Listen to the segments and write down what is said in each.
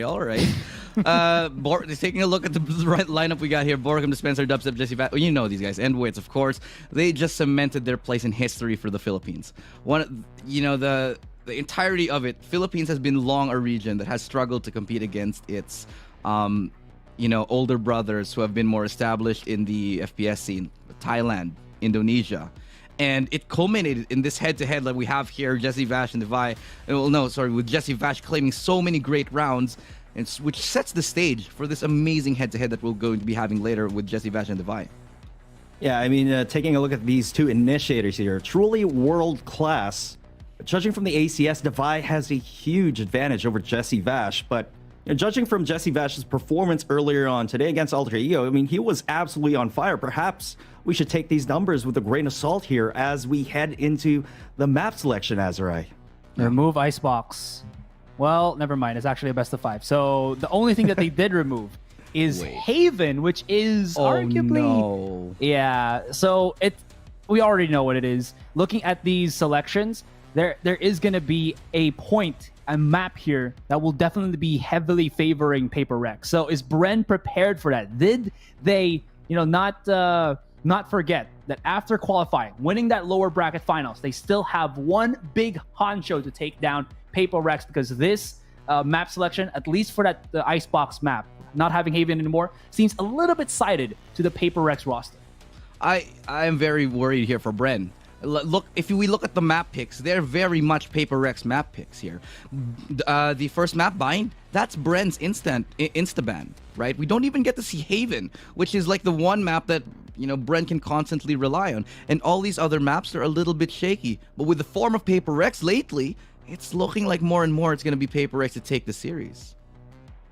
All right. Taking a look at the right lineup we got here. Borgum, Dispenser, Dubstep, Jesse Vat. You know these guys. And Wits, of course. They just cemented their place in history for the Philippines. The entirety of it, Philippines has been long a region that has struggled to compete against its, older brothers who have been more established in the FPS scene. Thailand, Indonesia. And it culminated in this head-to-head that we have here, Jesse Vash and Divai. With Jesse Vash claiming so many great rounds, which sets the stage for this amazing head-to-head that we're going to be having later with Jesse Vash and Divai. Yeah, I mean, taking a look at these two initiators here, truly world-class. Judging from the ACS, Divai has a huge advantage over Jesse Vash, but judging from Jesse Vash's performance earlier on today against Alter Ego, I mean, he was absolutely on fire. Perhaps we should take these numbers with a grain of salt here as we head into the map selection, Azrai. Remove Icebox. Well, never mind. It's actually a best of 5. So the only thing that they did remove is Haven, which is arguably... No. Yeah, so we already know what it is. Looking at these selections, there is going to be a map here that will definitely be heavily favoring PAPERREX. So is Bren prepared for that? Did they, not forget that after qualifying, winning that lower bracket finals, they still have one big honcho to take down PAPERREX, because this map selection, at least for the Icebox map, not having Haven anymore, seems a little bit sided to the PAPERREX roster. I am very worried here for Bren. Look, if we look at the map picks, they're very much PAPERREX map picks here. The first map bind, that's Bren's insta-ban, right? We don't even get to see Haven, which is like the one map that Bren can constantly rely on. And all these other maps are a little bit shaky. But with the form of PAPERREX lately, it's looking like more and more it's going to be PAPERREX to take the series.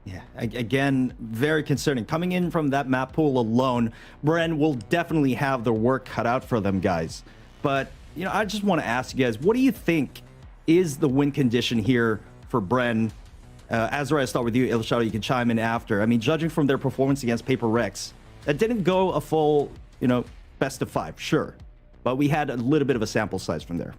Yeah, again, very concerning. Coming in from that map pool alone, Bren will definitely have their work cut out for them, guys. But, I just want to ask you guys, what do you think is the win condition here for Bren? Azrai, I'll start with you. Ilshado, you can chime in after. I mean, judging from their performance against PAPERREX, that didn't go a full, best of 5, sure. But we had a little bit of a sample size from there.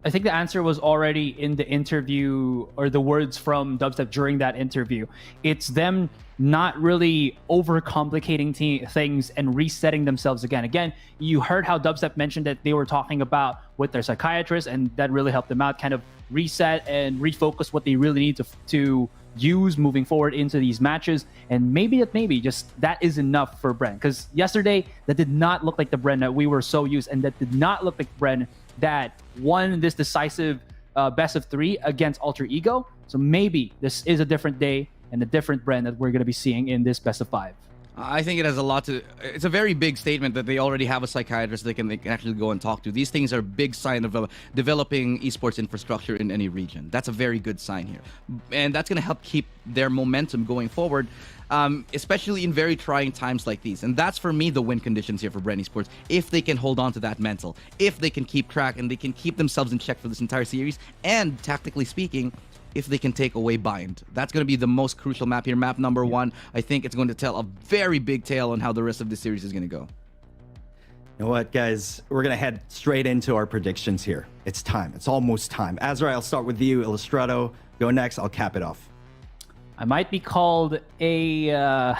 I think the answer was already in the interview, or the words from Dubstep during that interview. It's them not really overcomplicating things and resetting themselves again. Again, you heard how Dubstep mentioned that they were talking about with their psychiatrist, and that really helped them out, kind of reset and refocus what they really need to use moving forward into these matches. And maybe just that is enough for Bren, because yesterday that did not look like the Bren that we were so used, and that did not look like Bren that won this decisive best of 3 against Alter Ego. So maybe this is a different day and a different Bren that we're going to be seeing in this best of 5. I think it has a lot to... It's a very big statement that they already have a psychiatrist they can actually go and talk to. These things are a big sign of developing esports infrastructure in any region. That's a very good sign here. And that's going to help keep their momentum going forward, especially in very trying times like these. And that's, for me, the win conditions here for Bren Esports. If they can hold on to that mental, if they can keep track and they can keep themselves in check for this entire series, and tactically speaking, if they can take away bind. That's going to be the most crucial map here. Map number 1, I think it's going to tell a very big tale on how the rest of the series is going to go. You know what, guys? We're going to head straight into our predictions here. It's time. It's almost time. Azrai, I'll start with you. Illustrato, go next. I'll cap it off. I might be called a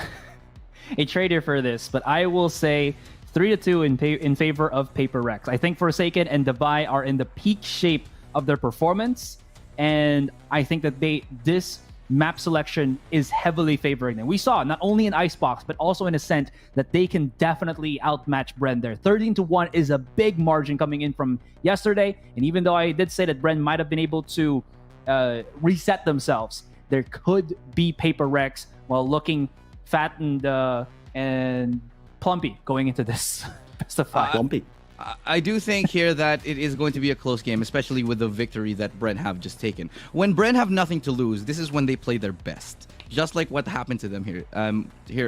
traitor for this, but I will say 3-2 in favor of PAPERREX. I think Forsaken and Divai are in the peak shape of their performance, and I think that this map selection is heavily favoring them. We saw not only in Icebox, but also in Ascent, that they can definitely outmatch Bren there. 13-1 is a big margin coming in from yesterday, and even though I did say that Bren might have been able to reset themselves, there could be PAPERREX while looking fat and plumpy going into this best of 5. Plumpy. I do think here that it is going to be a close game, especially with the victory that Bren have just taken. When Bren have nothing to lose, this is when they play their best. Just like what happened to them here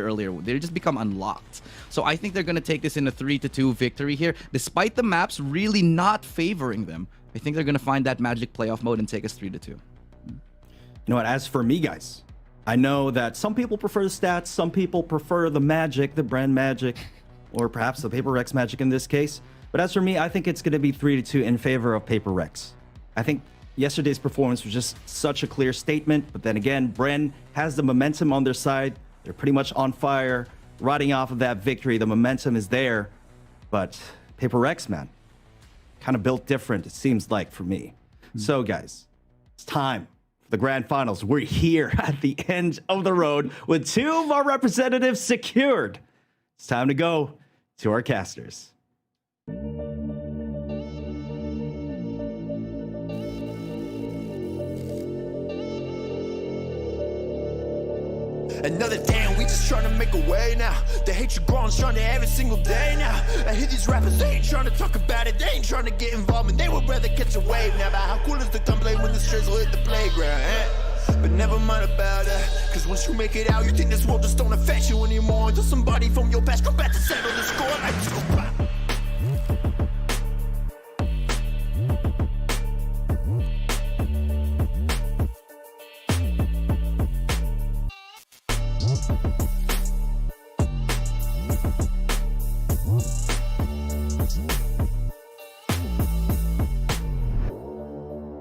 earlier. They just become unlocked. So I think they're going to take this in a 3-2 victory here, despite the maps really not favoring them. I think they're going to find that magic playoff mode and take us 3-2. You know what? As for me, guys, I know that some people prefer the stats, some people prefer the magic, the Bren magic, or perhaps the PAPERREX magic in this case. But as for me, I think it's going to be 3-2 in favor of PAPERREX. I think Yesterday's performance was just such a clear statement, but then again, Bren has the momentum on their side. They're pretty much on fire, riding off of that victory. The momentum is there, but PAPERREX, man, kind of built different, it seems like, for me. So, guys, it's time for the grand finals. We're here at the end of the road with 2 of our representatives secured. It's time to go to our casters. Another day and we just trying to make a way now. The hatred growing stronger every single day now. I hear these rappers, they ain't trying to talk about it. They ain't trying to get involved, and they would rather catch a wave now. About how cool is the gunplay when the strays will hit the playground, eh? But never mind about that, cause once you make it out, you think this world just don't affect you anymore. Until somebody from your past come back to settle the score like this go pop.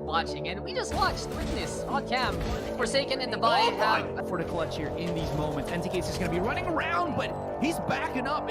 Watching, and we just watched, witness on cam, Forsaken and Dubai have For the clutch here in these moments. NTK is just going to be running around, but he's backing up.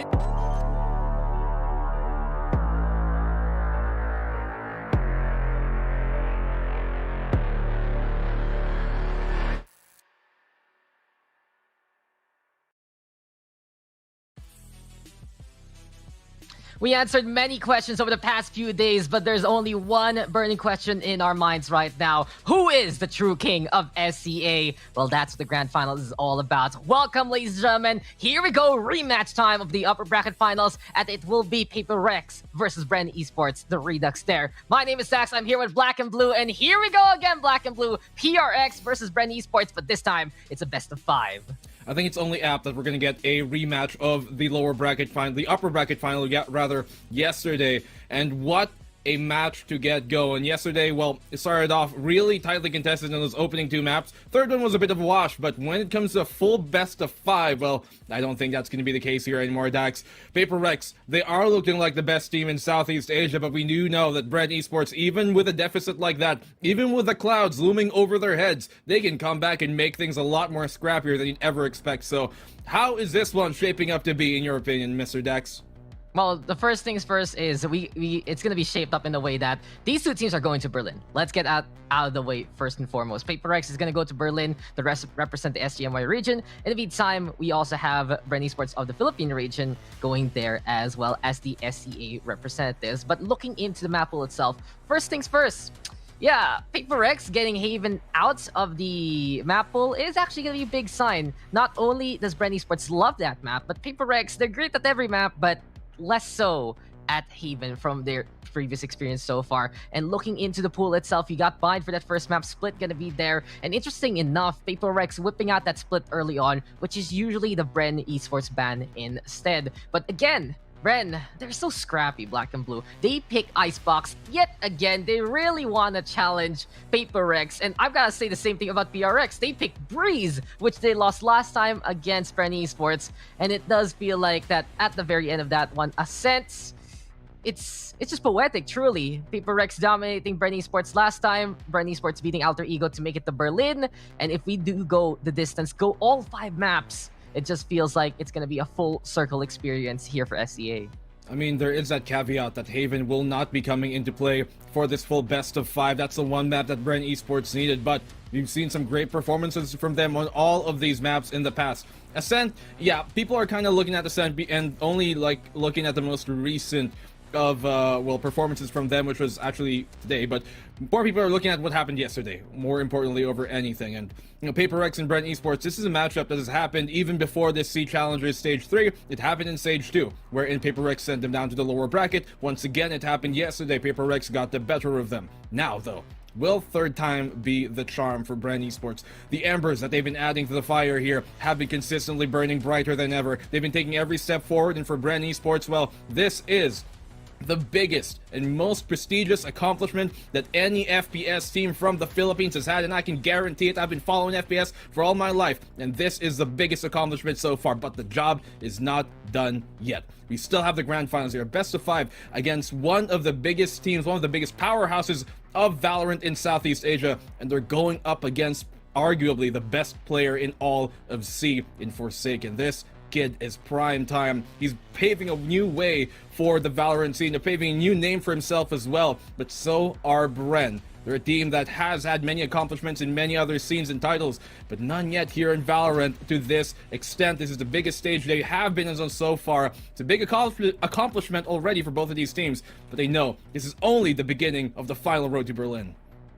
We answered many questions over the past few days, but there's only one burning question in our minds right now. Who is the true king of SCA? Well, that's what the grand finals is all about. Welcome, ladies and gentlemen. Here we go, rematch time of the upper bracket finals, and it will be PAPERREX versus Bren Esports, the Redux there. My name is Sax, I'm here with Black and Blue, and here we go again, Black and Blue. PRX versus Bren Esports, but this time, it's a best of 5. I think it's only apt that we're going to get a rematch of the lower bracket final, the upper bracket final, rather, yesterday. And what a match to get going. Yesterday, well, it started off really tightly contested in those opening 2 maps. Third one was a bit of a wash, but when it comes to a full best of 5, well, I don't think that's going to be the case here anymore, Dax. PAPERREX, they are looking like the best team in Southeast Asia, but we do know that Bren Esports, even with a deficit like that, even with the clouds looming over their heads, they can come back and make things a lot more scrappier than you'd ever expect. So, how is this one shaping up to be, in your opinion, Mr. Dax? Well, the first things first is it's going to be shaped up in the way that these 2 teams are going to Berlin. Let's get out of the way first and foremost. PAPERREX is going to go to Berlin. The rest represent the SGMY region. In the meantime, we also have Bren Esports of the Philippine region going there, as well as the SCA representatives. But looking into the map pool itself, first things first. Yeah, PAPERREX getting Haven out of the map pool is actually going to be a big sign. Not only does Bren Esports love that map, but PAPERREX, they're great at every map, but less so at Haven from their previous experience so far. And looking into the pool itself, you got Bind for that first map. Split gonna be there. And interesting enough, PAPERREX whipping out that Split early on, which is usually the Bren Esports ban instead. But again, Bren, they're so scrappy, Black and Blue. They pick Icebox yet again. They really want to challenge PAPERREX. And I've got to say the same thing about PRX. They picked Breeze, which they lost last time against Bren Esports. And it does feel like that at the very end of that one, Ascent, it's just poetic, truly. PAPERREX dominating Bren Esports last time. Bren Esports beating Alter Ego to make it to Berlin. And if we do go the distance, go all 5 maps, it just feels like it's going to be a full circle experience here for SCA. I mean, there is that caveat that Haven will not be coming into play for this full best of 5. That's the one map that Bren Esports needed, but we've seen some great performances from them on all of these maps in the past. Ascent, yeah, people are kind of looking at Ascent and only like looking at the most recent of well, performances from them, which was actually today, but more people are looking at what happened yesterday, more importantly over anything. And you know, PAPERREX and Bren Esports, this is a matchup that has happened even before this C Challengers Stage 3. It happened in Stage 2, wherein PAPERREX sent them down to the lower bracket. Once again, it happened yesterday. PAPERREX got the better of them. Now, though, will third time be the charm for Bren Esports? The embers that they've been adding to the fire here have been consistently burning brighter than ever. They've been taking every step forward, and for Bren Esports, well, this is the biggest and most prestigious accomplishment that any FPS team from the Philippines has had, and I can guarantee it. I've been following FPS for all my life, and this is the biggest accomplishment so far, but the job is not done yet. We still have the grand finals here, best of 5 against one of the biggest teams, one of the biggest powerhouses of Valorant in Southeast Asia, and they're going up against arguably the best player in all of C in Forsaken. This kid is prime time. He's paving a new way for the Valorant scene. They're paving a new name for himself as well, but so are Bren. They're a team that has had many accomplishments in many other scenes and titles, but none yet here in Valorant to this extent. This is the biggest stage they have been on so far. It's a big accomplishment already for both of these teams, but they know this is only the beginning of the final road to Berlin.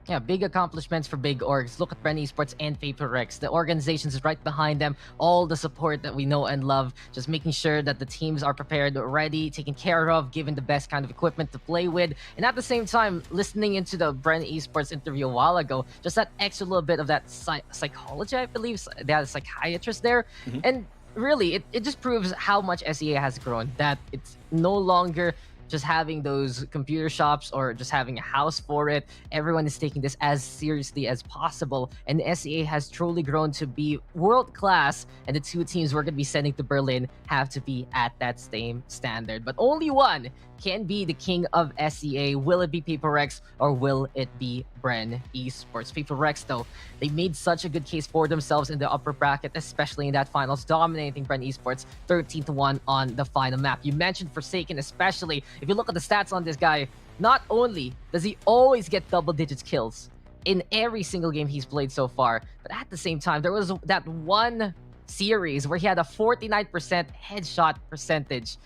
Yeah, big accomplishments for big orgs. Look at Bren Esports and PAPERREX. The organizations is right behind them. All the support that we know and love. Just making sure that the teams are prepared, ready, taken care of, given the best kind of equipment to play with. And at the same time, listening into the Bren Esports interview a while ago, just that extra little bit of that psychology, I believe. They had a psychiatrist there. And really, it just proves how much SEA has grown. That it's no longer just having those computer shops or just having a house for it. Everyone is taking this as seriously as possible, and SEA has truly grown to be world class, and the two teams we're going to be sending to Berlin have to be at that same standard. But only one can be the king of SEA. Will it be PAPERREX or will it be Bren Esports? PAPERREX, though, they made such a good case for themselves in the upper bracket, especially in that finals, dominating Bren Esports 13-1 on the final map. You mentioned Forsaken, especially. If you look at the stats on this guy, not only does he always get double-digit kills in every single game he's played so far, but at the same time, there was that one series where he had a 49% headshot percentage.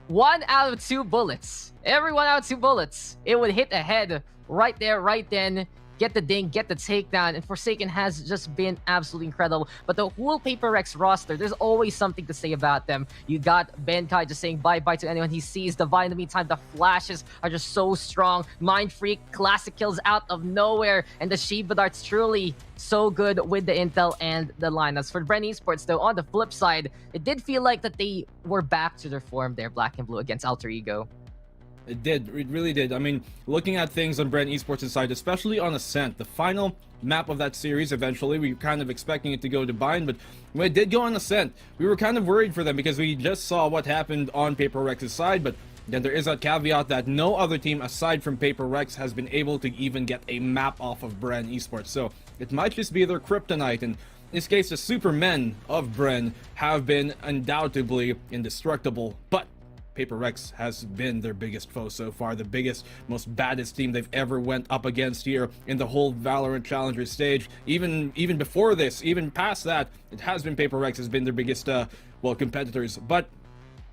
1 out of 2 bullets. Every 1 out of 2 bullets, it would hit a head right there, right then. Get the ding, get the takedown, and Forsaken has just been absolutely incredible. But the whole PAPERREX roster, there's always something to say about them. You got Benkai just saying bye-bye to anyone he sees. Divine, in the meantime, the flashes are just so strong. Mind Freak, classic kills out of nowhere, and the Shiba darts truly so good with the intel and the lineups. For Bren Esports, though, on the flip side, it did feel like that they were back to their form there, Black and Blue, against Alter Ego. It did. It really did. I mean, looking at things on Bren Esports' side, especially on Ascent, the final map of that series, eventually, we were kind of expecting it to go to Bind, but when it did go on Ascent, we were kind of worried for them because we just saw what happened on PAPERREX's side, but then there is that caveat that no other team aside from PAPERREX has been able to even get a map off of Bren Esports, so it might just be their kryptonite, and in this case, the Supermen of Bren have been undoubtedly indestructible, but PAPERREX has been their biggest foe so far, the biggest, most baddest team they've ever went up against here in the whole Valorant Challenger stage. Even before this, even past that, it has been PAPERREX has been their biggest, competitors. But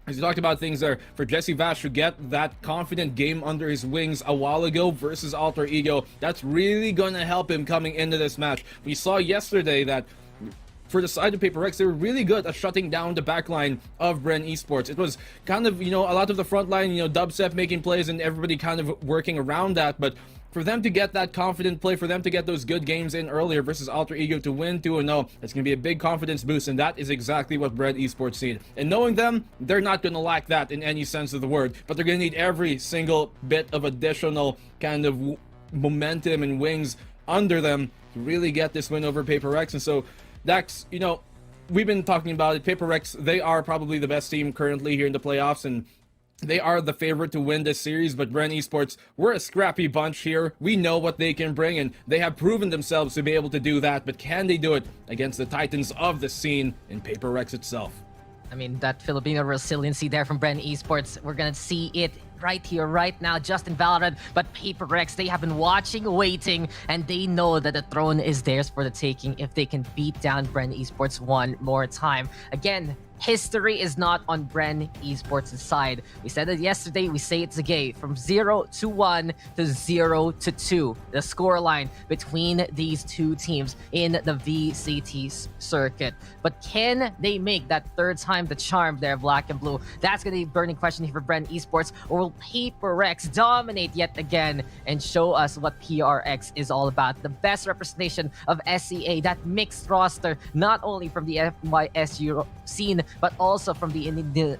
as you talked about things there, for Jesse Vash to get that confident game under his wings a while ago versus Alter Ego, that's really going to help him coming into this match. We saw yesterday that for the side of PAPERREX, they were really good at shutting down the backline of Bren Esports. It was kind of, a lot of the front line, Dubstep making plays and everybody kind of working around that, but for them to get that confident play, for them to get those good games in earlier versus Alter Ego to win 2-0, it's going to be a big confidence boost, and that is exactly what Bren Esports need. And knowing them, they're not going to lack that in any sense of the word, but they're going to need every single bit of additional kind of momentum and wings under them to really get this win over PAPERREX. And so Dax, we've been talking about it. PAPERREX, they are probably the best team currently here in the playoffs, and they are the favorite to win this series. But Bren Esports, we're a scrappy bunch here. We know what they can bring, and they have proven themselves to be able to do that. But can they do it against the titans of the scene in PAPERREX itself? I mean, that Filipino resiliency there from Bren Esports, we're gonna see it right here, right now, just in Valorant. But PAPERREX, they have been watching, waiting, and they know that the throne is theirs for the taking if they can beat down Bren Esports one more time. Again, history is not on Bren Esports' side. We said it yesterday, we say it today. From 0-1 to 0-2, the scoreline between these two teams in the VCT circuit. But can they make that third time the charm there, Black and Blue? That's going to be a burning question here for Bren Esports. Or will PAPERREX dominate yet again and show us what PRX is all about? The best representation of SEA, that mixed roster, not only from the FYSU scene, but also from the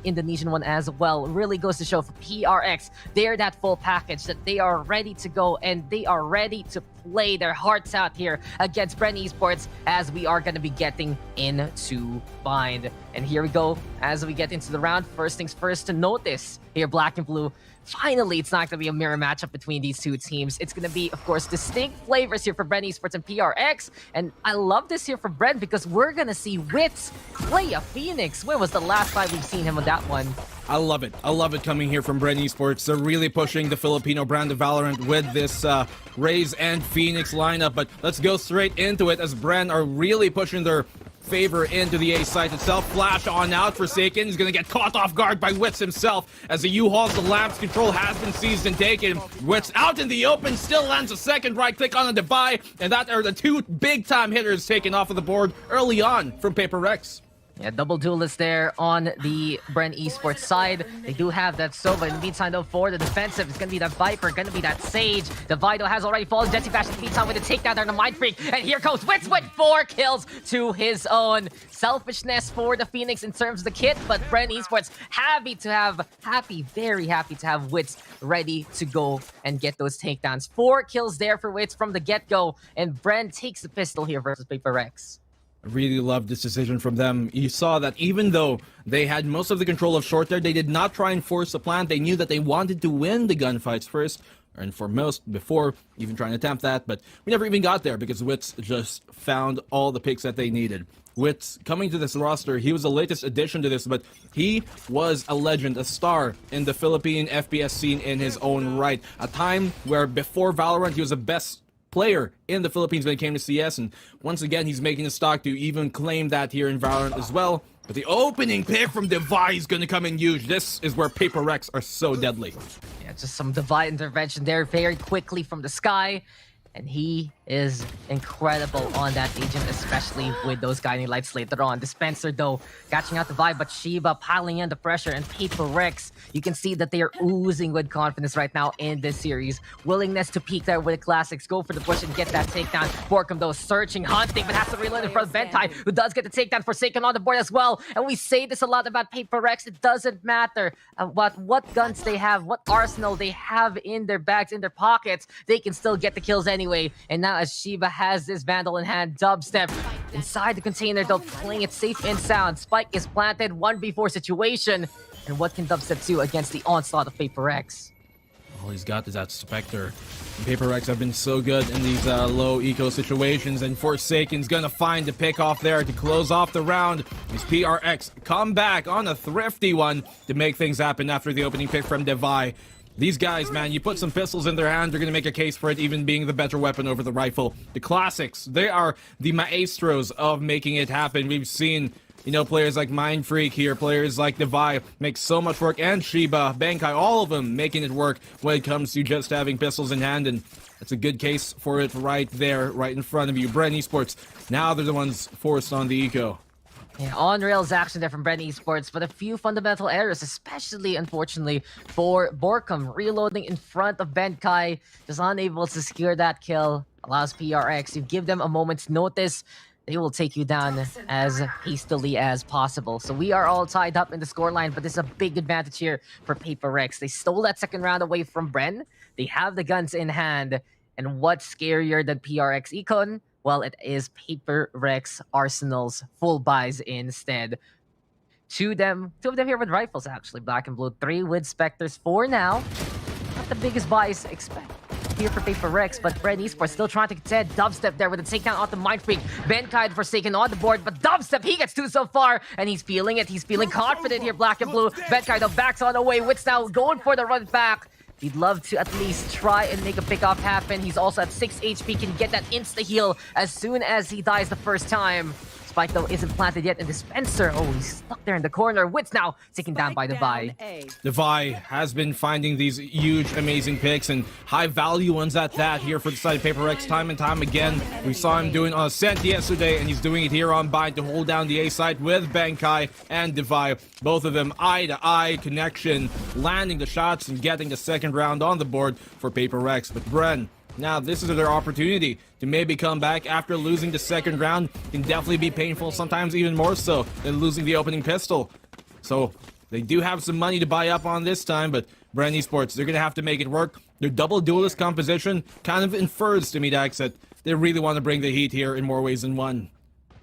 Indonesian one as well. Really goes to show for PRX, they're that full package, that they are ready to go and they are ready to play their hearts out here against Bren Esports, as we are going to be getting into Bind. And here we go as we get into the round. First things first to notice here, Black and Blue. Finally, it's not going to be a mirror matchup between these two teams. It's going to be, of course, distinct flavors here for Bren Esports and PRX. And I love this here for Bren because we're going to see Wits play a Phoenix. When was the last time we've seen him on that one? I love it. I love it coming here from Bren Esports. They're really pushing the Filipino brand of Valorant with this Raze and Phoenix lineup. But let's go straight into it as Bren are really pushing their favor into the A site itself. Flash on out. Forsaken is going to get caught off guard by Wits himself as the U-Hauls the lamps. Control has been seized and taken. Wits out in the open, still lands a second right click on a Divide, and that are the two big time hitters taken off of the board early on from PAPERREX. Yeah, double duelist there on the Bren Esports side. They do have that Sova. In the meantime, though, for the defensive, it's going to be that Viper, going to be that Sage. The Vital has already fallen. Jesse Bash in the meantime with a takedown there on the Mind Freak. And here comes Wits with 4 kills to his own. Selfishness for the Phoenix in terms of the kit, but Bren Esports very happy to have Wits ready to go and get those takedowns. 4 kills there for Wits from the get-go, and Bren takes the pistol here versus PAPERREX. I really love this decision from them. You saw that even though they had most of the control of short there, they did not try and force the plan. They knew that they wanted to win the gunfights first and foremost before even trying to attempt that, but we never even got there because Wits just found all the picks that they needed. Wits coming to this roster, he was the latest addition to this, but he was a legend, a star in the Philippine FPS scene in his own right. A time where before Valorant, he was the best player in the Philippines when it came to CS, and once again he's making a stock to even claim that here in Valorant as well. But the opening pick from Divide is going to come in huge. This is where PAPERREX are so deadly. Yeah, just some Divide intervention there very quickly from the sky. And he is incredible on that agent, especially with those guiding lights later on. Dispenser, though, catching out the vibe, but Shiba piling in the pressure, and PAPERREX, you can see that they are oozing with confidence right now in this series. Willingness to peek there with classics, go for the push and get that takedown. Borkum, though, searching, hunting, but has to reload in front of Bentai, who does get the takedown. Forsaken on the board as well. And we say this a lot about PAPERREX. It doesn't matter about what guns they have, what arsenal they have in their bags, in their pockets. They can still get the kills anyway. And now as Shiba has this Vandal in hand, Dubstep inside the container, though, playing it safe and sound. Spike is planted, 1v4 situation. And what can Dubstep do against the onslaught of PAPERREX? All he's got is that Spectre. And PAPERREX have been so good in these low eco situations, and Forsaken's gonna find the pick off there to close off the round. As PRX come back on a thrifty one to make things happen after the opening pick from Divide. These guys, man, you put some pistols in their hand, they're going to make a case for it even being the better weapon over the rifle. The classics, they are the maestros of making it happen. We've seen, you know, players like Mind Freak here, players like Divide make so much work, and Shiba, Benkai, all of them making it work when it comes to just having pistols in hand, and it's a good case for it right there, right in front of you. Bren Esports, now they're the ones forced on the eco. Yeah, on-rails action there from Bren Esports, but a few fundamental errors, especially, unfortunately, for Borkum. Reloading in front of Benkai, just unable to secure that kill. Allows PRX, you give them a moment's notice, they will take you down as hastily as possible. So we are all tied up in the scoreline, but this is a big advantage here for PAPERREX. They stole that second round away from Bren. They have the guns in hand, and what's scarier than PRX Econ? Well, it is PAPERREX Arsenal's full buys instead. Two of them here with rifles, actually. Black and Blue. 3 with Spectres. 4 now. Not the biggest buys expect here for PAPERREX, but Bren Esports still trying to contend. Dubstep there with a takedown off the Mind Freak. Benkai Forsaken on the board, but Dubstep, he gets 2 so far, and he's feeling it. He's feeling confident here, Black and Blue. Benkai, though, backs on the way. Wits now going for the run back. He'd love to at least try and make a pickoff happen. He's also at 6 HP, can get that insta-heal as soon as he dies the first time. Spike, though, isn't planted yet, and Dispenser, oh, he's stuck there in the corner. Wits now taken down by Divide. Divide has been finding these huge, amazing picks and high-value ones at that here for the side of PAPERREX time and time again. We saw him doing on Ascent yesterday, and he's doing it here on Bind to hold down the A side with Benkai and Divide. Both of them eye-to-eye connection, landing the shots and getting the second round on the board for PAPERREX. But Bren, Now, this is their opportunity to maybe come back after losing the second round. Can definitely be painful, sometimes even more so than losing the opening pistol. So, they do have some money to buy up on this time, but Bren Esports, they're going to have to make it work. Their double duelist composition kind of infers to me, Dax, that they really want to bring the heat here in more ways than one.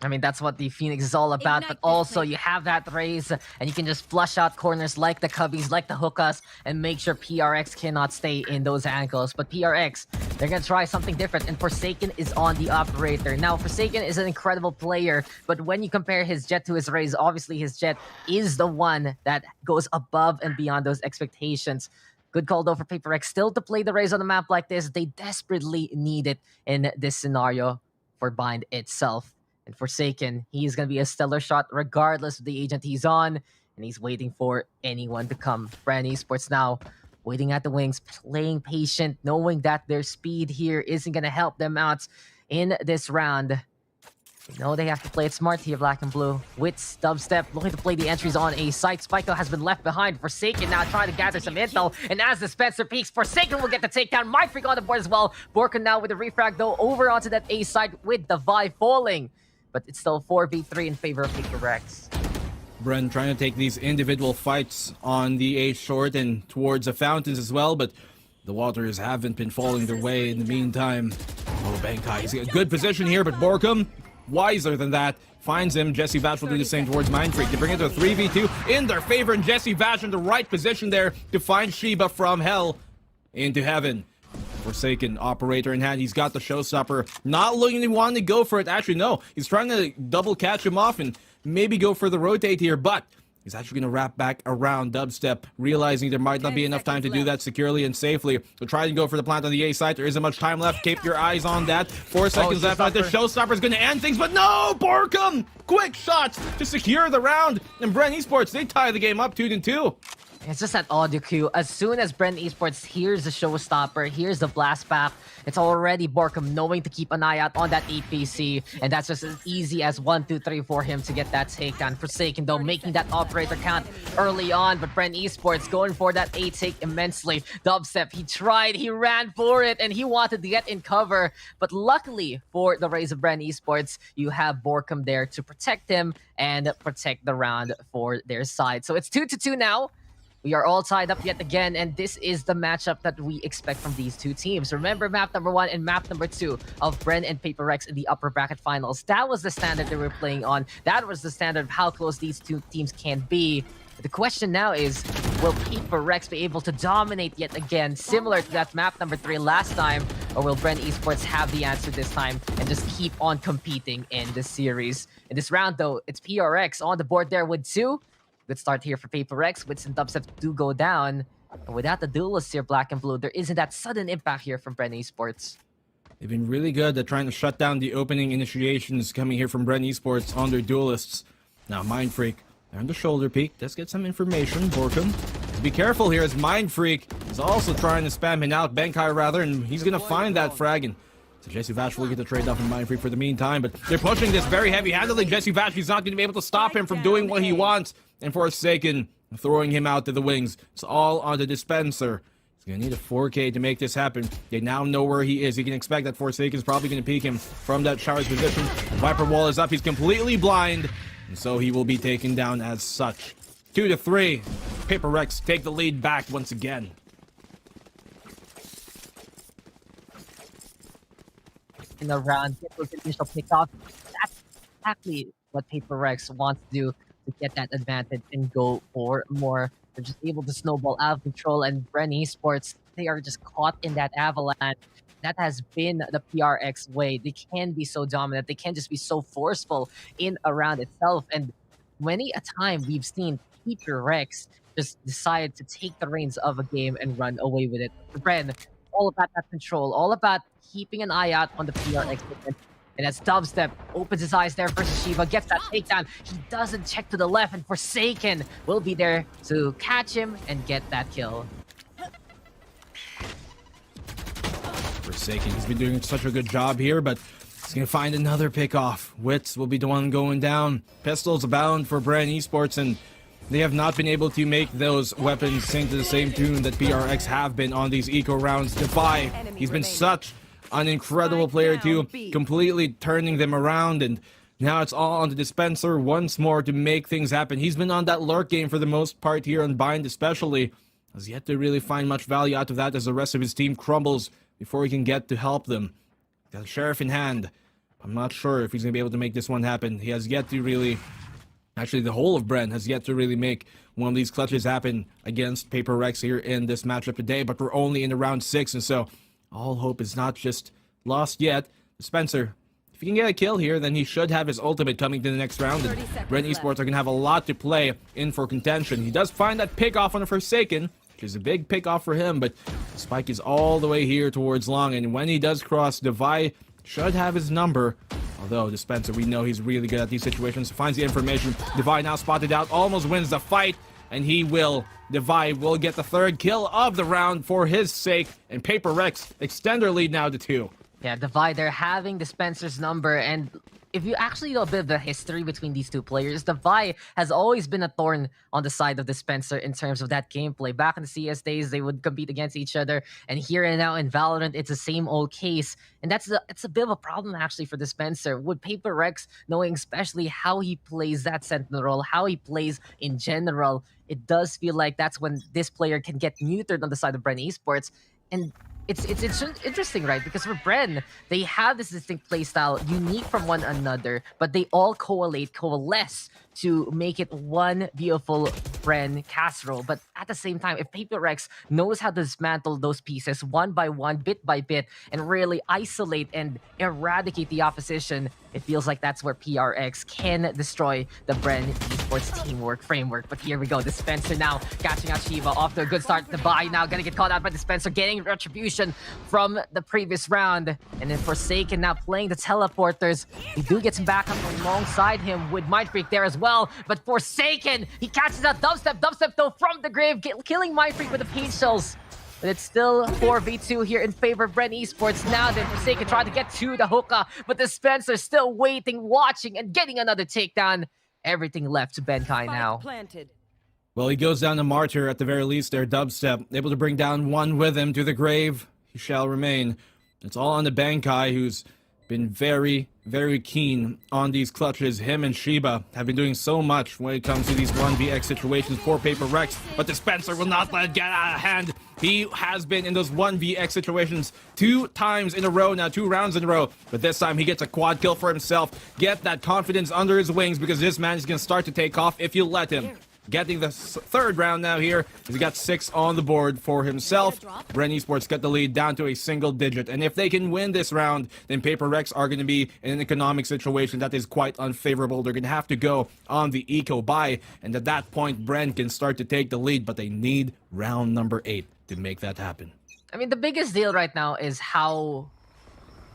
I mean, that's what the Phoenix is all about, but also you have that raise, and you can just flush out corners like the Cubbies, like the Hookahs, and make sure PRX cannot stay in those angles. But PRX, they're gonna try something different, and Forsaken is on the operator. Now, Forsaken is an incredible player, but when you compare his Jet to his raise, obviously his Jet is the one that goes above and beyond those expectations. Good call, though, for PAPERREX still to play the raise on a map like this. They desperately need it in this scenario for Bind itself. And Forsaken, he's going to be a stellar shot regardless of the agent he's on. And he's waiting for anyone to come. Bren Esports now waiting at the wings, playing patient, knowing that their speed here isn't going to help them out in this round. They know they have to play it smart here, Black and Blue. Wits, Dubstep, looking to play the entries on a site. Spiko has been left behind. Forsaken now trying to gather some intel. And as the Spencer peaks, Forsaken will get the takedown. Mindfreak on the board as well. Borkin now with the refrag, though, over onto that A side with the Vi falling. But it's still 4v3 in favor of PAPERREX. Bren trying to take these individual fights on the A short and towards the fountains as well, but the waters haven't been falling their way in the meantime. Oh, Bankai, he's got a good position here, but Borkum, wiser than that, finds him. Jesse Vash will do the same towards Mindfreak. They bring it to a 3v2 in their favor, and Jesse Vash in the right position there to find Shiba from hell into heaven. Forsaken operator in hand. He's got the showstopper. Not looking to want to go for it. Actually, no. He's trying to double catch him off and maybe go for the rotate here, but he's actually going to wrap back around Dubstep, realizing there might not be enough time to do that securely and safely. So try to go for the plant on the A side. There isn't much time left. Keep your eyes on that. 4 seconds left. The showstopper is going to end things, but no! Borkum! Quick shots to secure the round. And Bren Esports, they tie the game up 2-2. It's just that audio cue. As soon as Bren Esports hears the showstopper, hears the blast path, it's already Borkum knowing to keep an eye out on that APC, and that's just as easy as 1, 2, 3 for him to get that takedown. Forsaken, though, making that operator count early on, but Bren Esports going for that A take immensely. Dubstep, he tried, he ran for it, and he wanted to get in cover, but luckily for the raise of Bren Esports, you have Borkum there to protect him and protect the round for their side. So it's 2-2 now. We are all tied up yet again, and this is the matchup that we expect from these two teams. Remember map number 1 and map number 2 of Bren and PAPERREX in the upper bracket finals. That was the standard they were playing on. That was the standard of how close these two teams can be. The question now is, will PAPERREX be able to dominate yet again, similar to that map number 3 last time, or will Bren Esports have the answer this time and just keep on competing in this series? In this round, though, it's PRX on the board there with 2. Good start here for PAPERREX. Wits and Dubstep do go down. And without the duelists here, Black and Blue, there isn't that sudden impact here from Bren Esports. They've been really good at trying to shut down the opening initiations coming here from Bren Esports on their duelists. Now, Mindfreak, they're on the shoulder peak. Let's get some information. Borkum, be careful here as Mindfreak is also trying to spam him out. Bankai, rather, and he's going to find that frag. And so Jesse Vash will get the trade off in Mindfreak for the meantime, but they're pushing this very heavy-handedly. Jesse Vash, he's not going to be able to stop him from doing what he wants. And Forsaken, throwing him out to the wings. It's all on the dispenser. He's going to need a 4K to make this happen. They now know where he is. You can expect that Forsaken is probably going to peek him from that shower's position. Viper wall is up. He's completely blind. And so he will be taken down as such. 2-3. PAPERREX take the lead back once again. In the round, get those initial pickoff. That's exactly what PAPERREX wants to do to get that advantage and go for more. They're just able to snowball out of control, and Bren Esports, they are just caught in that avalanche. That has been the PRX way. They can be so dominant. They can just be so forceful in a round itself. And many a time we've seen PAPERREX just decide to take the reins of a game and run away with it. Bren, all about that control, all about keeping an eye out on the PRX. And as Dubstep opens his eyes there versus Shiva, gets that takedown. He doesn't check to the left, and Forsaken will be there to catch him and get that kill. Forsaken, he's been doing such a good job here, but he's going to find another pick-off. Wits will be the one going down. Pistols abound for Bren Esports, and they have not been able to make those weapons sing to the same tune that PRX have been on these eco rounds. Defy, he's been such An incredible player too, completely turning them around, and now it's all on the dispenser once more to make things happen. He's been on that lurk game for the most part here on Bind especially. Has yet to really find much value out of that as the rest of his team crumbles before he can get to help them. Got Sheriff in hand. I'm not sure if he's going to be able to make this one happen. He has yet to really... Actually, the whole of Bren has yet to really make one of these clutches happen against PAPERREX here in this matchup today, but we're only in round 6, and so all hope is not just lost yet. Spencer, if he can get a kill here, then he should have his ultimate coming to the next round, and Bren Esports are going to have a lot to play in for contention. He does find that pick off on the Forsaken, which is a big pick off for him, but Spike is all the way here towards long, and when he does cross, Devi should have his number. Although Dispenser, we know he's really good at these situations. Finds the information. Devi now spotted out, almost wins the fight, and he will. Devi will get the 3rd kill of the round for his sake, and PAPERREX extend their lead now to 2. Yeah, Devi, they're having Dispenser's number, and if you actually know a bit of the history between these two players, Devi has always been a thorn on the side of Dispenser in terms of that gameplay. Back in the CS days, they would compete against each other, and here and now in Valorant, it's the same old case. And it's a bit of a problem actually for Dispenser. With PAPERREX knowing especially how he plays that Sentinel role, how he plays in general, it does feel like that's when this player can get neutered on the side of Bren Esports. And it's interesting, right? Because for Bren, they have this distinct playstyle, unique from one another, but they all coalesce to make it one beautiful Bren casserole. But at the same time, if PAPERREX knows how to dismantle those pieces one by one, bit by bit, and really isolate and eradicate the opposition, it feels like that's where PRX can destroy the Bren Esports teamwork framework. But here we go, Dispenser now catching out Shiva off to a good start. Devi now gonna get called out by Dispenser, getting retribution from the previous round. And then Forsaken now playing the teleporters. We do get some backup alongside him with Mindfreak there as well. But Forsaken, he catches out Dubstep though from the grave, killing Mindfreak with the paint shells. But it's still 4v2 here in favor of Bren Esports. Now then, Forsaken trying to get to the hookah, but Dispenser still waiting, watching, and getting another takedown. Everything left to Benkai now. Planted. Well, he goes down to Martyr at the very least there, Dubstep. Able to bring down one with him to the grave. He shall remain. It's all on the Benkai, who's been very, very keen on these clutches. Him and Shiba have been doing so much when it comes to these 1vx situations for PAPERREX, but Dispenser will not let it get out of hand. He has been in those 1vx situations 2 times in a row now, 2 rounds in a row, but this time he gets a quad kill for himself. Get that confidence under his wings, because this man is going to start to take off if you let him. Getting the 3rd round now here, as he got 6 on the board for himself. Bren Esports got the lead down to a single digit, and if they can win this round, then PAPERREX are going to be in an economic situation that is quite unfavorable. They're going to have to go on the eco buy, and at that point, Bren can start to take the lead, but they need round number 8 to make that happen. I mean, the biggest deal right now is how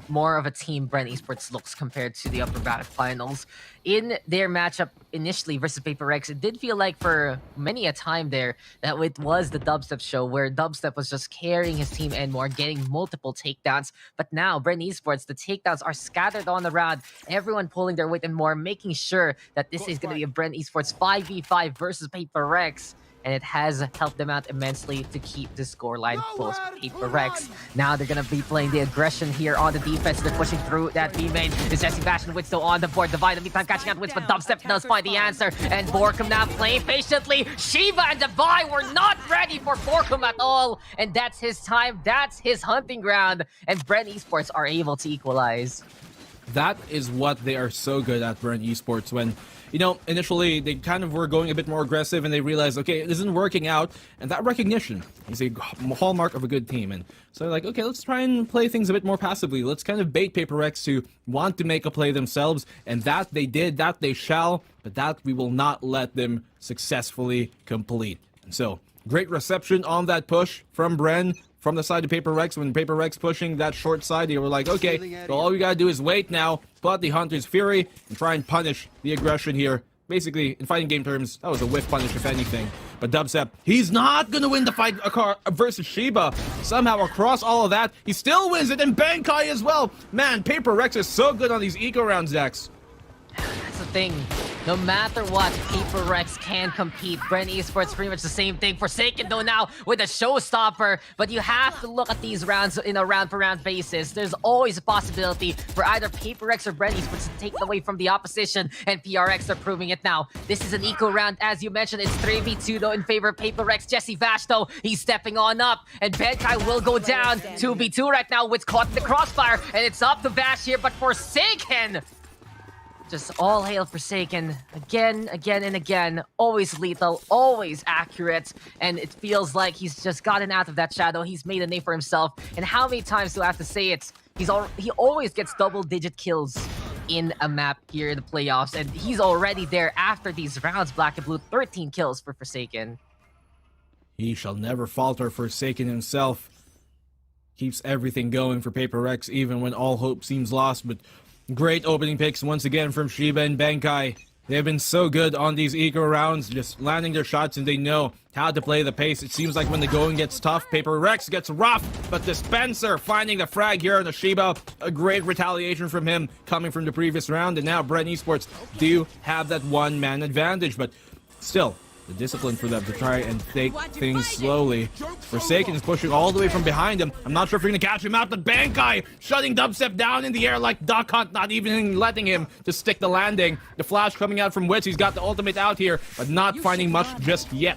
more of a team Bren Esports looks compared to the upper bracket finals. In their matchup initially versus PAPERREX, it did feel like for many a time there that it was the Dubstep show, where Dubstep was just carrying his team and more, getting multiple takedowns. But now, Bren Esports, the takedowns are scattered on the round, everyone pulling their weight and more, making sure that this is going to be a Bren Esports 5v5 versus PAPERREX. And it has helped them out immensely to keep the scoreline close for PAPERREX. Now they're going to be playing the aggression here on the defense. They're pushing through that B main. Is Jesse Bastion Witz still on the board? Devi, in the meantime, catching out Witz, but Dubstep does find the answer. And Borkum now playing patiently. Shiva and Devi were not ready for Borkum at all. And that's his time. That's his hunting ground. And Bren Esports are able to equalize. That is what they are so good at, Bren Esports, when, you know, initially they kind of were going a bit more aggressive and they realized, okay, it isn't working out, and that recognition is a hallmark of a good team. And so they're like, okay, let's try and play things a bit more passively. Let's kind of bait PAPERREX to want to make a play themselves, and that they did, that they shall, but that we will not let them successfully complete. And so, great reception on that push from Bren. From the side of PAPERREX, when PAPERREX pushing that short side, they were like, okay, so all we gotta do is wait now, pull out the Hunter's Fury, and try and punish the aggression here. Basically, in fighting game terms, that was a whiff punish, if anything. But Dubstep, he's not gonna win the fight versus Shiba. Somehow, across all of that, he still wins it, and Benkai as well. Man, PAPERREX is so good on these eco rounds, Dex. That's the thing. No matter what, PAPERREX can compete. Bren Esports pretty much the same thing. Forsaken though now with a showstopper, but you have to look at these rounds in a round-for-round basis. There's always a possibility for either PAPERREX or Bren Esports to take it away from the opposition, and PRX are proving it now. This is an eco round, as you mentioned. It's 3v2 though in favor of PAPERREX. Jesse Vash though, he's stepping on up, and Benkai will go down. 2v2 right now. Wit's caught in the crossfire, and it's up to Vash here, but Forsaken! Just all hail Forsaken. Again, and again. Always lethal, always accurate. And it feels like he's just gotten out of that shadow. He's made a name for himself. And how many times do I have to say it? He always gets double-digit kills in a map here in the playoffs. And he's already there after these rounds. Black and Blue, 13 kills for Forsaken. He shall never falter. Forsaken himself keeps everything going for PAPERREX, even when all hope seems lost. But great opening picks once again from Shiba and Benkai. They have been so good on these eco rounds, just landing their shots, and they know how to play the pace. It seems like when the going gets tough, PAPERREX gets rough, but Dispenser finding the frag here on the Shiba. A great retaliation from him coming from the previous round, and now Bren Esports do have that one-man advantage, but still, the discipline for them to try and take things slowly. Forsaken is pushing all the way from behind him. I'm not sure if you're going to catch him out, but Benkai shutting Dubstep down in the air like Duck Hunt, not even letting him to stick the landing. The flash coming out from Witz. He's got the ultimate out here, but not finding much just yet.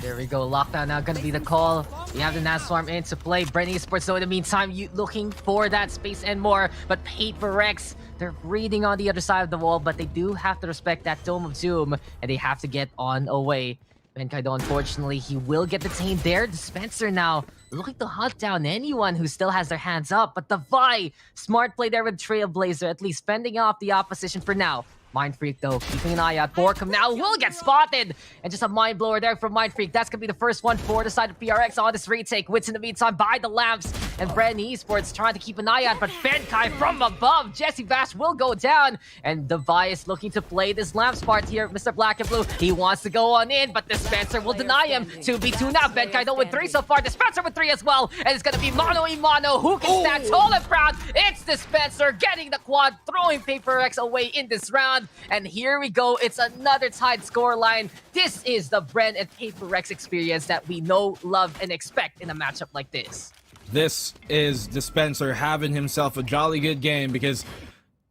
There we go. Lockdown now going to be the call. We have the Naswarm into play. Bren Esports, though, in the meantime, looking for that space and more. But PAPERREX, they're breathing on the other side of the wall, but they do have to respect that Dome of Doom, and they have to get on away. Benkai, though, unfortunately, he will get detained there. Dispenser now looking to hunt down anyone who still has their hands up. But the Vi, smart play there with Trailblazer, at least fending off the opposition for now. Mindfreak, though, keeping an eye out. Borkum now will get spotted! And just a mind blower there from Mindfreak. That's going to be the first one for the side of PRX on this retake. Wits in the meantime by the lamps. And Bren Esports trying to keep an eye out. But Benkai from above. Jesse Vash will go down. And Device looking to play this lamps part here. Mr. Black and Blue, he wants to go on in. But Dispenser will deny him. 2v2 now. Benkai, though, with 3 so far. Dispenser with 3 as well. And it's going to be mano-a-mano. Who can stand tall and proud? It's Dispenser getting the quad, throwing PAPERREX away in this round. And here we go. It's another tied scoreline. This is the Bren and PAPERREX experience that we know, love, and expect in a matchup like this. This is Dispenser having himself a jolly good game, because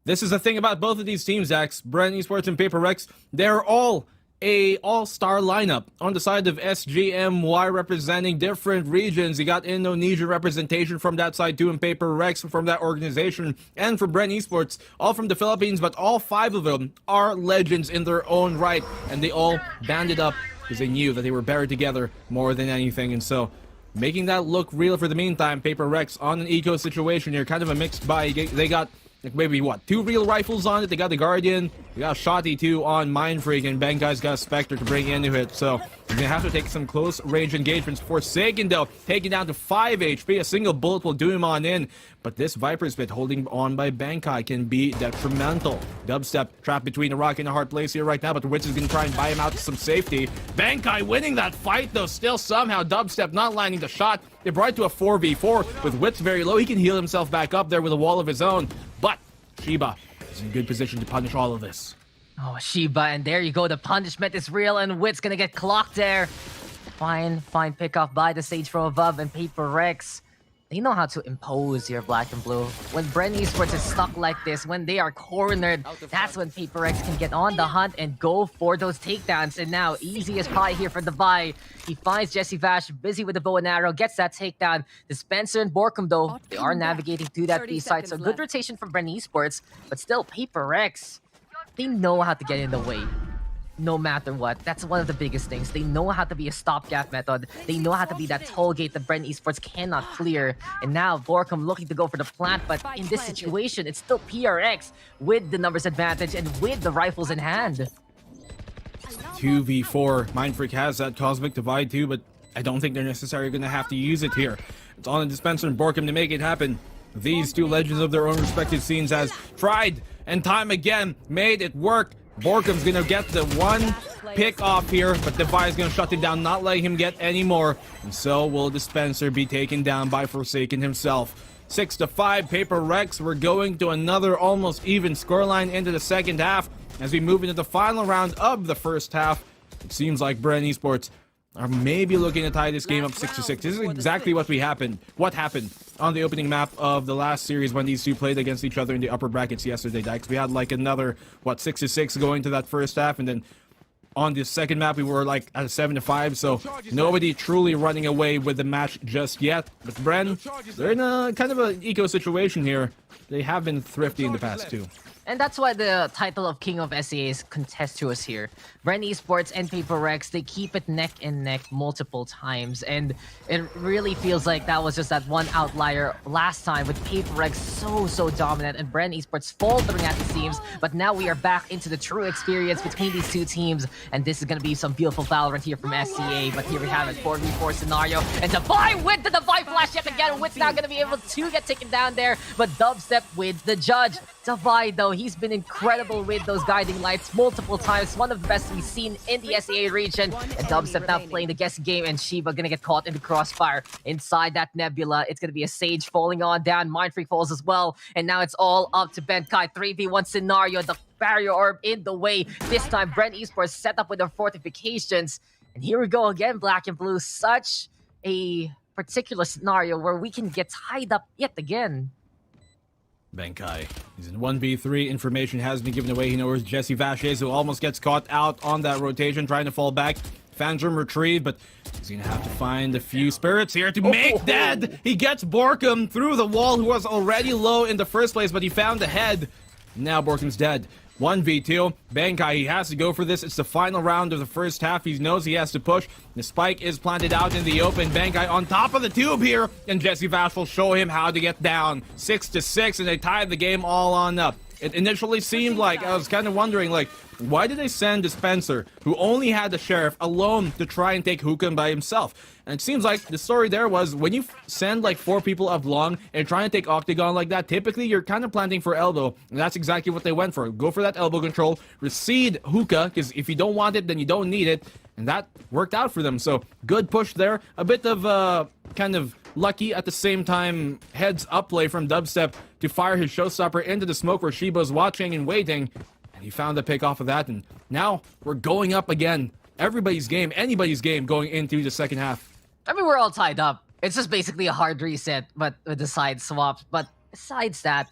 this is the thing about both of these teams, Zax. Bren Esports and PAPERREX, they're all a all-star lineup. On the side of SGMY representing different regions, you got Indonesia representation from that side too, and PAPERREX from that organization, and for Bren Esports, all from the Philippines, but all 5 of them are legends in their own right, and they all banded up because they knew that they were better together more than anything. And so making that look real for the meantime, PAPERREX on an eco situation here, kind of a mixed buy. They got like maybe what, 2 real rifles on it. They got the Guardian, they got Shotty too on Mindfreak, and Benkai's got a Spectre to bring into it. So they're gonna have to take some close range engagements. Forsaken though, taking down to 5 HP. A single bullet will do him on in, but this Viper's Pit holding on by Benkai can be detrimental. Dubstep trapped between a rock and a hard place here right now, but the Witch is gonna try and buy him out to some safety. Benkai winning that fight though, still somehow Dubstep not landing the shot. They brought it to a 4v4 with Witz very low. He can heal himself back up there with a wall of his own, but Shiba is in good position to punish all of this. Oh, Shiba, and there you go. The punishment is real, and Wit's gonna get clocked there. Fine pickoff by the Sage from above, and PAPERREX. They know how to impose here, Black and Blue. When Bren Esports is stuck like this, when they are cornered, that's when PAPERREX can get on the hunt and go for those takedowns. And now, easy as pie here for the Vi. He finds Jesse Vash busy with the bow and arrow, gets that takedown. Dispenser and Borkum, though, they are navigating through that B side. So good rotation from Bren Esports, but still, PAPERREX, they know how to get in the way. No matter what. That's one of the biggest things. They know how to be a stopgap method. They know how to be that toll gate that Bren Esports cannot clear. And now Borkum looking to go for the plant, but in this situation, it's still PRX with the numbers advantage and with the rifles in hand. 2v4. Mindfreak has that Cosmic Divide too, but I don't think they're necessarily going to have to use it here. It's on the Dispenser and Borkum to make it happen. These two legends of their own respective scenes has tried and time again made it work. Borkum's gonna get the one pick off here, but Devi's gonna shut it down, not letting him get any more. And so will Dispenser be taken down by Forsaken himself. 6-5, PAPERREX. We're going to another almost even scoreline into the second half. as we move into the final round of the first half. It seems like Bren Esports are maybe looking to tie this game up 6-6. This is exactly what happened on the opening map of the last series when these two played against each other in the upper brackets yesterday, Dykes. We had like another, 6-6 going to that first half, and then on the second map, we were like at a 7-5, so nobody truly running away with the match just yet. But Bren, they're in a kind of an eco situation here. They have been thrifty in the past too. And that's why the title of King of SEA is contestuous here. Bren Esports and PAPERREX, they keep it neck and neck multiple times. And it really feels like that was just that one outlier last time with PAPERREX so dominant and Bren Esports faltering at the seams. But now we are back into the true experience between these two teams. And this is going to be some beautiful Valorant here from SCA. But here we have it, 4v4 scenario. And Divide with the Divide flash yet again. Wit's not going to be able to get taken down there. But Dubstep with the judge. Divide, though, he's been incredible with those guiding lights multiple times. One of the best we've seen in the SEA region. And Dubstep now playing the guessing game, and Shiba gonna get caught in the crossfire inside that nebula. It's gonna be a Sage falling on down. Mindfreak falls as well. And now it's all up to Benkai. 3v1 scenario. The barrier orb in the way. This time, Bren Esports set up with their fortifications. And here we go again, Black and Blue. Such a particular scenario where we can get tied up yet again. Benkai. He's in 1v3. Information has been given away. He knows Jesse Vash is, who almost gets caught out on that rotation, trying to fall back. Phantom retrieve, but he's gonna have to find a few spirits here to make dead. He gets Borkum through the wall, who was already low in the first place, but he found the head. Now Borkum's dead. 1v2. Benkai, he has to go for this. It's the final round of the first half. He knows he has to push. The spike is planted out in the open. Benkai on top of the tube here, and Jesse Vash will show him how to get down. 6-6, and they tied the game all on up. It initially seemed like, I was kind of wondering, like, why did they send Dispenser, who only had the Sheriff, alone to try and take Hukum by himself? And it seems like the story there was, when you send like 4 people up long and trying to take Octagon like that, typically you're kind of planting for elbow. And that's exactly what they went for. Go for that elbow control, recede Hookah, because if you don't want it, then you don't need it. And that worked out for them. So good push there. A bit of kind of lucky at the same time heads up play from Dubstep to fire his showstopper into the smoke where Shiba's watching and waiting. And he found the pick off of that. And now we're going up again. Everybody's game, anybody's game going into the second half. I mean, we're all tied up. It's just basically a hard reset, but with the side swaps. But besides that,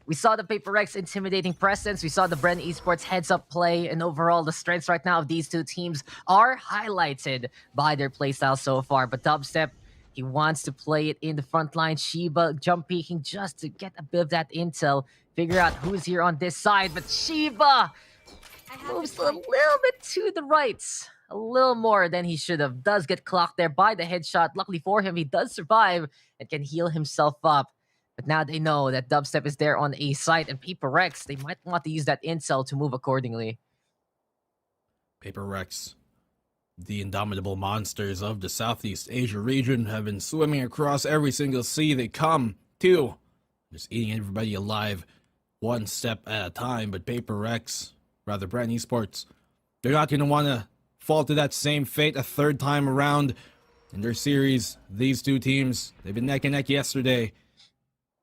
we saw the PAPERREX intimidating presence. We saw the Bren Esports heads-up play. And overall, the strengths right now of these two teams are highlighted by their playstyle so far. But Dubstep, he wants to play it in the front line. Shiba jump peeking just to get a bit of that intel. Figure out who's here on this side. But Shiba moves a little bit to the right. A little more than he should have. Does get clocked there by the headshot. Luckily for him, he does survive and can heal himself up. But now they know that Dubstep is there on A site, and PAPERREX, they might want to use that intel to move accordingly. PAPERREX, the indomitable monsters of the Southeast Asia region, have been swimming across every single sea they come to. Just eating everybody alive one step at a time. But PAPERREX, rather Bren Esports, they're not going to want to fall to that same fate a third time around in their series. These two teams, they've been neck and neck yesterday.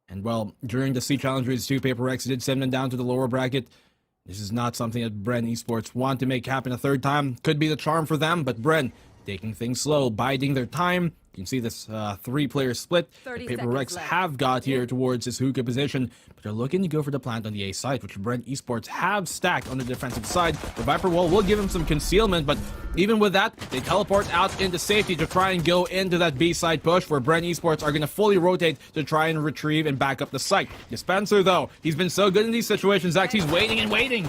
And well, during the Sea Challengers too, PAPERREX did send them down to the lower bracket. This is not something that Bren Esports want to make happen a third time. Could be the charm for them, but Bren taking things slow, biding their time. You can see this 3-player split that PAPERREX have got here towards his hookah position, but they're looking to go for the plant on the A side, which Bren Esports have stacked on the defensive side. The Viper Wall will give him some concealment, but even with that, they teleport out into safety to try and go into that B side push, where Bren Esports are going to fully rotate to try and retrieve and back up the site. Dispenser, though, he's been so good in these situations, Zach. He's waiting and waiting.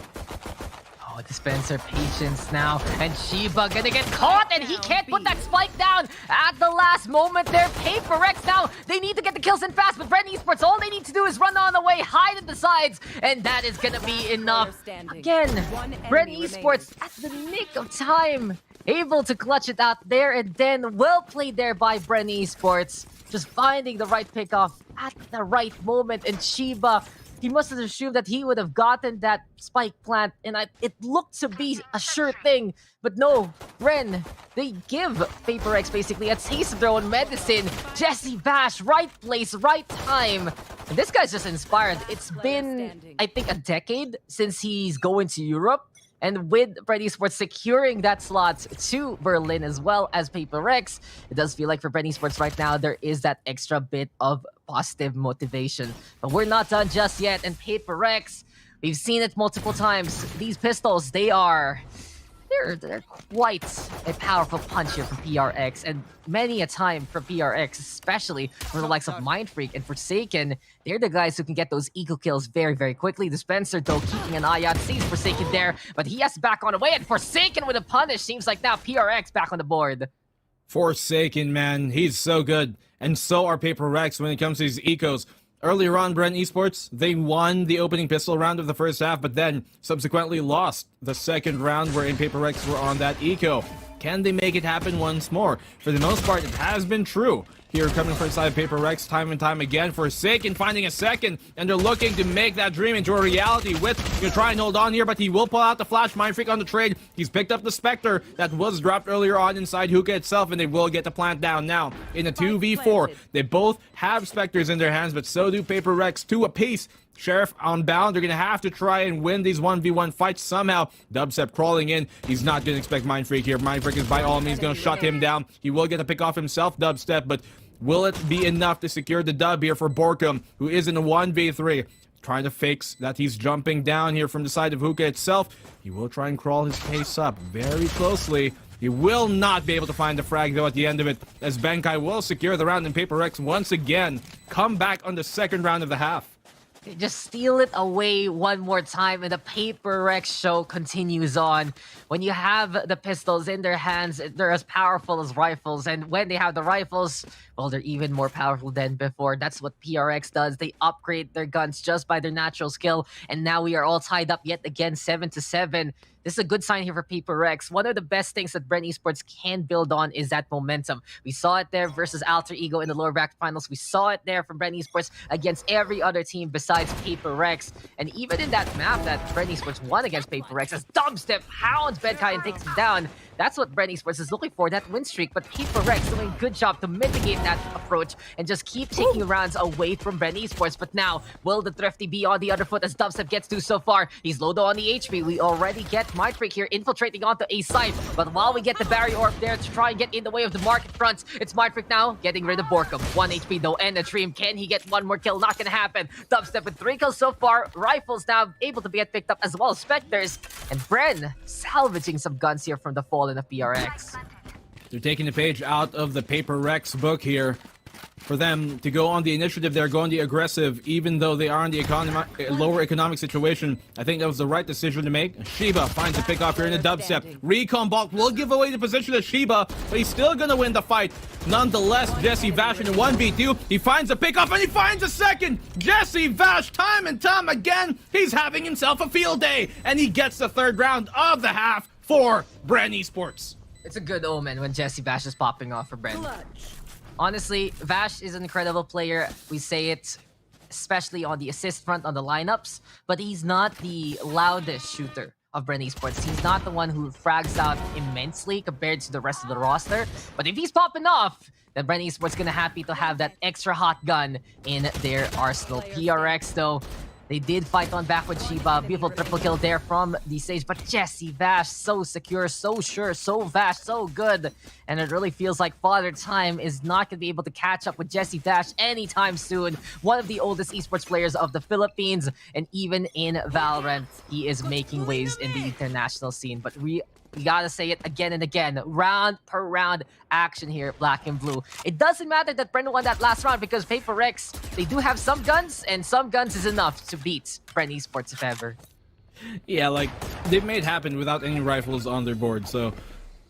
Oh, Dispenser patience now, and Shiba gonna get caught, and he can't put that spike down at the last moment there. PAPERREX now, they need to get the kills in fast, but Bren Esports, all they need to do is run on the way, hide at the sides, and that is gonna be enough. Again, Bren Esports at the nick of time, able to clutch it out there, and then well played there by Bren Esports, just finding the right pickoff at the right moment, and Shiba he must have assumed that he would have gotten that spike plant, and it looked to be a sure thing. But no, Bren, they give PAPERREX basically a taste of their own medicine. Jesse Bash, right place, right time. And this guy's just inspired. It's been, I think, a decade since he's going to Europe. And with Bren Esports securing that slot to Berlin as well as PAPERREX, it does feel like for Bren Esports right now, there is that extra bit of positive motivation. But we're not done just yet. And PAPERREX, we've seen it multiple times. These pistols, they're quite a powerful punch here from PRX, and many a time for PRX, especially for the likes of Mindfreak and Forsaken. They're the guys who can get those eco kills very, very quickly. Dispenser, though, keeping an eye out, sees Forsaken there, but he has to back on away, and Forsaken with a punish. Seems like now PRX back on the board. Forsaken, man, he's so good. And so are PAPERREX when it comes to these ecos. Earlier on, Bren Esports, they won the opening pistol round of the first half, but then subsequently lost the second round wherein PAPERREX were on that eco. Can they make it happen once more? For the most part, it has been true. Here coming from inside PAPERREX time and time again. Forsaken finding a second, and they're looking to make that dream into a reality with, you know, try and hold on here, but he will pull out the flash. Mindfreak on the trade. He's picked up the Spectre that was dropped earlier on inside Hookah itself, and they will get the plant down now. In a 2v4, they both have Spectres in their hands, but so do PAPERREX, 2 apiece. Sheriff on bound. They're going to have to try and win these 1v1 fights somehow. Dubstep crawling in. He's not going to expect Mindfreak here. Mindfreak is by all means going to shut him down. He will get a pick off himself, Dubstep, but will it be enough to secure the dub here for Borkum, who is in a 1v3? Trying to fakes that he's jumping down here from the side of Hookah itself. He will try and crawl his pace up very closely. He will not be able to find the frag, though, at the end of it, as Benkai will secure the round, and PAPERREX once again come back on the second round of the half. They just steal it away one more time, and the PAPERREX show continues on. When you have the pistols in their hands, they're as powerful as rifles, and when they have the rifles, well, they're even more powerful than before. That's what PRX does. They upgrade their guns just by their natural skill, and now we are all tied up yet again, 7-7. This is a good sign here for PAPERREX. One of the best things that Bren Esports can build on is that momentum. We saw it there versus Alter Ego in the lower bracket finals. We saw it there from Bren Esports against every other team besides PAPERREX. And even in that map that Bren Esports won against PAPERREX, as Dubstep hounds Benkai and takes him down. That's what Bren Esports is looking for, that win streak. But PAPERREX doing a good job to mitigate that approach and just keep taking rounds away from Bren Esports. But now, will the Thrifty be on the other foot as Dubstep gets to so far? He's low though on the HP. We already get Mindfreak here infiltrating onto a side. But while we get the barrier orb there to try and get in the way of the market fronts, it's Mindfreak now getting rid of Borkum. 1 HP though, and a dream. Can he get one more kill? Not gonna happen. Dubstep with 3 kills so far. Rifles now able to get picked up as well as Spectres. And Bren salvaging some guns here from the fallen of PRX. They're taking the page out of the PAPERREX book here. For them to go on the initiative, they're going the aggressive, even though they are in the lower economic situation. I think that was the right decision to make. Shiba finds a pick off here in the Dubstep. Recon Bulk will give away the position to Shiba, but he's still going to win the fight. Nonetheless, Jesse Vash in a 1v2. He finds a pick off and he finds a second. Jesse Vash, time and time again, he's having himself a field day. And he gets the third round of the half for Bren Esports. It's a good omen when Jesse Vash is popping off for Bren. Honestly, Vash is an incredible player. We say it, especially on the assist front, on the lineups, but he's not the loudest shooter of Bren Esports. He's not the one who frags out immensely compared to the rest of the roster. But if he's popping off, then Bren Esports gonna happy to have that extra hot gun in their arsenal. PRX though, they did fight on back with Shiba. Beautiful triple kill there from the stage. But Jesse Vash, so secure, so sure, so Vash, so good. And it really feels like Father Time is not going to be able to catch up with Jesse Vash anytime soon. One of the oldest esports players of the Philippines. And even in Valorant, he is making waves in the international scene. But we gotta say it again and again. Round per round action here, black and blue. It doesn't matter that Bren won that last round because PAPERREX, they do have some guns, and some guns is enough to beat Bren Esports if ever. Yeah, like, they've made it happen without any rifles on their board, so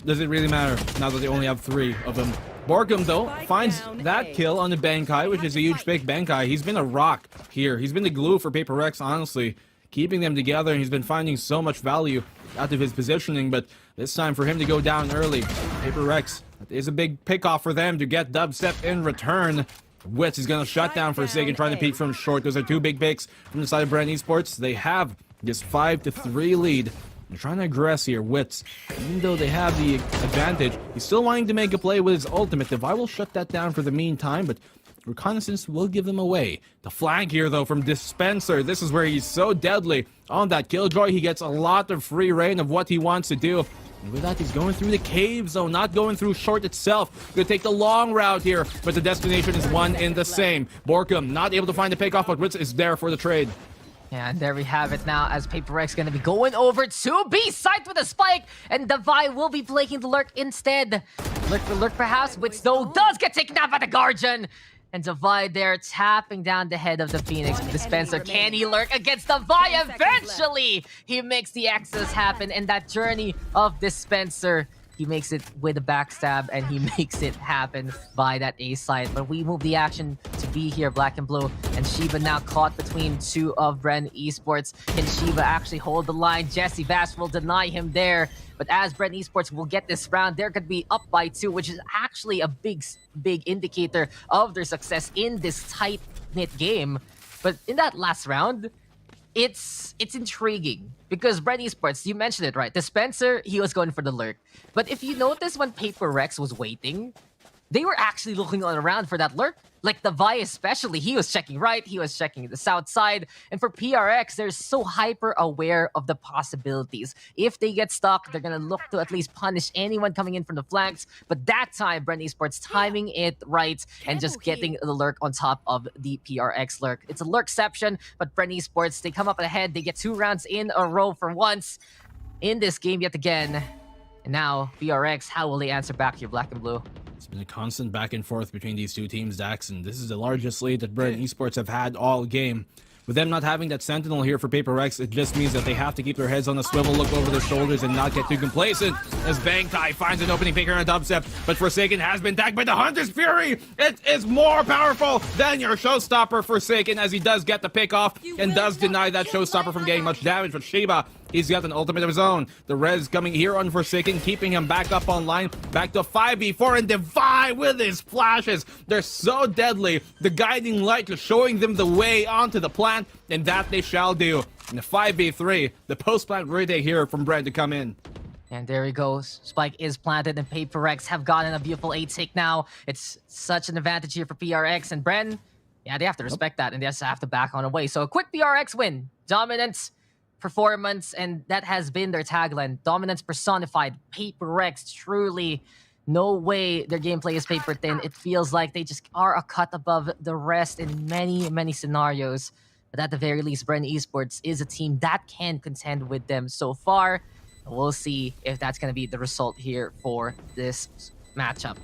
does it really matter now that they only have 3 of them? Borkum, though, finds that kill on the Benkai, which is a huge fake Benkai. He's been a rock here. He's been the glue for PAPERREX, honestly. Keeping them together, and he's been finding so much value out of his positioning, but this time for him to go down early. PAPERREX, that is a big pick-off for them to get Dubstep in return. Wits is going to shut down Forsaken, trying to peek from short. Those are two big picks from the side of Bren Esports. They have this 5-3 lead. They're trying to aggress here. Wits, even though they have the advantage, he's still wanting to make a play with his ultimate. Devi will shut that down for the meantime, but reconnaissance will give him away. The flank here, though, from Dispenser. This is where he's so deadly. On that Killjoy, he gets a lot of free reign of what he wants to do. And with that, he's going through the cave zone, not going through short itself. Gonna take the long route here, but the destination is one and the same. Borkum not able to find the pickoff, but Wits is there for the trade. Yeah, and there we have it now, as PAPERREX going to be going over to B site with a spike, and Devi will be flanking the Lurk instead. Lurk perhaps, which though does get taken out by the Guardian. And Devi there tapping down the head of the Phoenix. Dispenser, can he lurk against Devi? Eventually, he makes the access happen, and that journey of Dispenser, he makes it with a backstab, and he makes it happen by that A side. But we move the action to be here, Black and Blue, and Shiba now caught between two of Bren Esports. Can Shiba actually hold the line? Jesse Bass will deny him there. But as Bren Esports will get this round, they're going to be up by 2, which is actually a big indicator of their success in this tight-knit game. But in that last round, it's intriguing because Bren Esports, you mentioned it, right? Dispenser, he was going for the lurk. But if you notice when PAPERREX was waiting, they were actually looking around for that lurk. Like Devi especially, he was checking right, he was checking the south side. And for PRX, they're so hyper aware of the possibilities. If they get stuck, they're gonna look to at least punish anyone coming in from the flanks. But that time, Bren Esports timing it right and just getting the lurk on top of the PRX lurk. It's a lurkception, but Bren Esports, they come up ahead. They get 2 rounds in a row for once in this game yet again. And now, PRX, how will they answer back here, Black and Blue? It's been a constant back and forth between these two teams, Dax, and this is the largest lead that Bren Esports have had all game. With them not having that Sentinel here for PAPERREX, it just means that they have to keep their heads on a swivel, look over their shoulders, and not get too complacent. As Bangtai finds an opening picker on a dubstep, but Forsaken has been tagged by the Hunter's Fury. It is more powerful than your showstopper, Forsaken, as he does get the pick off and does deny that showstopper from getting much damage. But Shiba, he's got an ultimate of his own. The res coming here on Forsaken, keeping him back up online. Back to 5v4, and Devi with his flashes. They're so deadly. The guiding light is showing them the way onto the plant, and that they shall do. In the 5v3, the post-plant ready here from Bren to come in. And there he goes. Spike is planted, and PAPERREX have gotten a beautiful 8-tick now. It's such an advantage here for PRX, and Bren, yeah, they have to respect that, and they just have to back on away. So a quick PRX win. Dominance, performance, and that has been their tagline. Dominance personified. PAPERREX, truly, no way their gameplay is paper thin. It feels like they just are a cut above the rest in many, many scenarios. But at the very least, Bren Esports is a team that can contend with them so far. We'll see if that's going to be the result here for this matchup.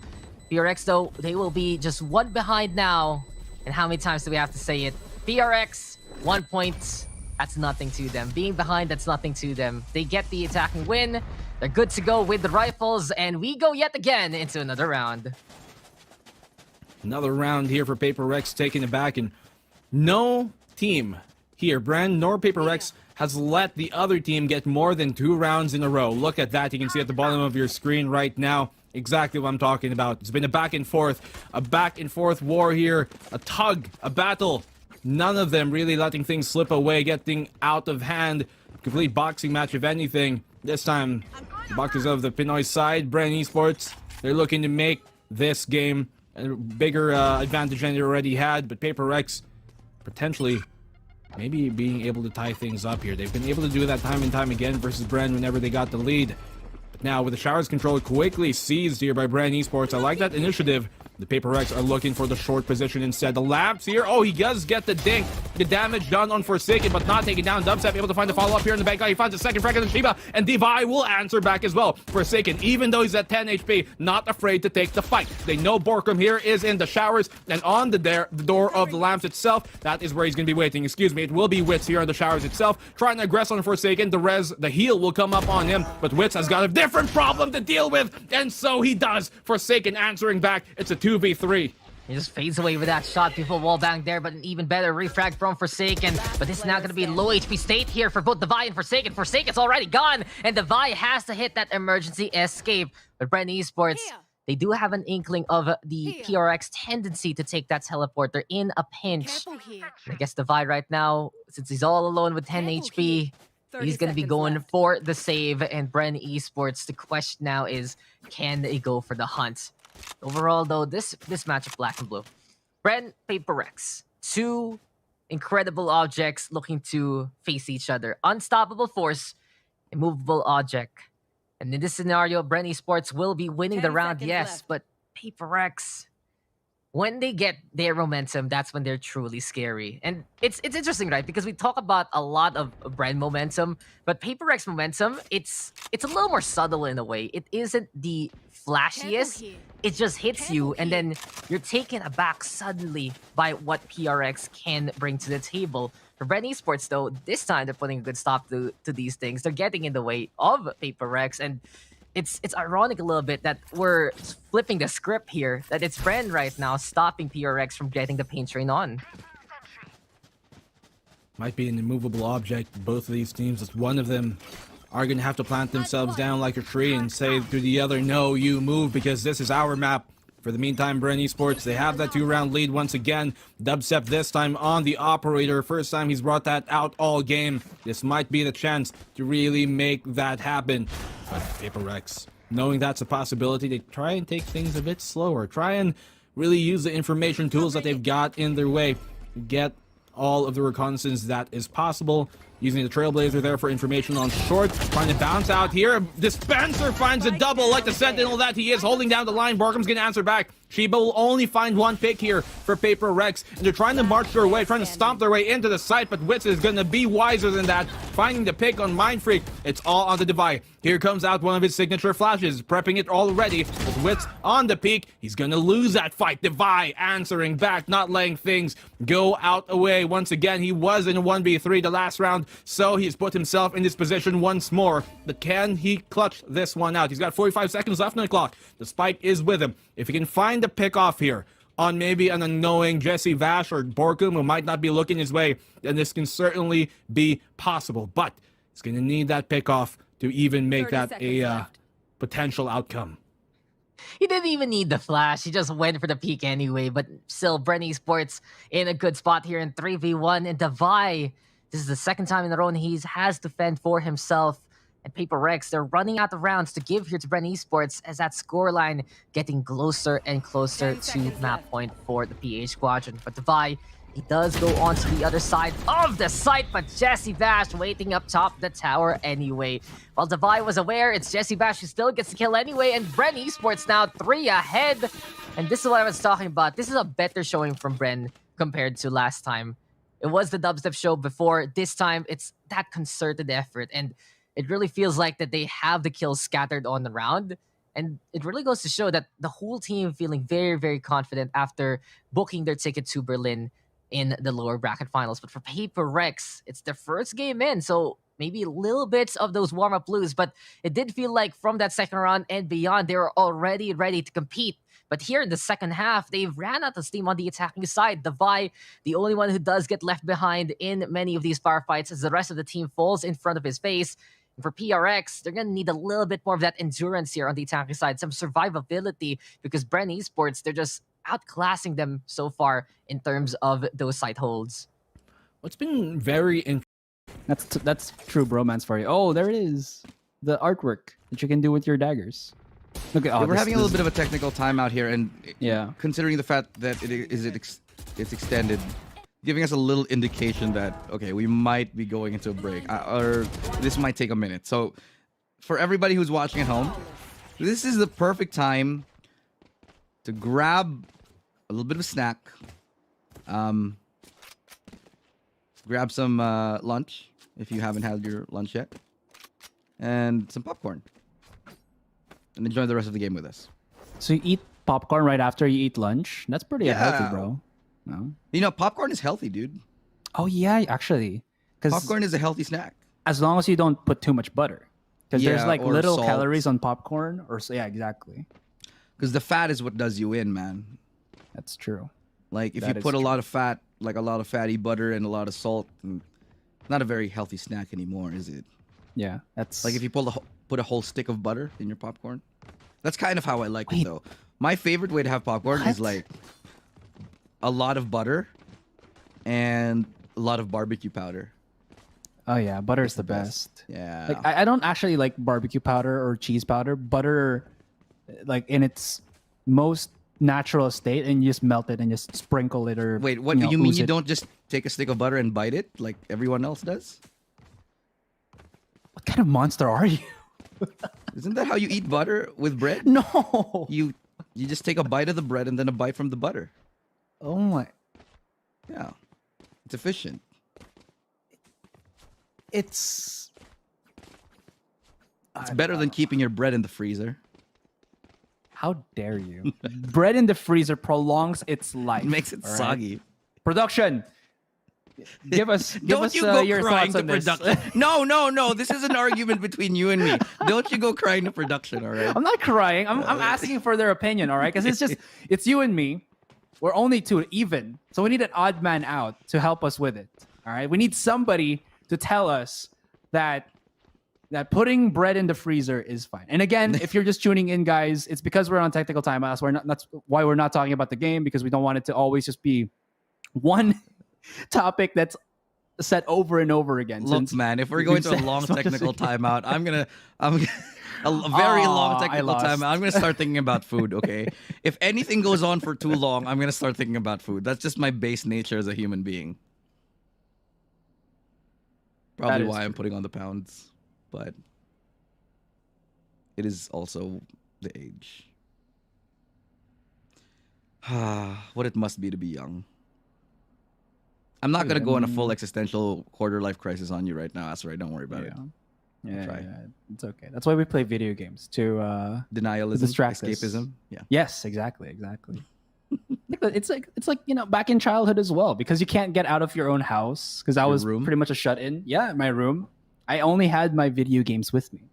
PRX, though, they will be just 1 behind now. And how many times do we have to say it? PRX, 1 point. That's nothing to them. Being behind, that's nothing to them. They get the attacking win. They're good to go with the rifles. And we go yet again into another round. Another round here for PAPERREX, taking it back. And no team here, Bren nor PAPERREX, has let the other team get more than 2 rounds in a row. Look at that. You can see at the bottom of your screen right now exactly what I'm talking about. It's been a back and forth war here, a tug, a battle. None of them really letting things slip away, getting out of hand. Complete boxing match, if anything. This time, the boxers of the Pinoy side, Bren Esports, they're looking to make this game a bigger advantage than they already had, but PAPERREX potentially maybe being able to tie things up here. They've been able to do that time and time again versus Bren whenever they got the lead. But now with the showers control quickly seized here by Bren Esports, I like that initiative. The PAPERREX are looking for the short position instead. The lamps here. Oh, he does get the dink. The damage done on Forsaken, but not taken down. Dubstep able to find the follow-up here in the back. He finds a second frag on Shiba, and Devi will answer back as well. Forsaken, even though he's at 10 HP, not afraid to take the fight. They know Borkum here is in the showers, and on the door of the lamps itself, that is where he's going to be waiting. Excuse me, it will be Wits here on the showers itself, trying to aggress on Forsaken. The heal will come up on him, but Wits has got a different problem to deal with, and so he does. Forsaken answering back. It's a 2v3. He just fades away with that shot. People wallbang there, but an even better refrag from Forsaken. But this is now going to be low HP state here for both Devi and Forsaken. Forsaken's already gone, and Devi has to hit that emergency escape. But Bren Esports, They do have an inkling of the PRX tendency to take that teleporter in a pinch. I guess Divide right now, since he's all alone with 10 HP, he's going to be going for the save. And Bren Esports, the question now is, can they go for the hunt? Overall, though, this matchup, black and blue. Bren, PAPERREX, two incredible objects looking to face each other. Unstoppable force, immovable object. And in this scenario, Bren Esports will be winning the round, yes, but PAPERREX, when they get their momentum, that's when they're truly scary. And it's interesting, right? Because we talk about a lot of Bren momentum, but PAPERREX momentum, it's a little more subtle in a way. It isn't the flashiest. It just hits you, and then you're taken aback suddenly by what PRX can bring to the table. For Bren Esports, though, this time they're putting a good stop to these things. They're getting in the way of PAPERREX, and it's ironic a little bit that we're flipping the script here, that it's Bren right now stopping PRX from getting the paint train on. Might be an immovable object, both of these teams, as one of them are going to have to plant themselves down like a tree and say to the other, no, you move, because this is our map. For the meantime, Bren Esports, they have that 2-round lead once again. Dubstep this time on the operator. First time he's brought that out all game. This might be the chance to really make that happen. But PAPERREX, knowing that's a possibility, they try and take things a bit slower. Try and really use the information tools that they've got in their way to get all of the reconnaissance that is possible. Using the Trailblazer there for information on short. Trying to bounce out here. Dispenser finds a double like the Sentinel that he is. Holding down the line. Borkham's going to answer back. Shiba will only find one pick here for PAPERREX. And they're trying to march their way, trying to stomp their way into the site. But Witz is going to be wiser than that. Finding the pick on Mindfreak. It's all on the Divide. Here comes out one of his signature flashes. Prepping it already. With Witz on the peak. He's going to lose that fight. Divide answering back. Not letting things go out away. Once again, he was in a 1v3 the last round. So he's put himself in this position once more. But can he clutch this one out? He's got 45 seconds left on the clock. The spike is with him. If he can find the pick off here on maybe an unknowing Jesse Vash or Borkum who might not be looking his way, then this can certainly be possible. But he's going to need that pick off to even make that a potential outcome. He didn't even need the flash. He just went for the peak anyway. But still, Bren Esports in a good spot here in 3v1. And Divide, this is the second time in a row he has to fend for himself. And PAPERREX, they're running out of rounds to give here to Bren Esports as that scoreline getting closer and closer to map point for the PH Squadron. But Divide, he does go on to the other side of the site, but Jesse Bash waiting up top the tower anyway. While Divide was aware, it's Jesse Bash who still gets the kill anyway, and Bren Esports now 3 ahead. And this is what I was talking about. This is a better showing from Bren compared to last time. It was the Dubstep show before. This time, it's that concerted effort, and it really feels like that they have the kills scattered on the round. And it really goes to show that the whole team feeling very, very confident after booking their ticket to Berlin in the lower bracket finals. But for PAPERREX, it's their first game in, so maybe little bits of those warm-up blues, but it did feel like from that second round and beyond, they were already ready to compete. But here in the second half, they ran out of steam on the attacking side. Divide, the only one who does get left behind in many of these firefights as the rest of the team falls in front of his face. And for PRX, they're going to need a little bit more of that endurance here on the attacking side, some survivability, because Bren Esports, they're just outclassing them so far in terms of those site holds. What's been very That's true bromance for you. Oh, there it is. The artwork that you can do with your daggers. Look at we're having a little bit of a technical timeout here, and yeah, considering the fact that it's extended, giving us a little indication that okay, we might be going into a break, or this might take a minute. So, for everybody who's watching at home, this is the perfect time to grab a little bit of a snack, grab some lunch if you haven't had your lunch yet, and some popcorn, and enjoy the rest of the game with us. So you eat popcorn right after you eat lunch? That's pretty healthy, bro. No? You know, popcorn is healthy, dude. Oh yeah, actually. Popcorn is a healthy snack. As long as you don't put too much butter. Because there's like little salt. calories on popcorn. Yeah, exactly. Because the fat is what does you in, man. That's true. Like, if That you is put a true. lot of fat, like a lot of fatty butter and a lot of salt, it's not a very healthy snack anymore, is it? Yeah, that's Like, if you put a whole stick of butter in your popcorn. That's kind of how I like it, though. My favorite way to have popcorn is like a lot of butter and a lot of barbecue powder. Oh yeah, butter is the best. Yeah. Like I don't actually like barbecue powder or cheese powder. Butter, like in its most natural state, and you just melt it and just sprinkle it or Wait, what you mean? ooze You it. don't just take a stick of butter and bite it like everyone else does? What kind of monster are you? Isn't that how you eat butter with bread? No. You just take a bite of the bread and then a bite from the butter. Oh my. Yeah. It's efficient. It's It's better than keeping your bread in the freezer. How dare you? Bread in the freezer prolongs its life. It makes it all right? soggy. Production. Give us Don't you go your crying thoughts to on this. production. No. This is an argument between you and me. Don't you go crying to production, all right? I'm not crying. I'm asking for their opinion, all right? Because it's you and me. We're only two even. So we need an odd man out to help us with it. All right. We need somebody to tell us that putting bread in the freezer is fine. And again, if you're just tuning in, guys, it's because we're on technical timeouts. That's why we're not talking about the game, because we don't want it to always just be one topic that's said over and over again. Look, man, if we're going to a long technical timeout, I'm a very long technical timeout. I'm gonna start thinking about food. Okay, if anything goes on for too long, I'm gonna start thinking about food. That's just my base nature as a human being. Probably why I'm putting on the pounds, but it is also the age. What it must be to be young. I'm not gonna go on a full existential quarter life crisis on you right now, Asray. Don't worry about it. Yeah, it's okay. That's why we play video games to Denialism, distract us. escapism. Yeah. Yes, exactly. It's like back in childhood as well, because you can't get out of your own house. Because I was pretty much a shut in. Yeah, in my room. I only had my video games with me,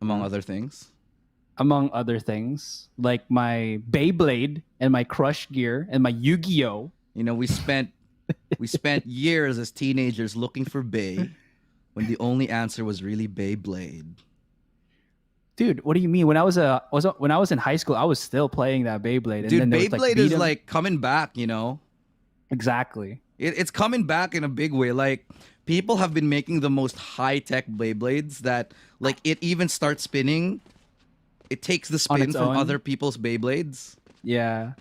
Among other things. Among other things, like my Beyblade and my Crush Gear and my Yu-Gi-Oh. You know, we spent years as teenagers looking for Bay, when the only answer was really Beyblade. Dude, what do you mean? When I was in high school, I was still playing that Beyblade. And Dude, then Beyblade is like coming back, you know? Exactly. It's coming back in a big way. Like, people have been making the most high-tech Beyblades that, like, it even starts spinning. It takes the spin from other people's Beyblades. Yeah.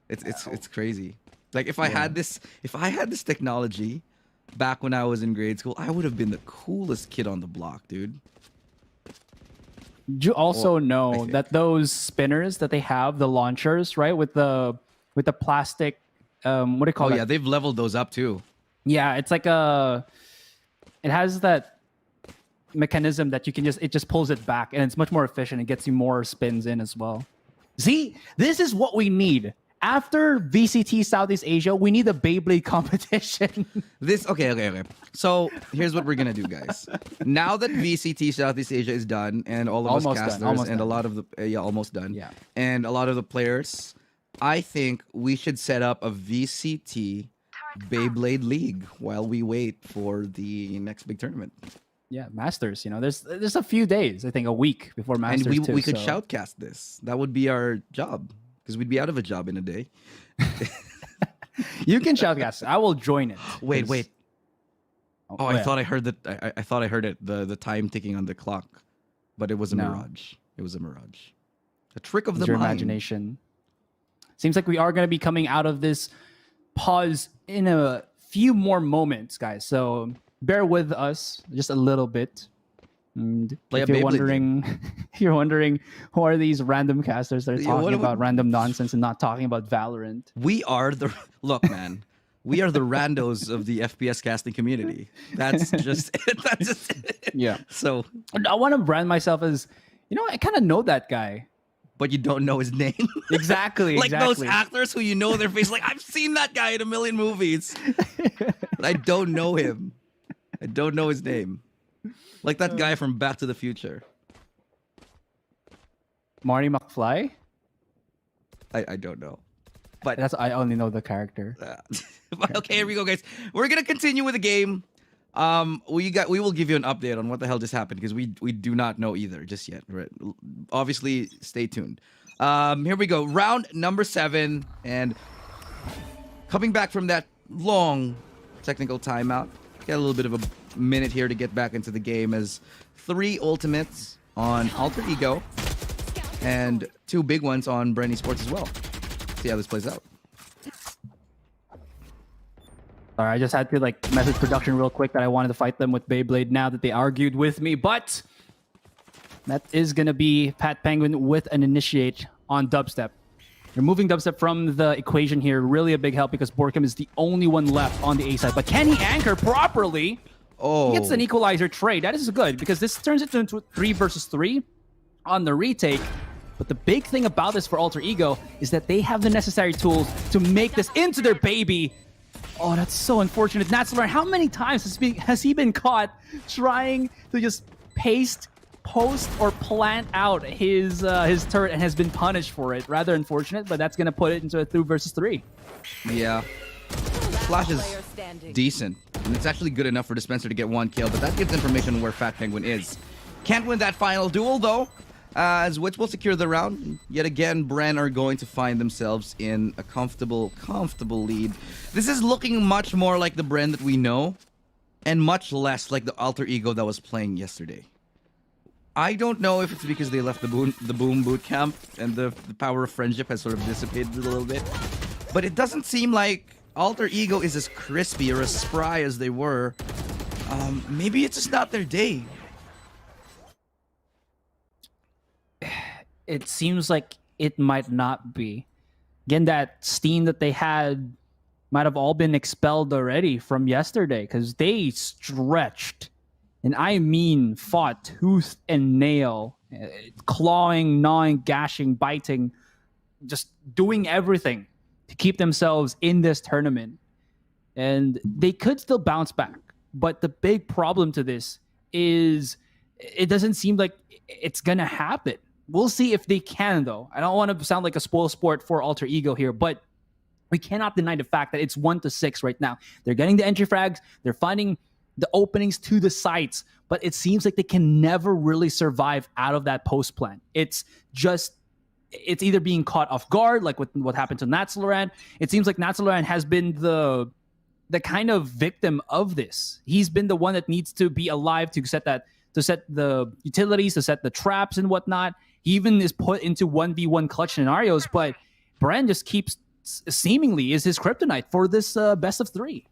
It's crazy. Like, if I had this technology back when I was in grade school, I would have been the coolest kid on the block, dude. You also know that those spinners that they have, the launchers, right, with the plastic, what do you call it? Oh yeah, they've leveled those up too. Yeah, it's like it has that mechanism that it just pulls it back, and it's much more efficient. It gets you more spins in as well. See, this is what we need. After VCT Southeast Asia, we need a Beyblade competition. Okay. So here's what we're gonna do, guys. Now that VCT Southeast Asia is done, and all of us casters and a lot of the almost done, and a lot of the players, I think we should set up a VCT Beyblade League while we wait for the next big tournament. Yeah, Masters. There's a few days, I think, a week before Masters. And we could shoutcast this. That would be our job. Because we'd be out of a job in a day. You can shoutcast. I will join it. Wait. Oh, I thought I heard that. I thought I heard it. The time ticking on the clock, but it was a mirage. It was a mirage. A trick of the your mind. Imagination. Seems like we are going to be coming out of this pause in a few more moments, guys. So bear with us just a little bit. And if you're wondering who are these random casters that are talking about random nonsense and not talking about Valorant. We are look, man. We are the randos of the FPS casting community. That's just it. That's just it. Yeah. So I want to brand myself as, I kind of know that guy. But you don't know his name. Exactly. Like those actors who you know their face. Like, I've seen that guy in a million movies. But I don't know him. I don't know his name. Like that guy from Back to the Future. Marty McFly? I don't know. But I only know the character. Okay, here we go, guys. We're going to continue with the game. We will give you an update on what the hell just happened because we do not know either just yet. Right? Obviously, stay tuned. Here we go. Round number 7, and coming back from that long technical timeout, get a little bit of a minute here to get back into the game as 3 ultimates on Alter Ego and 2 big ones on Bren Esports as well. See how this plays out. Sorry, I just had to like message production real quick that I wanted to fight them with Beyblade now that they argued with me, but that is gonna be Pat Penguin with an initiate on Dubstep. Removing Dubstep from the equation here, really a big help because Borkum is the only one left on the A side. But can he anchor properly? Oh, He gets an equalizer trade. That is good because this turns it into 3 versus 3 on the retake. But the big thing about this for Alter Ego is that they have the necessary tools to make this into their baby. Oh, that's so unfortunate. Natslar, how many times has he been caught trying to just post or plant out his turret and has been punished for it? Rather unfortunate, but that's going to put it into a 2 versus 3. yeah. Flash is decent, and it's actually good enough for Dispenser to get 1 kill, but that gives information on where Fat Penguin is. Can't win that final duel, though, as Witch will secure the round. Yet again, Bren are going to find themselves in a comfortable lead. This is looking much more like the Bren that we know, and much less like the Alter Ego that was playing yesterday. I don't know if it's because they left the boom boot camp and the power of friendship has sort of dissipated a little bit, but it doesn't seem like Alter Ego is as crispy or as spry as they were. Maybe it's just not their day. It seems like it might not be. Again, that steam that they had might have all been expelled already from yesterday because they stretched, and I mean fought tooth and nail, clawing, gnawing, gashing, biting, just doing everything to keep themselves in this tournament. And they could still bounce back. But the big problem to this is it doesn't seem like it's going to happen. We'll see if they can, though. I don't want to sound like a spoil sport for Alter Ego here, but we cannot deny the fact that it's 1-6 right now. They're getting the entry frags. They're finding the openings to the sites, but it seems like they can never really survive out of that post plan. It's either being caught off guard, like with what happened to Natsloran. It seems like Natsloran has been the kind of victim of this. He's been the one that needs to be alive to set the utilities, to set the traps and whatnot. He even is put into 1v1 clutch scenarios, but Bren just keeps seemingly is his kryptonite for this best of 3.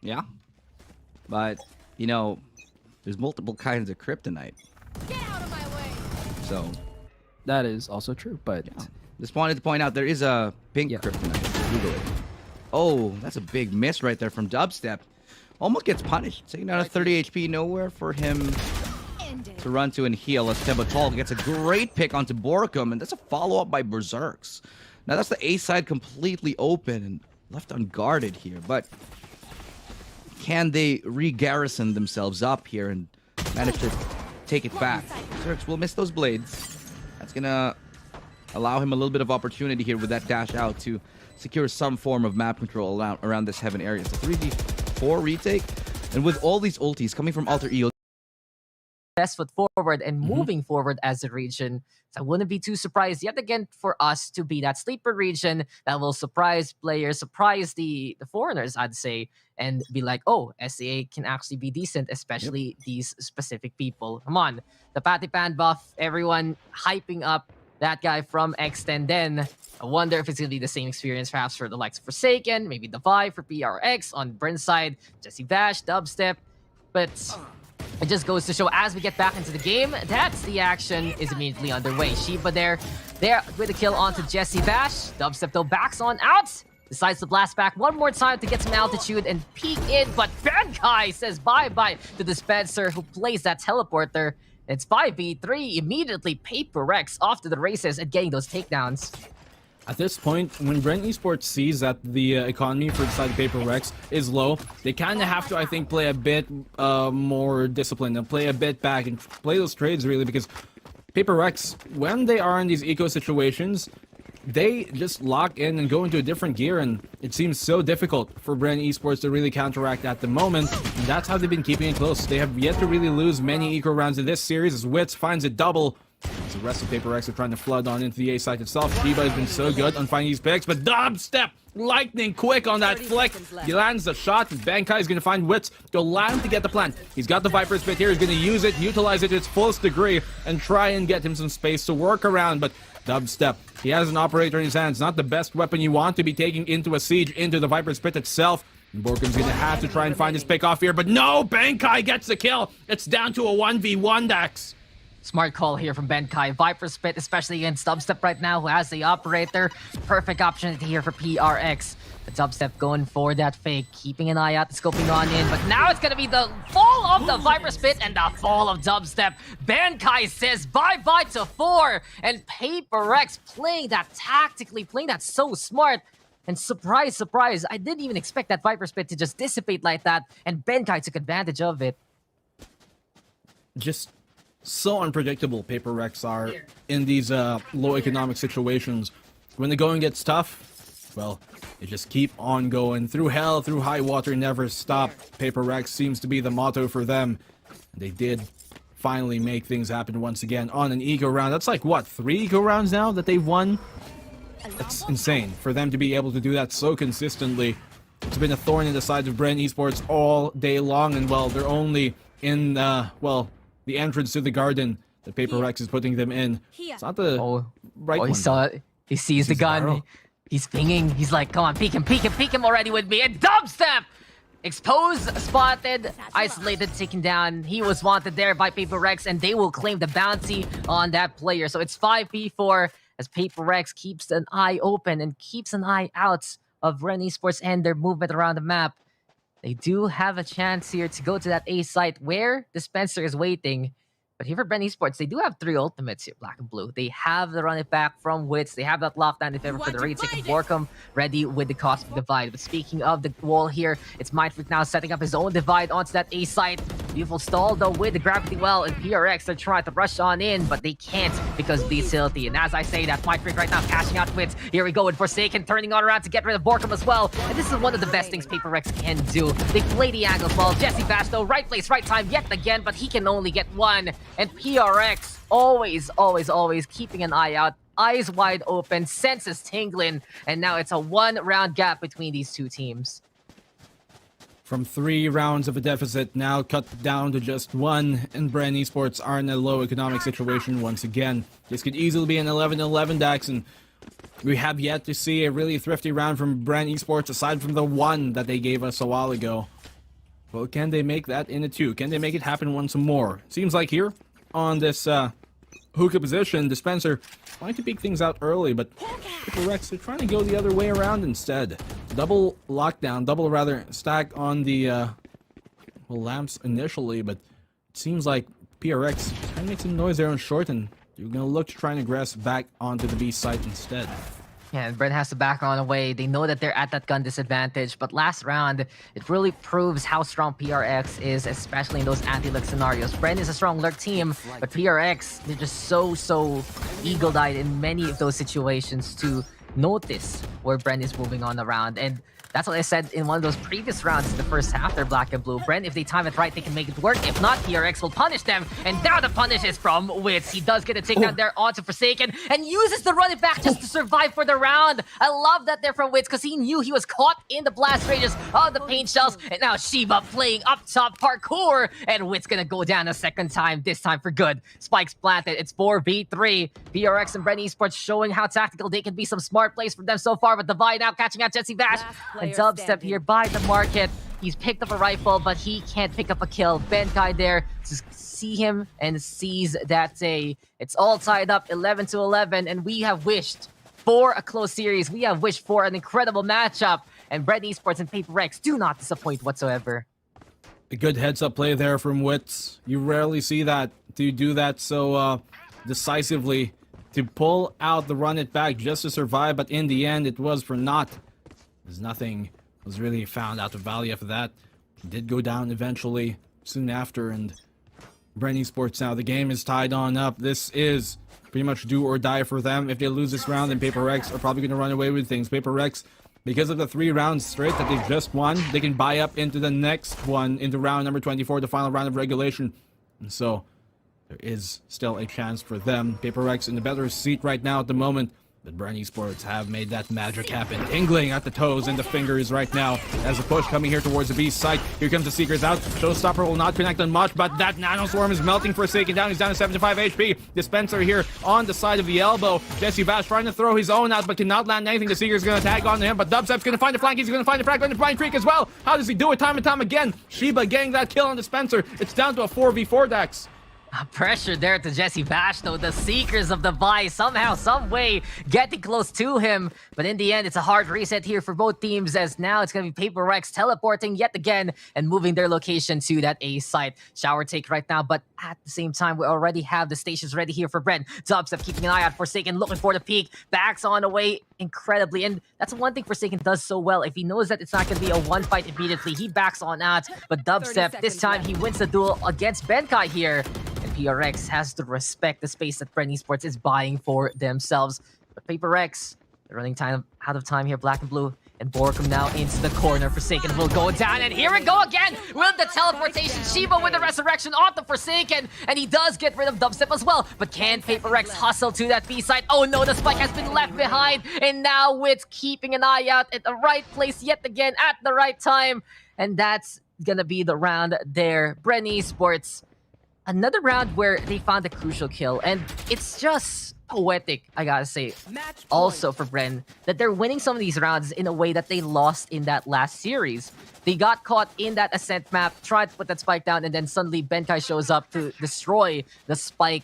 Yeah. But, you know, there's multiple kinds of kryptonite. Get out of my way. So that is also true, but yeah. Just wanted to point out there is a pink kryptonite. Google it. Oh, that's a big miss right there from Dubstep. Almost gets punished. Taking out a 30 HP, nowhere for him to run to and heal as Tebatol gets a great pick onto Borkum, and that's a follow-up by Berserks. Now that's the A side completely open and left unguarded here, but can they re-garrison themselves up here and manage to take it back? Berserks will miss those blades. That's gonna allow him a little bit of opportunity here with that dash out to secure some form of map control around this heaven area. It's a 3v4 retake, and with all these ultis coming from Alter Ego, best foot forward and moving forward as a region. So I wouldn't be too surprised yet again for us to be that sleeper region that will surprise players, surprise the foreigners, I'd say, and be like, oh, SCA can actually be decent, especially these specific people. Come on, the Patty Pan buff, everyone hyping up that guy from Extenden. I wonder if it's going to be the same experience perhaps for the likes of Forsaken, maybe Devi for PRX on Bren's side, Jesse Bash, Dubstep, but it just goes to show as we get back into the game, that's the action is immediately underway. Shiba there with a kill onto Jesse Bash. Dubstep though backs on out, decides to blast back one more time to get some altitude and peek in, but Benkai says bye-bye to Dispenser who plays that teleporter. It's 5v3, immediately PAPERREX off to the races and getting those takedowns. At this point, when Bren Esports sees that the economy for the side of PAPERREX is low, they kind of have to, I think, play a bit more disciplined and play a bit back and play those trades, really, because PAPERREX, when they are in these eco situations, they just lock in and go into a different gear, and it seems so difficult for Bren Esports to really counteract at the moment, and that's how they've been keeping it close. They have yet to really lose many eco rounds in this series as Wits finds a double. As the rest of PAPERREX are trying to flood on into the A site itself. Shiba has been so good on finding these picks, but dubstep, lightning quick on that flick. He lands the shot, and Bankai is going to find Wits to land to get the plant. He's got the Viper Spit here. He's going to use it, utilize it to its fullest degree, and try and get him some space to work around, but dubstep, he has an operator in his hands. Not the best weapon you want to be taking into a siege, into the Viper Spit itself. And Borken's going to have to try and find his pick off here, but no, Bankai gets the kill. It's down to a 1v1, Dax. Smart call here from Bankai. Viper Spit, especially against Dubstep right now, who has the operator. Perfect opportunity here for PRX. But Dubstep going for that fake, keeping an eye out, scoping on in. But now it's going to be the fall of the Viper Spit and the fall of Dubstep. Bankai says bye-bye to 4. And PAPERREX playing that tactically, playing that so smart. And surprise, surprise, I didn't even expect that Viper Spit to just dissipate like that. And Bankai took advantage of it. Just so unpredictable PAPERREX are in these low economic situations. When the going gets tough, well, they just keep on going. Through hell, through high water, never stop. PAPERREX seems to be the motto for them. They did finally make things happen once again on an eco round. That's like, what, 3 eco rounds now that they've won? It's insane for them to be able to do that so consistently. It's been a thorn in the side of Bren Esports all day long, and well, they're only in, well, the entrance to the garden that PAPERREX is putting them in. It's not the right one. He saw it. He sees the gun. Barrel. He's pinging. He's like, come on, peek him already with me. And dubstep! Exposed, spotted, isolated, taken down. He was wanted there by PAPERREX, and they will claim the bounty on that player. So it's 5v4 as PAPERREX keeps an eye open and keeps an eye out of Bren Esports and their movement around the map. They do have a chance here to go to that A site where Dispenser is waiting. But here for Bren Esports, they do have 3 ultimates here, Black and Blue. They have the run it back from Wits. They have that lockdown if ever for the retake of Borkum, ready with the Cosmic Divide. But speaking of the wall here, it's Mindfreak now setting up his own divide onto that A site. Beautiful stall though with the Gravity Well, and PRX are trying to rush on in, but they can't because of the utility. And as I say that, Mindfreak right now cashing out Wits. Here we go with Forsaken, turning on around to get rid of Borkum as well. And this is one of the best things PAPERREX can do. They play the angles well. Jesse Bash though, right place, right time yet again, but he can only get 1. And PRX always keeping an eye out, eyes wide open, senses tingling, and now it's a 1-round gap between these two teams. From 3 rounds of a deficit, now cut down to just 1, and Bren Esports are in a low economic situation once again. This could easily be an 11-11, Dax, and we have yet to see a really thrifty round from Bren Esports aside from the 1 that they gave us a while ago. Well, can they make that in a 2? Can they make it happen once more? Seems like here on this hookah position, Dispenser trying to peek things out early, but PAPERREX, they're trying to go the other way around instead. Double lockdown, double rather stack on the well, lamps initially, but it seems like PRX trying to make some noise there on short, and you're gonna look to try and aggress back onto the B site instead. Yeah, and Bren has to back on away. They know that they're at that gun disadvantage, but last round, it really proves how strong PRX is, especially in those anti-lurk scenarios. Bren is a strong lurk team, but PRX, they're just so eagle-eyed in many of those situations to notice where Bren is moving on around. And that's what I said in one of those previous rounds in the first half. They're Black and Blue. Bren, if they time it right, they can make it work. If not, PRX will punish them. And now the punish is from Wits. He does get a takedown there onto Forsaken and uses the run it back just to survive for the round. I love that there from Wits because he knew he was caught in the blast ranges of the paint shells. And now Shiba playing up top parkour. And Wits gonna go down a second time, this time for good. Spikes planted. It's 4v3. PRX and Bren Esports showing how tactical they can be. Some smart plays from them so far. But Divide now catching out Jesse Bash. And dubstep here by the market. He's picked up a rifle, but he can't pick up a kill. Bankai there to see him and sees that it's all tied up 11-11, and we have wished for a close series. We have wished for an incredible matchup, and Bren Esports and PAPERREX do not disappoint whatsoever. A good heads-up play there from Wits. You rarely see that, to do that so decisively, to pull out the run it back just to survive, but in the end, it was for naught. There's nothing was really found out of value after that. He did go down eventually, soon after, and Bren Esports now. The game is tied on up. This is pretty much do or die for them. If they lose this round, then PAPERREX are probably going to run away with things. PAPERREX, because of the 3 rounds straight that they've just won, they can buy up into the next one, into round number 24, the final round of regulation. And so there is still a chance for them. PAPERREX in the better seat right now at the moment. But Bren Esports have made that magic happen. Tingling at the toes and the fingers right now as the push coming here towards the B site. Here comes the Seekers out. Showstopper will not connect on much, but that Nano Swarm is melting. Forsaken down. He's down to 75 HP. Dispenser here on the side of the elbow. Jesse Bash trying to throw his own out, but cannot land anything. The Seeker's going to tag on to him, but Dubstep's going to find the flank. He's going to find the frag on the Blind Creek as well. How does he do it time and time again? Shiba getting that kill on Dispenser. It's down to a 4v4 Dex. Pressure there to Jesse Bash, though. The Seekers of the Vi somehow, some way getting close to him. But in the end, it's a hard reset here for both teams, as now it's going to be PAPERREX teleporting yet again and moving their location to that A site. Shower take right now, but at the same time, we already have the stations ready here for Bren. Dubstep keeping an eye out. Forsaken looking for the peak. Backs on the way incredibly. And that's one thing Forsaken does so well. If he knows that it's not going to be a one fight immediately, he backs on out. But Dubstep, this time he wins the duel against Benkai here. PRX has to respect the space that Bren Esports is buying for themselves. But PAPERREX, they're running out of time here, black and blue. And Borkum now into the corner. Forsaken will go down, and here we go again with the teleportation. Shiba with the resurrection on the Forsaken, and he does get rid of Dubstep as well. But can PAPERREX hustle to that B side? Oh no, the spike has been left behind, and now Wits keeping an eye out at the right place yet again at the right time. And that's gonna be the round there. Bren Esports, another round where they found a crucial kill, and it's just poetic, I gotta say, also for Bren, that they're winning some of these rounds in a way that they lost in that last series. They got caught in that Ascent map, tried to put that spike down, and then suddenly Benkai shows up to destroy the spike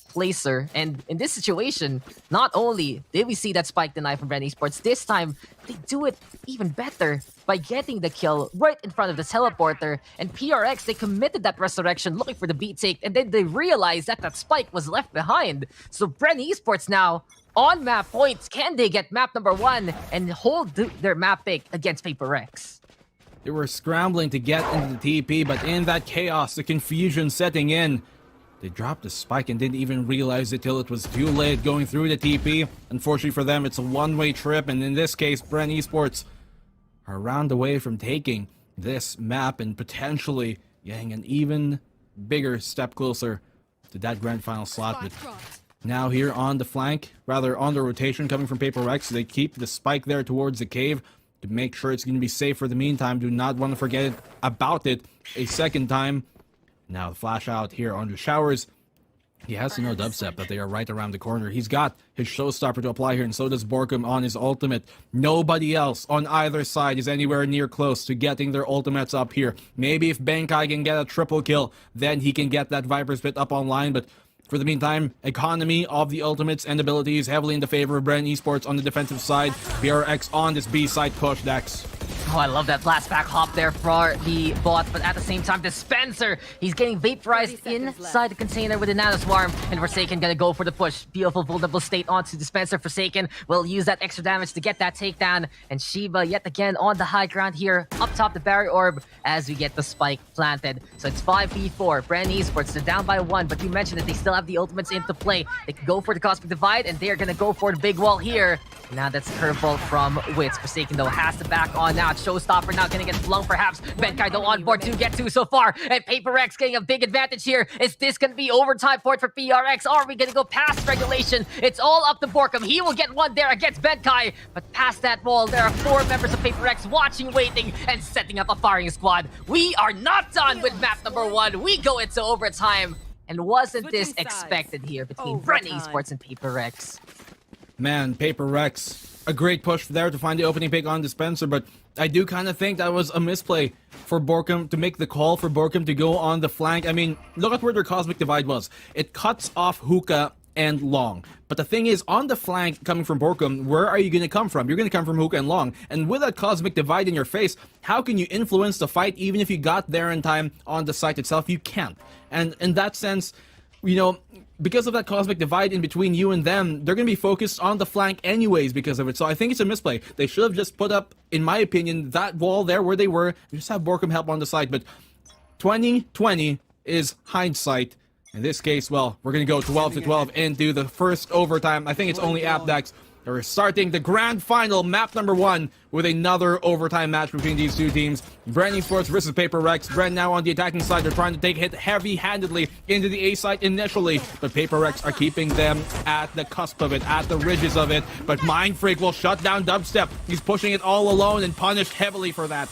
placer. And in this situation, not only did we see that spike deny from Bren Esports, this time they do it even better by getting the kill right in front of the teleporter. And PRX, they committed that resurrection looking for the beat take, and then they realized that that spike was left behind. So Bren Esports now on map points. Can they get map number 1 and hold their map pick against PAPERREX? They were scrambling to get into the TP, but in that chaos, the confusion setting in, they dropped the spike and didn't even realize it till it was too late going through the TP. Unfortunately for them, it's a one-way trip, and in this case, Bren Esports are a round away from taking this map and potentially getting an even bigger step closer to that grand final slot. But now here on the flank, rather on the rotation coming from PAPERREX, they keep the spike there towards the cave to make sure it's going to be safe for the meantime. Do not want to forget about it a second time. Now the flash out here on the showers. He has to know Dubstep that they are right around the corner. He's got his showstopper to apply here, and so does Borkum on his ultimate. Nobody else on either side is anywhere near close to getting their ultimates up here. Maybe if Benkai can get a triple kill, then he can get that Viper's Pit up online, but for the meantime, economy of the ultimates and abilities heavily in the favor of Bren Esports on the defensive side. PRX on this B side push, Dex. Oh, I love that blast back hop there for the bot, but at the same time, Dispenser, he's getting vaporized inside the container with the Nano Swarm, and Forsaken gonna go for the push. Beautiful vulnerable state onto Dispenser. Forsaken will use that extra damage to get that takedown, and Shiba yet again on the high ground here, up top the Barrier Orb as we get the spike planted. So it's 5v4. Bren Esports, they're down by 1, but you mentioned that they still have the ultimates into play. They can go for the Cosmic Divide, and they're gonna go for the big wall here. Now that's a curveball from Wits. Forsaken though has to back on now. Showstopper now gonna get flung perhaps. Benkai though on board to get 2 so far. And PAPERREX getting a big advantage here. Is this gonna be overtime for it for PRX? Are we gonna go past regulation? It's all up to Borkum. He will get 1 there against Benkai. But past that wall, there are 4 members of PAPERREX watching, waiting, and setting up a firing squad. We are not done with map number 1. We go into overtime. And wasn't this expected here between Bren Esports and PAPERREX? Man, PAPERREX, a great push there to find the opening pick on Dispenser, but I do kind of think that was a misplay for Borkum to make the call for Borkum to go on the flank. I mean, look at where their Cosmic Divide was. It cuts off Hookah and Long. But the thing is, on the flank coming from Borkum, where are you going to come from? You're going to come from Hookah and Long. And with that Cosmic Divide in your face, how can you influence the fight even if you got there in time on the site itself? You can't. And in that sense, you know, because of that Cosmic Divide in between you and them, they're going to be focused on the flank anyways because of it. So I think it's a misplay. They should have just put up, in my opinion, that wall there where they were, and just have Borkum help on the side. But 2020, is hindsight. In this case, well, we're going to go 12 to 12 into the first overtime. I think it's only APDEX. We're starting the grand final, map number 1, with another overtime match between these two teams. Bren Esports versus PAPERREX. Bren now on the attacking side. They're trying to take hit heavy-handedly into the A site initially, but PAPERREX are keeping them at the cusp of it, at the ridges of it. But Mindfreak will shut down Dubstep. He's pushing it all alone and punished heavily for that.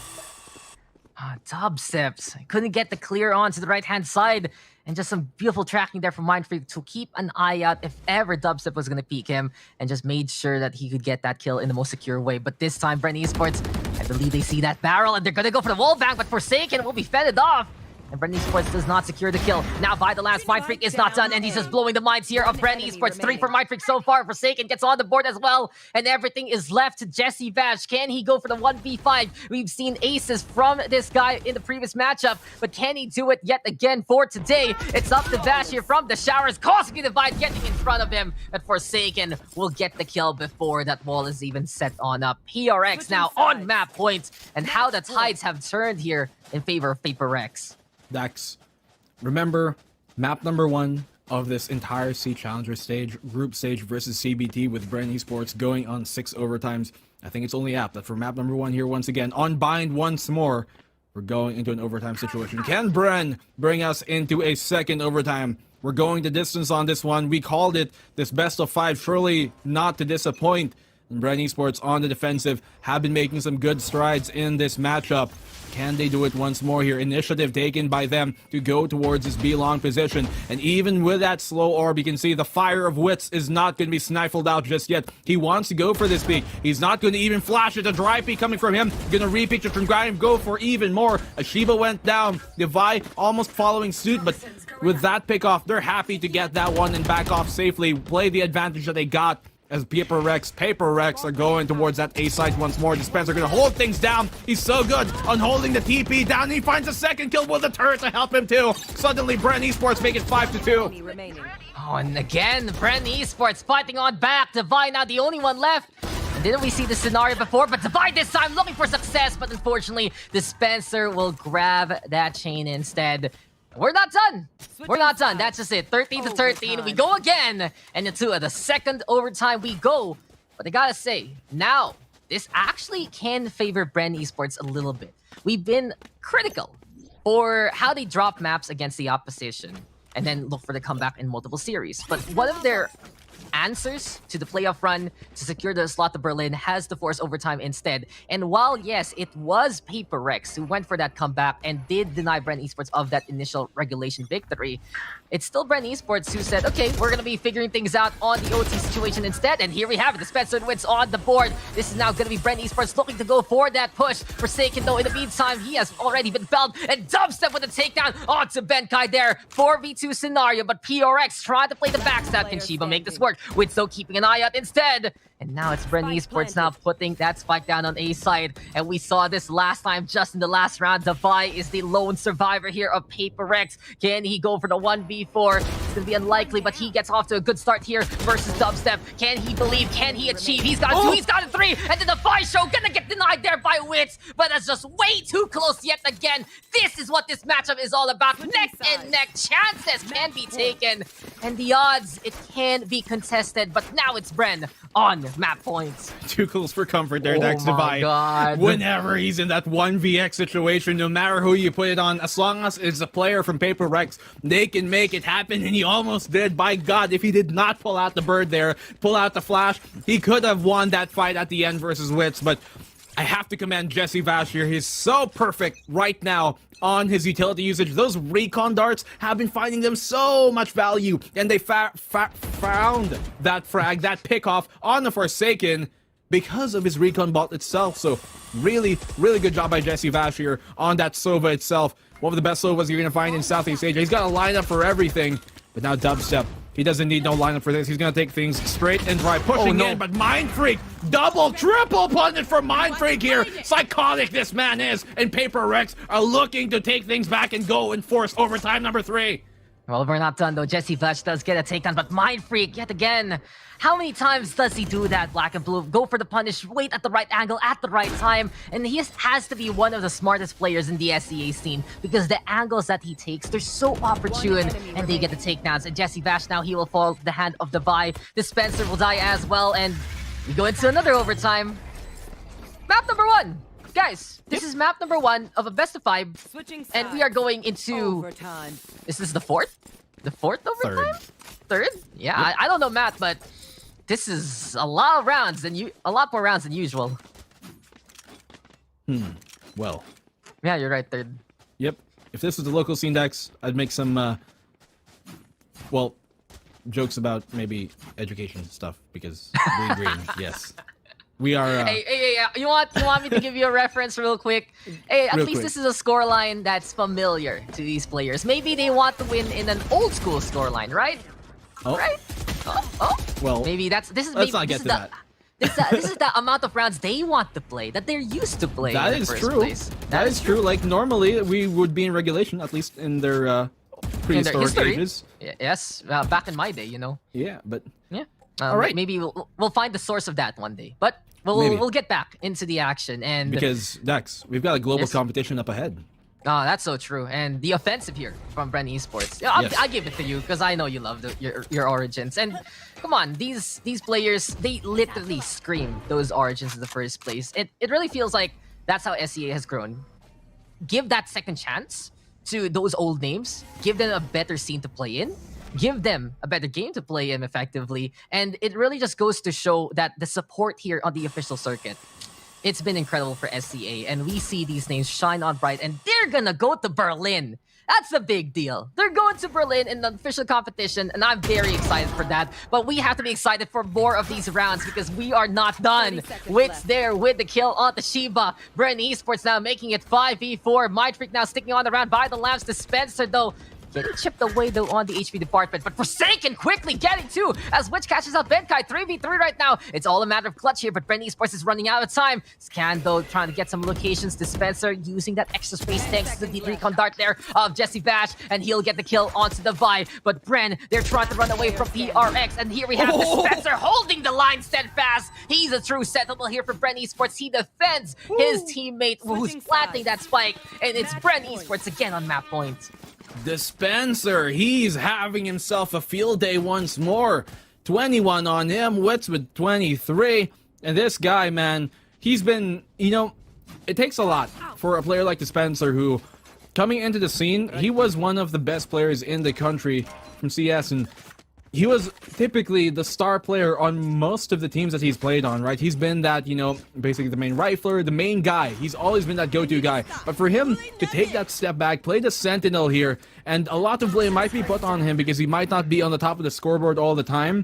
Dubsteps couldn't get the clear on to the right-hand side. And just some beautiful tracking there from Mindfreak to keep an eye out if ever Dubstep was going to peek him, and just made sure that he could get that kill in the most secure way. But this time, Bren Esports, I believe they see that barrel and they're going to go for the wall bang, but Forsaken will be fended off. And Bren Esports does not secure the kill. Now by the last, Mindfreak is not done, and he's just blowing the minds here of Bren Esports. 3 for Mindfreak so far. Forsaken gets on the board as well, and everything is left to Jesse Vash. Can he go for the 1v5? We've seen aces from this guy in the previous matchup, but can he do it yet again for today? It's up to Vash here from the showers. Cosmic Divide getting in front of him, but Forsaken will get the kill before that wall is even set on up. PRX now on map points, and how the tides have turned here in favor of PAPERREX. Dax, remember, map number 1 of this entire C Challenger stage, group stage versus CBT with Bren Esports going on 6 overtimes. I think it's only apt that for map number 1 here once again, on bind once more, we're going into an overtime situation. Can Bren bring us into a second overtime? We're going the distance on this one. We called it this best of 5, surely not to disappoint. And Bren Esports on the defensive have been making some good strides in this matchup. Can they do it once more here? Initiative taken by them to go towards this B-long position. And even with that slow orb, you can see the fire of wits is not going to be sniffled out just yet. He wants to go for this peek. He's not going to even flash it. A dry peek coming from him. Going to re-peek to try and go for even more. Ashiba went down. Devi almost following suit, but with that pick off, they're happy to get that one and back off safely. Play the advantage that they got. As PAPERREX are going towards that A site once more. Dispenser gonna hold things down. He's so good on holding the TP down. He finds a second kill with the turret to help him too. Suddenly, Bren Esports make it 5-2. Oh, and again, Bren Esports fighting on back. Devi now the only one left. And didn't we see this scenario before? But Devi this time looking for success. But unfortunately, Dispenser will grab that chain instead. We're not done. We're not done. That's just it. 13-13. We go again. And into the second overtime we go. But I gotta say, now, this actually can favor Bren Esports a little bit. We've been critical for how they drop maps against the opposition and then look for the comeback in multiple series. But one of their answers to the playoff run to secure the slot to Berlin has to force overtime instead. And while, yes, it was PAPERREX who went for that comeback and did deny Bren Esports of that initial regulation victory, it's still Bren Esports who said, okay, we're going to be figuring things out on the OT situation instead. And here we have it. The Spencer wins on the board. This is now going to be Bren Esports looking to go for that push. Forsaken, though, in the meantime, he has already been felled. And Dubstep with a takedown onto Benkai there. 4v2 scenario, but PRX trying to play the backstab. Can Shiba make this work? Witzo keeping an eye out instead. And now it's Bren Esports now putting that spike down on A side. And we saw this last time just in the last round. Devi is the lone survivor here of PAPERREX. Can he go for the 1v4? It's going to be unlikely, but he gets off to a good start here versus Dubstep. Can he believe? Can he achieve? He's got a 2, he's got a 3, and the Devi show gonna get denied there by Wits, but that's just way too close yet again. This is what this matchup is all about. Neck and neck chances can be taken, and the odds, it can be contested, but now it's Bren on map points. Too close for comfort there, Dex my God. Whenever he's in that 1vx situation, no matter who you put it on, as long as it's a player from PAPERREX, they can make it happen, and he almost did. By God, if he did not pull out the bird there, pull out the flash, he could have won that fight at the end versus Wits, but I have to commend Jesse Vash here. He's so perfect right now on his utility usage. Those recon darts have been finding them so much value, and they found that frag, that pick off on the Forsaken because of his recon bot itself. So really, really good job by Jesse Vash here on that Sova itself. One of the best Sovas you're going to find in Southeast Asia. He's got a lineup for everything, but now Dubstep, he doesn't need no lineup for this. He's going to take things straight and dry, pushing in, but Mindfreak, double, triple punish for Mindfreak here. Psychotic this man is, and PAPERREX are looking to take things back and go and force overtime number 3. Well, we're not done though. Jesse Vash does get a takedown, but Mind Freak yet again. How many times does he do that, Black and Blue? Go for the punish, wait at the right angle, at the right time. And he has to be one of the smartest players in the SEA scene because the angles that he takes, they're so opportune and they get the takedowns. And Jesse Vash now, he will fall to the hand of the Vi. Dispenser will die as well. And we go into another overtime. Map number 1. Guys, this is map number 1 of a best of 5. And we are going into... Overtime. Is this the 4th? The 4th overtime? Third? Yeah, I don't know math, but this is a lot of rounds a lot more rounds than usual. Well. Yeah, you're right, 3rd. Yep. If this was the local scene, Dex, I'd make some, well, jokes about maybe education stuff because we green, yes. We are. Hey, you want me to give you a reference real quick? Hey, at Real least quick. this is a scoreline that's familiar to these players. Maybe they want to win in an old school scoreline, right? Oh. Right? Oh. Well, Maybe this is let's not get to that. This is the amount of rounds they want to play, that they're used to playing That in the is first true. place. That is true. Like, normally, we would be in regulation, at least in their In their prehistoric history. ages. Yes, back in my day, you know. Yeah, but Yeah. All right. Maybe we'll find the source of that one day. But Maybe. we'll get back into the action. And because, Dex, we've got a global Yes. competition up ahead. oh, that's so true. And the offensive here from Bren Esports. Yeah, Yes. I give it to you because I know you love your origins. And come on, these players, they literally scream those origins in the first place. It really feels like that's how SEA has grown. Give that second chance to those old names. Give them a better scene to play in. Give them a better game to play in effectively. And it really just goes to show that the support here on the official circuit, it's been incredible for SCA. And we see these names shine on bright. And they're gonna go to Berlin. That's a big deal. They're going to Berlin in the official competition, and I'm very excited for that. But we have to be excited for more of these rounds because we are not done. Wits there with the kill on the Shiba. Bren Esports now making it 5v4. Mind Freak now sticking on the round by the lamps. Dispenser, though, getting chipped away, though, on the HP department. But Forsaken quickly getting 2 as Witch catches out Benkai. 3v3 right now. It's all a matter of clutch here, but Bren Esports is running out of time. Scan, though, trying to get some locations. Dispenser using that extra space thanks to the recon dart there of Jesse Bash, and he'll get the kill onto the Vi. But Bren, they're trying to run away from PRX, and here we have Dispenser holding the line steadfast. He's a true sentinel here for Bren Esports. He defends his teammate who's planting that spike, and it's Bren Esports again on map point. Dispenser, he's having himself a field day once more. 21 on him, Wits with 23. And this guy, man, he's been, you know, it takes a lot for a player like Dispenser who, coming into the scene, he was one of the best players in the country from CS, and he was typically the star player on most of the teams that he's played on, right? He's been that, you know, basically the main rifler, the main guy. He's always been that go-to guy. But for him to take that step back, play the Sentinel here, and a lot of blame might be put on him because he might not be on the top of the scoreboard all the time,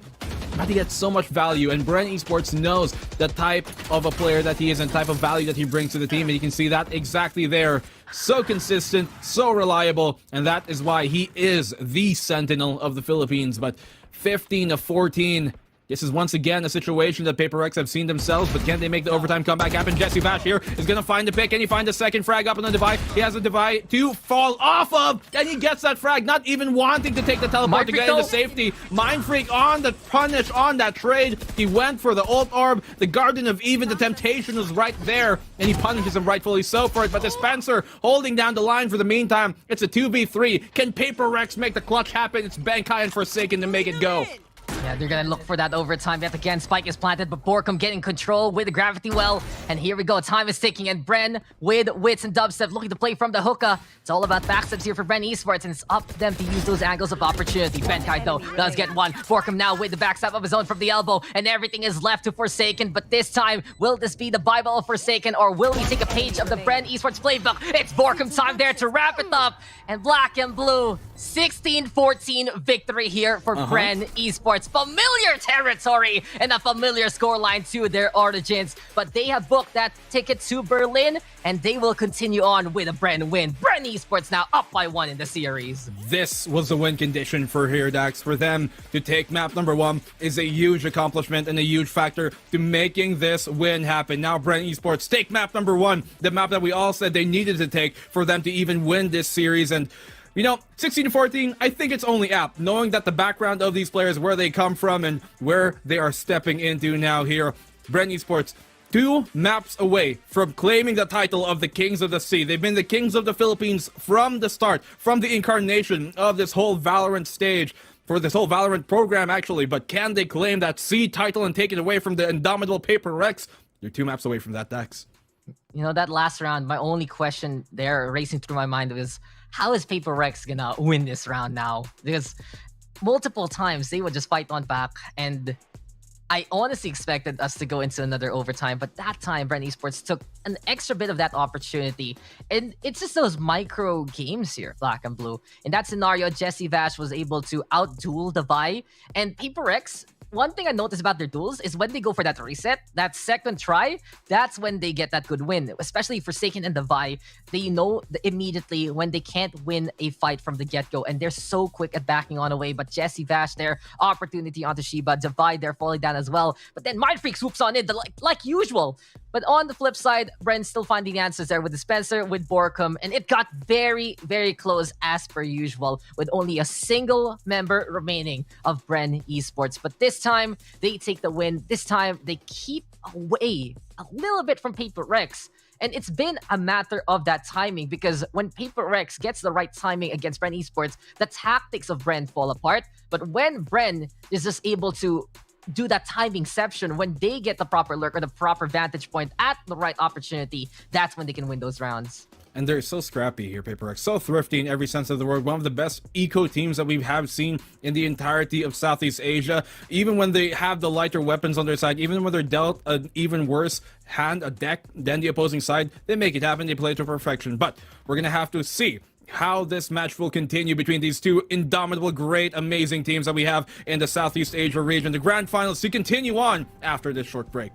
but he gets so much value, and Bren Esports knows the type of a player that he is and type of value that he brings to the team, and you can see that exactly there. So consistent, so reliable, and that is why he is the Sentinel of the Philippines. But 15 to 14, this is once again a situation that PAPERREX have seen themselves, but can they make the overtime comeback happen? Jesse Vash here is going to find the pick. Can he find the second frag up on the Devi? He has a Devi to fall off of, and he gets that frag, not even wanting to take the teleport to get into safety. Mind Freak on the punish, on that trade. He went for the ult orb, the Garden of Even, the temptation was right there, and he punishes him rightfully so for it. But Dispenser holding down the line for the meantime. It's a 2v3. Can PAPERREX make the clutch happen? It's Benkai and Forsaken to make it go. Yeah, they're gonna look for that overtime yet again. Spike is planted, but Borkum getting control with the gravity well. And here we go, time is ticking, and Bren with Wits and Dubstep looking to play from the hookah. It's all about backsteps here for Bren Esports, and it's up to them to use those angles of opportunity. Benkai, though, does get one. Borkum now with the backstab of his own from the elbow, and everything is left to Forsaken. But this time, will this be the Bible of Forsaken, or will he take a page of the Bren Esports playbook? It's Borkum time there to wrap it up, and Black and Blue, 16-14 victory here for Bren Esports. Familiar territory and a familiar scoreline to their origins, but they have booked that ticket to Berlin, and they will continue on with a Bren win. Bren Esports now up by 1 in the series. This was the win condition for here, Dax. For them to take map number 1 is a huge accomplishment and a huge factor to making this win happen. Now Bren Esports take map number 1, the map that we all said they needed to take for them to even win this series. And You know, 16-14, I think it's only apt, knowing that the background of these players, where they come from, and where they are stepping into now here. Bren Esports, 2 maps away from claiming the title of the Kings of the Sea. They've been the Kings of the Philippines from the start, from the incarnation of this whole Valorant stage, for this whole Valorant program, actually. But can they claim that Sea title and take it away from the indomitable PAPERREX? You're 2 maps away from that, Dax. You know, that last round, my only question there racing through my mind was, how is PAPERREX gonna win this round now? Because multiple times they would just fight on back, and I honestly expected us to go into another overtime, but that time Bren Esports took an extra bit of that opportunity. And it's just those micro games here, Black and Blue. In that scenario, Jesse Vash was able to outduel the Vi, and PAPERREX, one thing I noticed about their duels is when they go for that reset, that second try, that's when they get that good win. Especially Forsaken and the Vi, they know immediately when they can't win a fight from the get-go, and they're so quick at backing on away. But Jesse Vash there, opportunity onto Shiba, Divide there falling down as well. But then Mindfreak swoops on it like usual. But on the flip side, Bren still finding the answers there with the Spencer, with Borkum, and it got very, very close as per usual, with only a single member remaining of Bren Esports. But this time, they take the win. This time, they keep away a little bit from PAPERREX. And it's been a matter of that timing, because when PAPERREX gets the right timing against Bren Esports, the tactics of Bren fall apart. But when Bren is just able to do that timingception, when they get the proper lurk or the proper vantage point at the right opportunity, that's when they can win those rounds. And they're so scrappy here, PAPERREX. So thrifty in every sense of the word. One of the best eco teams that we have seen in the entirety of Southeast Asia. Even when they have the lighter weapons on their side, even when they're dealt an even worse hand, a deck, than the opposing side, they make it happen. They play to perfection. But we're going to have to see how this match will continue between these 2 indomitable, great, amazing teams that we have in the Southeast Asia region. The grand finals to continue on after this short break.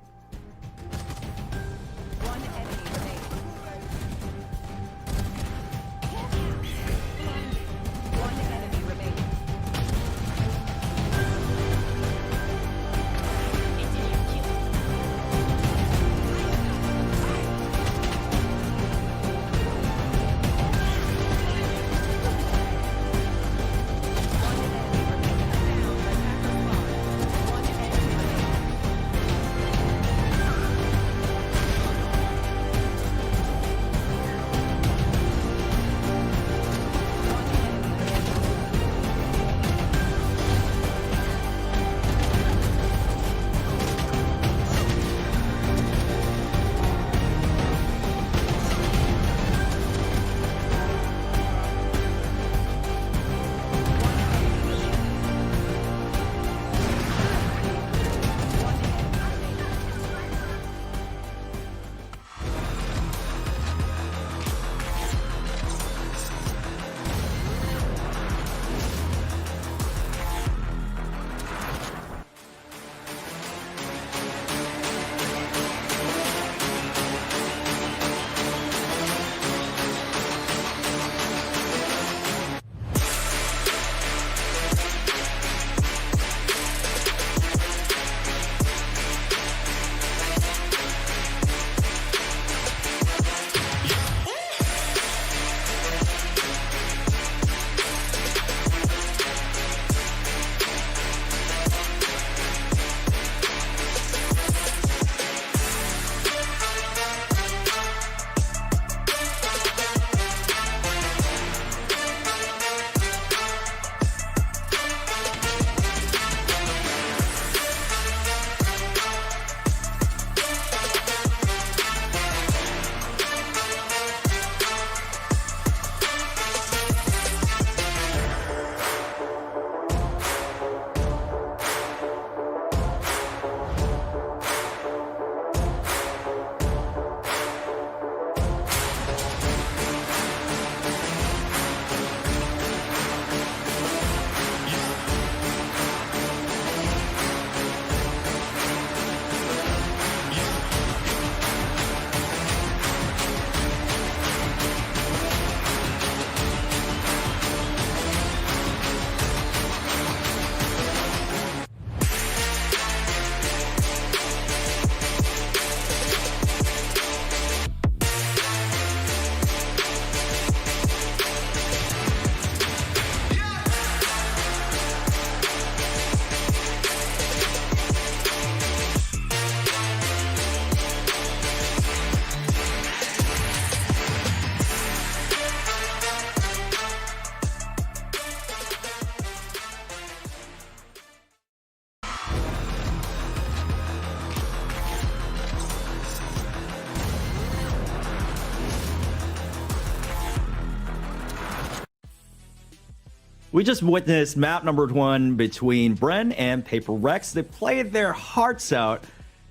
We just witnessed map number 1 between Bren and PAPERREX. They played their hearts out,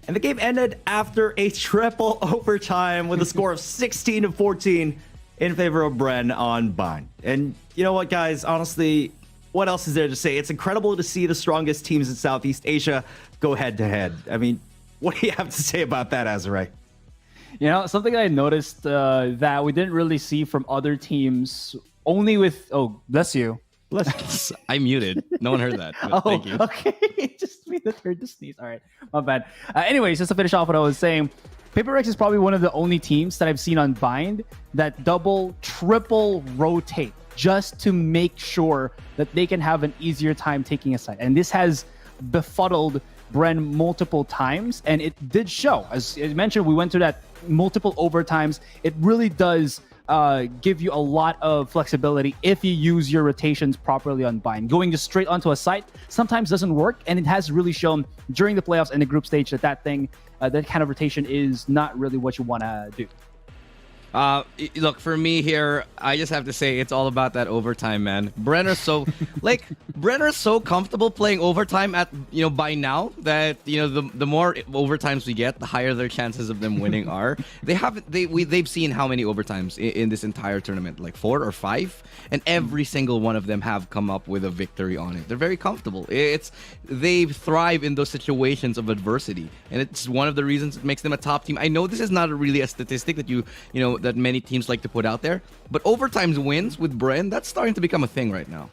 and the game ended after a triple overtime with a score of 16-14 in favor of Bren on Bind. And you know what, guys? Honestly, what else is there to say? It's incredible to see the strongest teams in Southeast Asia go head-to-head. I mean, what do you have to say about that, Azure? You know, something I noticed that we didn't really see from other teams, only with... Oh, bless you. I muted. No one heard that. Oh, Thank you. okay. Just me that heard the sneeze. All right, my bad. Anyways, just to finish off what I was saying, PAPERREX is probably one of the only teams that I've seen on Bind that double, triple rotate just to make sure that they can have an easier time taking a site. And this has befuddled Bren multiple times, and it did show. As I mentioned, we went through that multiple overtimes. It really does give you a lot of flexibility if you use your rotations properly on Bind. Going just straight onto a site sometimes doesn't work, and it has really shown during the playoffs and the group stage that that kind of rotation is not really what you want to do. Look, for me here, I just have to say it's all about that overtime, man. Brenner's so Brenner's so comfortable playing overtime at by now that the more overtimes we get, the higher their chances of them winning are. They've seen how many overtimes in this entire tournament, like 4 or 5, and every single one of them have come up with a victory on it. They're very comfortable. They thrive in those situations of adversity, and it's one of the reasons it makes them a top team. I know this is not really a statistic that that many teams like to put out there, but overtime wins with Bren, that's starting to become a thing right now.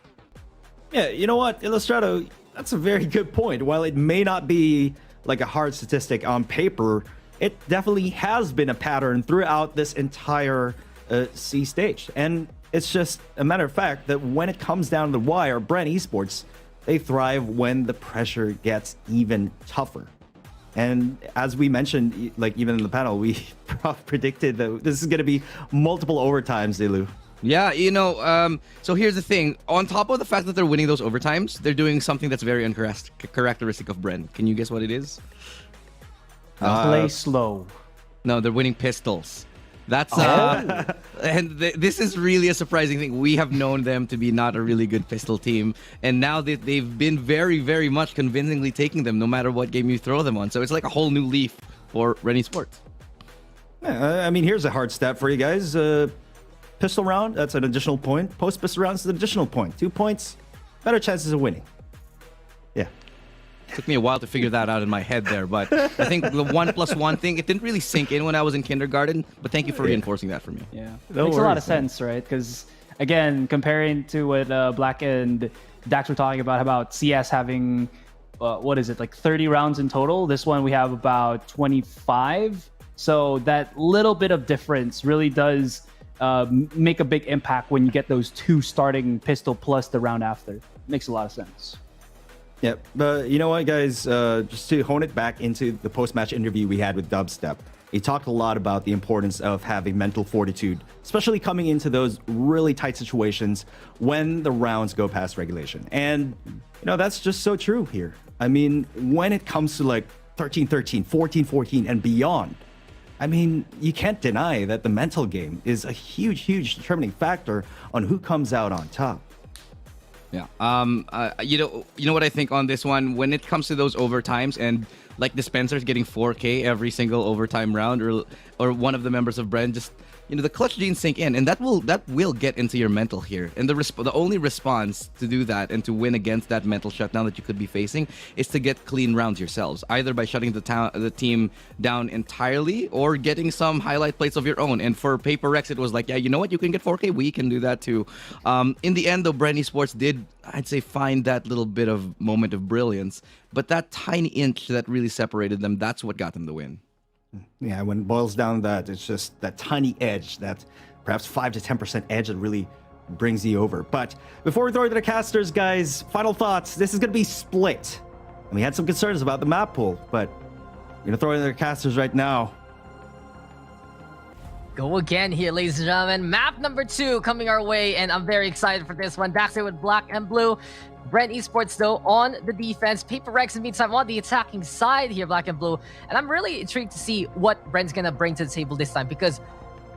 Yeah, you know what, Illustrato, that's a very good point. While it may not be like a hard statistic on paper, it definitely has been a pattern throughout this entire C stage. And it's just a matter of fact that when it comes down to the wire, Bren Esports, they thrive when the pressure gets even tougher. And as we mentioned, like even in the panel, we predicted that this is going to be multiple overtimes, Delu. Yeah, so here's the thing. On top of the fact that they're winning those overtimes, they're doing something that's very uncharacteristic of Bren. Can you guess what it is? Play slow. No, they're winning pistols. That's and this is really a surprising thing. We have known them to be not a really good pistol team, and now they've been very, very much convincingly taking them no matter what game you throw them on. So it's like a whole new leaf for Bren Esports. Yeah, I mean, here's a hard stat for you guys. Pistol round, that's an additional point. Post pistol round is an additional point. 2 points, better chances of winning. Yeah. Took me a while to figure that out in my head there, but I think the 1+1 thing, it didn't really sink in when I was in kindergarten, but thank you for reinforcing that for me. Yeah, makes a lot of sense, right? Because, again, comparing to what Black and Dax were talking about CS having, what is it, like 30 rounds in total? This one we have about 25. So that little bit of difference really does make a big impact when you get those 2 starting pistol plus the round after. Makes a lot of sense. Yeah, but you know what, guys? Just to hone it back into the post-match interview we had with Dubstep, he talked a lot about the importance of having mental fortitude, especially coming into those really tight situations when the rounds go past regulation. And, that's just so true here. I mean, when it comes to like 13-13, 14-14, and beyond, I mean, you can't deny that the mental game is a huge, huge determining factor on who comes out on top. Yeah. You know what I think on this one, when it comes to those overtimes and like Dispenser's getting 4K every single overtime round, or one of the members of Bren, just the clutch genes sink in, and that will get into your mental here. And the only response to do that and to win against that mental shutdown that you could be facing is to get clean rounds yourselves, either by shutting the team down entirely or getting some highlight plates of your own. And for PAPERREX, it was like, yeah, you know what, you can get 4K, we can do that too. In the end, though, Bren Esports did, I'd say, find that little bit of moment of brilliance, but that tiny inch that really separated them, that's what got them the win. Yeah, when it boils down to that, it's just that tiny edge, that perhaps 5 to 10% edge that really brings you over. But before we throw it to the casters, guys, final thoughts. This is going to be split. And we had some concerns about the map pool, but we're going to throw it to the casters right now. Go again here, ladies and gentlemen. Map number 2 coming our way, and I'm very excited for this one. Daxter with black and blue. Bren Esports, though, on the defense. PAPERREX, in the meantime, on the attacking side here, black and blue. And I'm really intrigued to see what Bren's going to bring to the table this time, because,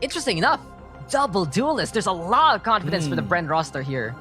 interesting enough, double duelist. There's a lot of confidence for the Bren roster here.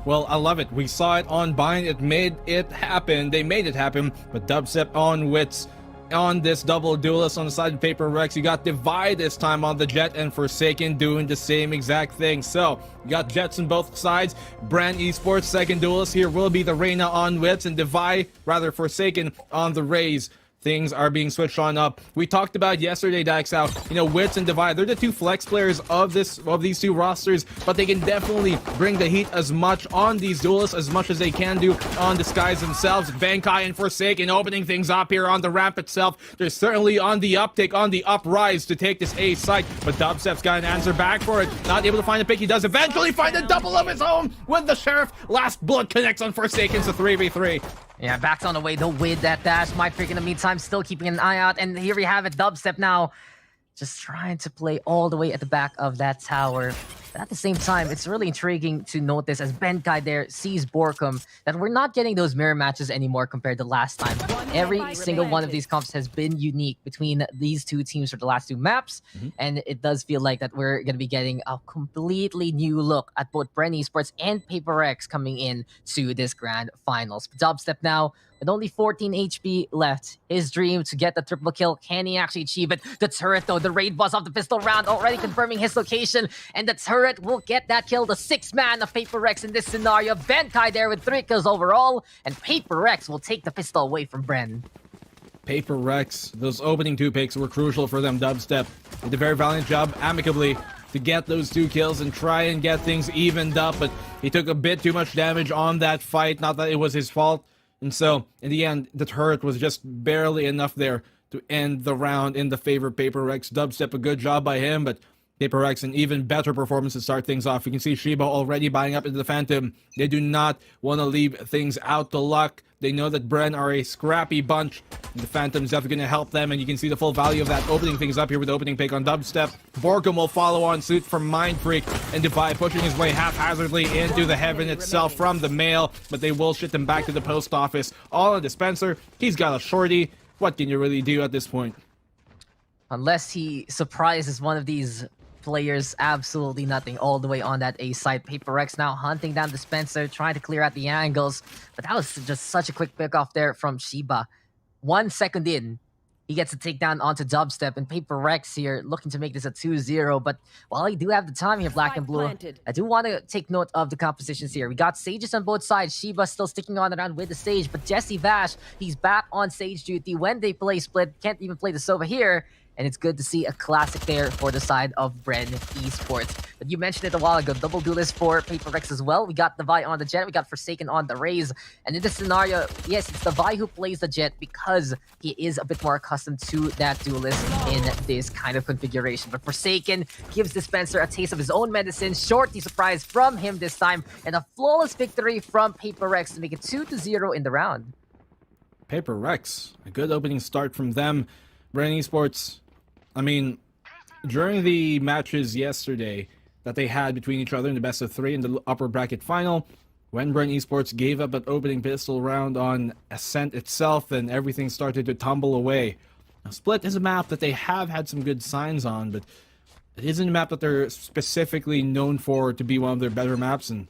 Well, I love it. We saw it on Bind. It made it happen. They made it happen. But Dubstep on Wits on this double duelist on the side of PAPERREX. You got Divide this time on the Jet, and Forsaken doing the same exact thing. So you got Jets on both sides. Bren Esports second duelist here will be the Reyna on Wits, and Forsaken on the Raze. Things are being switched on up. We talked about yesterday, Dax, how, Wits and Divide, they're the two flex players of these two rosters, but they can definitely bring the heat as much on these duelists as much as they can do on the skies themselves. Bankai and Forsaken opening things up here on the ramp itself. They're certainly on the uptick, on the uprise to take this A site, but Dubstep's got an answer back for it. Not able to find a pick. He does eventually find a double of his own with the Sheriff. Last blood connects on Forsaken. It's a 3v3. Yeah, back's on the way though with that dash. My freak in the meantime still keeping an eye out. And here we have it, Dubstep now just trying to play all the way at the back of that tower. But at the same time, it's really intriguing to notice as Benkai there sees Borkum that we're not getting those mirror matches anymore compared to last time. Every single one of these comps has been unique between these two teams for the last two maps. And it does feel like that we're going to be getting a completely new look at both Bren Esports and PAPERREX coming in to this grand finals. Dubstep now with only 14 HP left. His dream to get the triple kill. Can he actually achieve it? The turret though, the raid boss off the pistol round already confirming his location. And the turret will get that kill. The 6-man of PAPERREX in this scenario. Benkai there with 3 kills overall. And PAPERREX will take the pistol away from Bren. PAPERREX, those opening 2 picks were crucial for them. Dubstep did a very valiant job amicably to get those 2 kills and try and get things evened up. But he took a bit too much damage on that fight. Not that it was his fault. And so, in the end, the turret was just barely enough there to end the round in the favor of PAPERREX. Dubstep, a good job by him, but PAPERREX, an even better performance to start things off. You can see Shiba already buying up into the Phantom. They do not want to leave things out to luck. They know that Bren are a scrappy bunch. And the Phantom's definitely going to help them, and you can see the full value of that opening things up here with the opening pick on Dubstep. Borkum will follow on suit from Mind Freak, and Defy pushing his way haphazardly into the heaven itself from the mail, but they will ship them back to the post office. All on Dispenser. He's got a shorty. What can you really do at this point? Unless he surprises one of these players, absolutely nothing all the way on that A side. PAPERREX now hunting down Dispenser, trying to clear out the angles, but that was just such a quick pick off there from Shiba. 1 second in, he gets a takedown onto Dubstep, and PAPERREX here looking to make this a 2-0. But while you do have the time here, Black and Blue, I do want to take note of the compositions here. We got Sages on both sides. Shiba still sticking on around with the Sage, but Jesse Vash, he's back on Sage duty when they play split. Can't even play the Sova here. And it's good to see a classic there for the side of Bren Esports. But you mentioned it a while ago, double duelist for PAPERREX as well. We got Devi on the Jet, we got Forsaken on the Raze. And in this scenario, yes, it's Devi who plays the Jet because he is a bit more accustomed to that duelist in this kind of configuration. But Forsaken gives Dispenser a taste of his own medicine. Shorty surprise from him this time. And a flawless victory from PAPERREX to make it 2-0 in the round. PAPERREX, a good opening start from them. Bren Esports, I mean, during the matches yesterday that they had between each other in the best of 3 in the upper bracket final, when Bren Esports gave up an opening pistol round on Ascent itself, then everything started to tumble away. Now, Split is a map that they have had some good signs on, but it isn't a map that they're specifically known for to be one of their better maps, and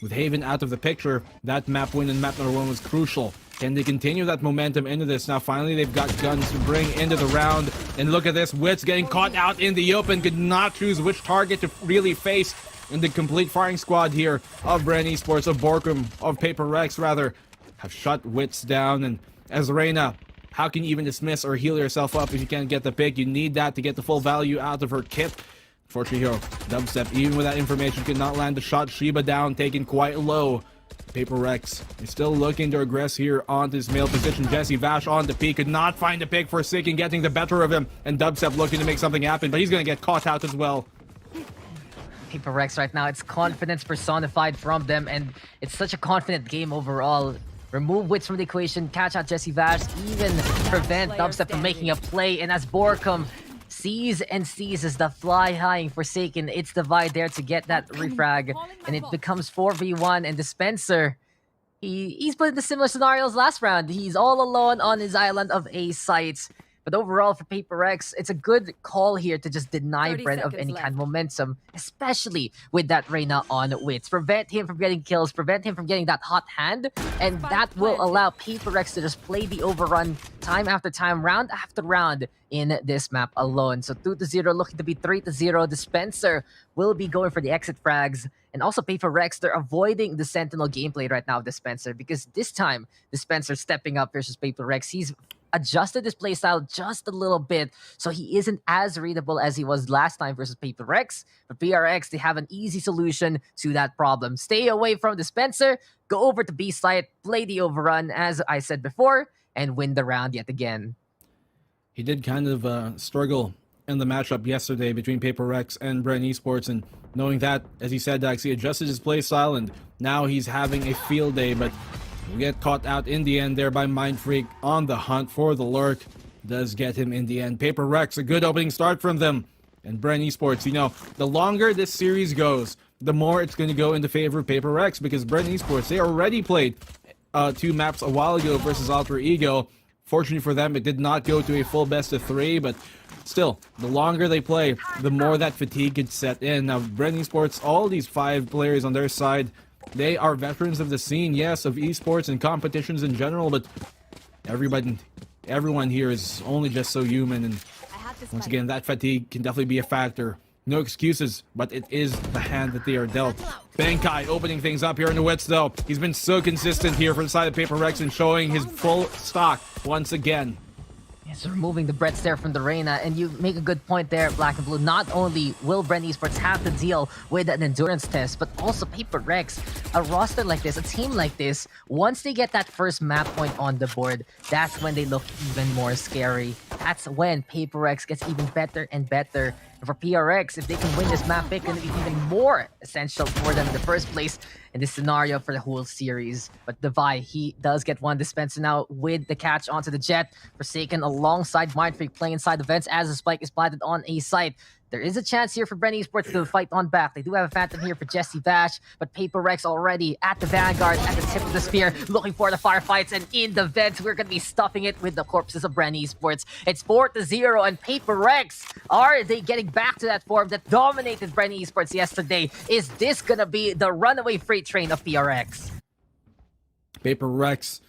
with Haven out of the picture, that map win in map number 1 was crucial. Can they continue that momentum into this? Now, finally, they've got guns to bring into the round. And look at this. Wits getting caught out in the open. Could not choose which target to really face in the complete firing squad here of Bren Esports, of Borkum, of PAPERREX, rather, have shut Wits down. And as Reyna, how can you even dismiss or heal yourself up if you can't get the pick? You need that to get the full value out of her kit. Unfortunately, here, Dubstep, even with that information, could not land the shot. Shiba down, taken quite low. PAPERREX is still looking to aggress here on this male position. Jesse Vash on the peak, could not find a pick. Forsaken getting the better of him, and Dubstep looking to make something happen, but he's going to get caught out as well. PAPERREX right now, it's confidence personified from them, and it's such a confident game overall. Remove Wits from the equation, catch out Jesse Vash, even prevent Dubstep from making a play, and as Borkum sees and seizes the fly-high Forsaken, it's Divide there to get that refrag, and it becomes 4v1, and Dispenser, he's put in the similar scenarios last round. He's all alone on his island of A sites, But overall, for PAPERREX, it's a good call here to just deny 30 Bren of seconds any left. kind of momentum, especially with that Reyna on Wits. Prevent him from getting kills, prevent him from getting that hot hand, and that will allow PAPERREX to just play the overrun time after time, round after round in this map alone. So 2-0, looking to be 3-0. Dispenser will be going for the exit frags. And also PAPERREX, they're avoiding the Sentinel gameplay right now of Dispenser, because this time, Dispenser stepping up versus PAPERREX, he's adjusted his playstyle just a little bit, so he isn't as readable as he was last time versus PAPERREX. But PRX, they have an easy solution to that problem. Stay away from Dispenser, go over to B site, play the overrun, as I said before, and win the round yet again. He did kind of struggle in the matchup yesterday between PAPERREX and Bren Esports, and knowing that, as he said, Dax, he adjusted his playstyle, and now he's having a field day, but we get caught out in the end there by Mindfreak on the hunt for the lurk. Does get him in the end. PAPERREX, a good opening start from them. And Bren Esports, you know, the longer this series goes, the more it's going to go into favor of PAPERREX, because Bren Esports, they already played 2 maps a while ago versus Alter Ego. Fortunately for them, it did not go to a full best of 3, but still, the longer they play, the more that fatigue could set in. Now, Bren Esports, all these 5 players on their side, they are veterans of the scene, yes, of esports and competitions in general, but everyone here is only just so human, and once again, that fatigue can definitely be a factor. No excuses, but it is the hand that they are dealt. Benkai opening things up here in the Wits, though. He's been so consistent here from the side of PAPERREX and showing his full stock once again. Yes, removing the Brett stare from the Reyna, and you make a good point there, Black and Blue. Not only will Bren Esports have to deal with an endurance test, but also PAPERREX, a roster like this, a team like this, once they get that first map point on the board, that's when they look even more scary. That's when PAPERREX gets even better and better. And for PRX, if they can win this map pick, it's even more essential for them in the first place in this scenario for the whole series. But Devi, he does get one dispenser now with the catch onto the Jet. Forsaken alongside Mindfreak playing inside the vents as the spike is planted on a site. There is a chance here for Bren Esports to fight on back. They do have a Phantom here for Jesse Bash, but PAPERREX already at the Vanguard, at the tip of the spear, looking for the firefights, and in the vents, we're going to be stuffing it with the corpses of Bren Esports. It's 4-0, and PAPERREX, are they getting back to that form that dominated Bren Esports yesterday? Is this going to be the runaway freight train of PRX? PAPERREX,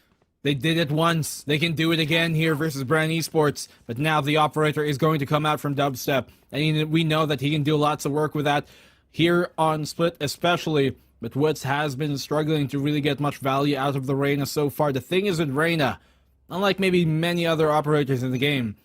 they did it once. They can do it again here versus Bren Esports. But now the operator is going to come out from Dubstep. And we know that he can do lots of work with that here on Split especially. But Woods has been struggling to really get much value out of the Reyna so far. The thing is with Reyna, unlike maybe many other operators in the game,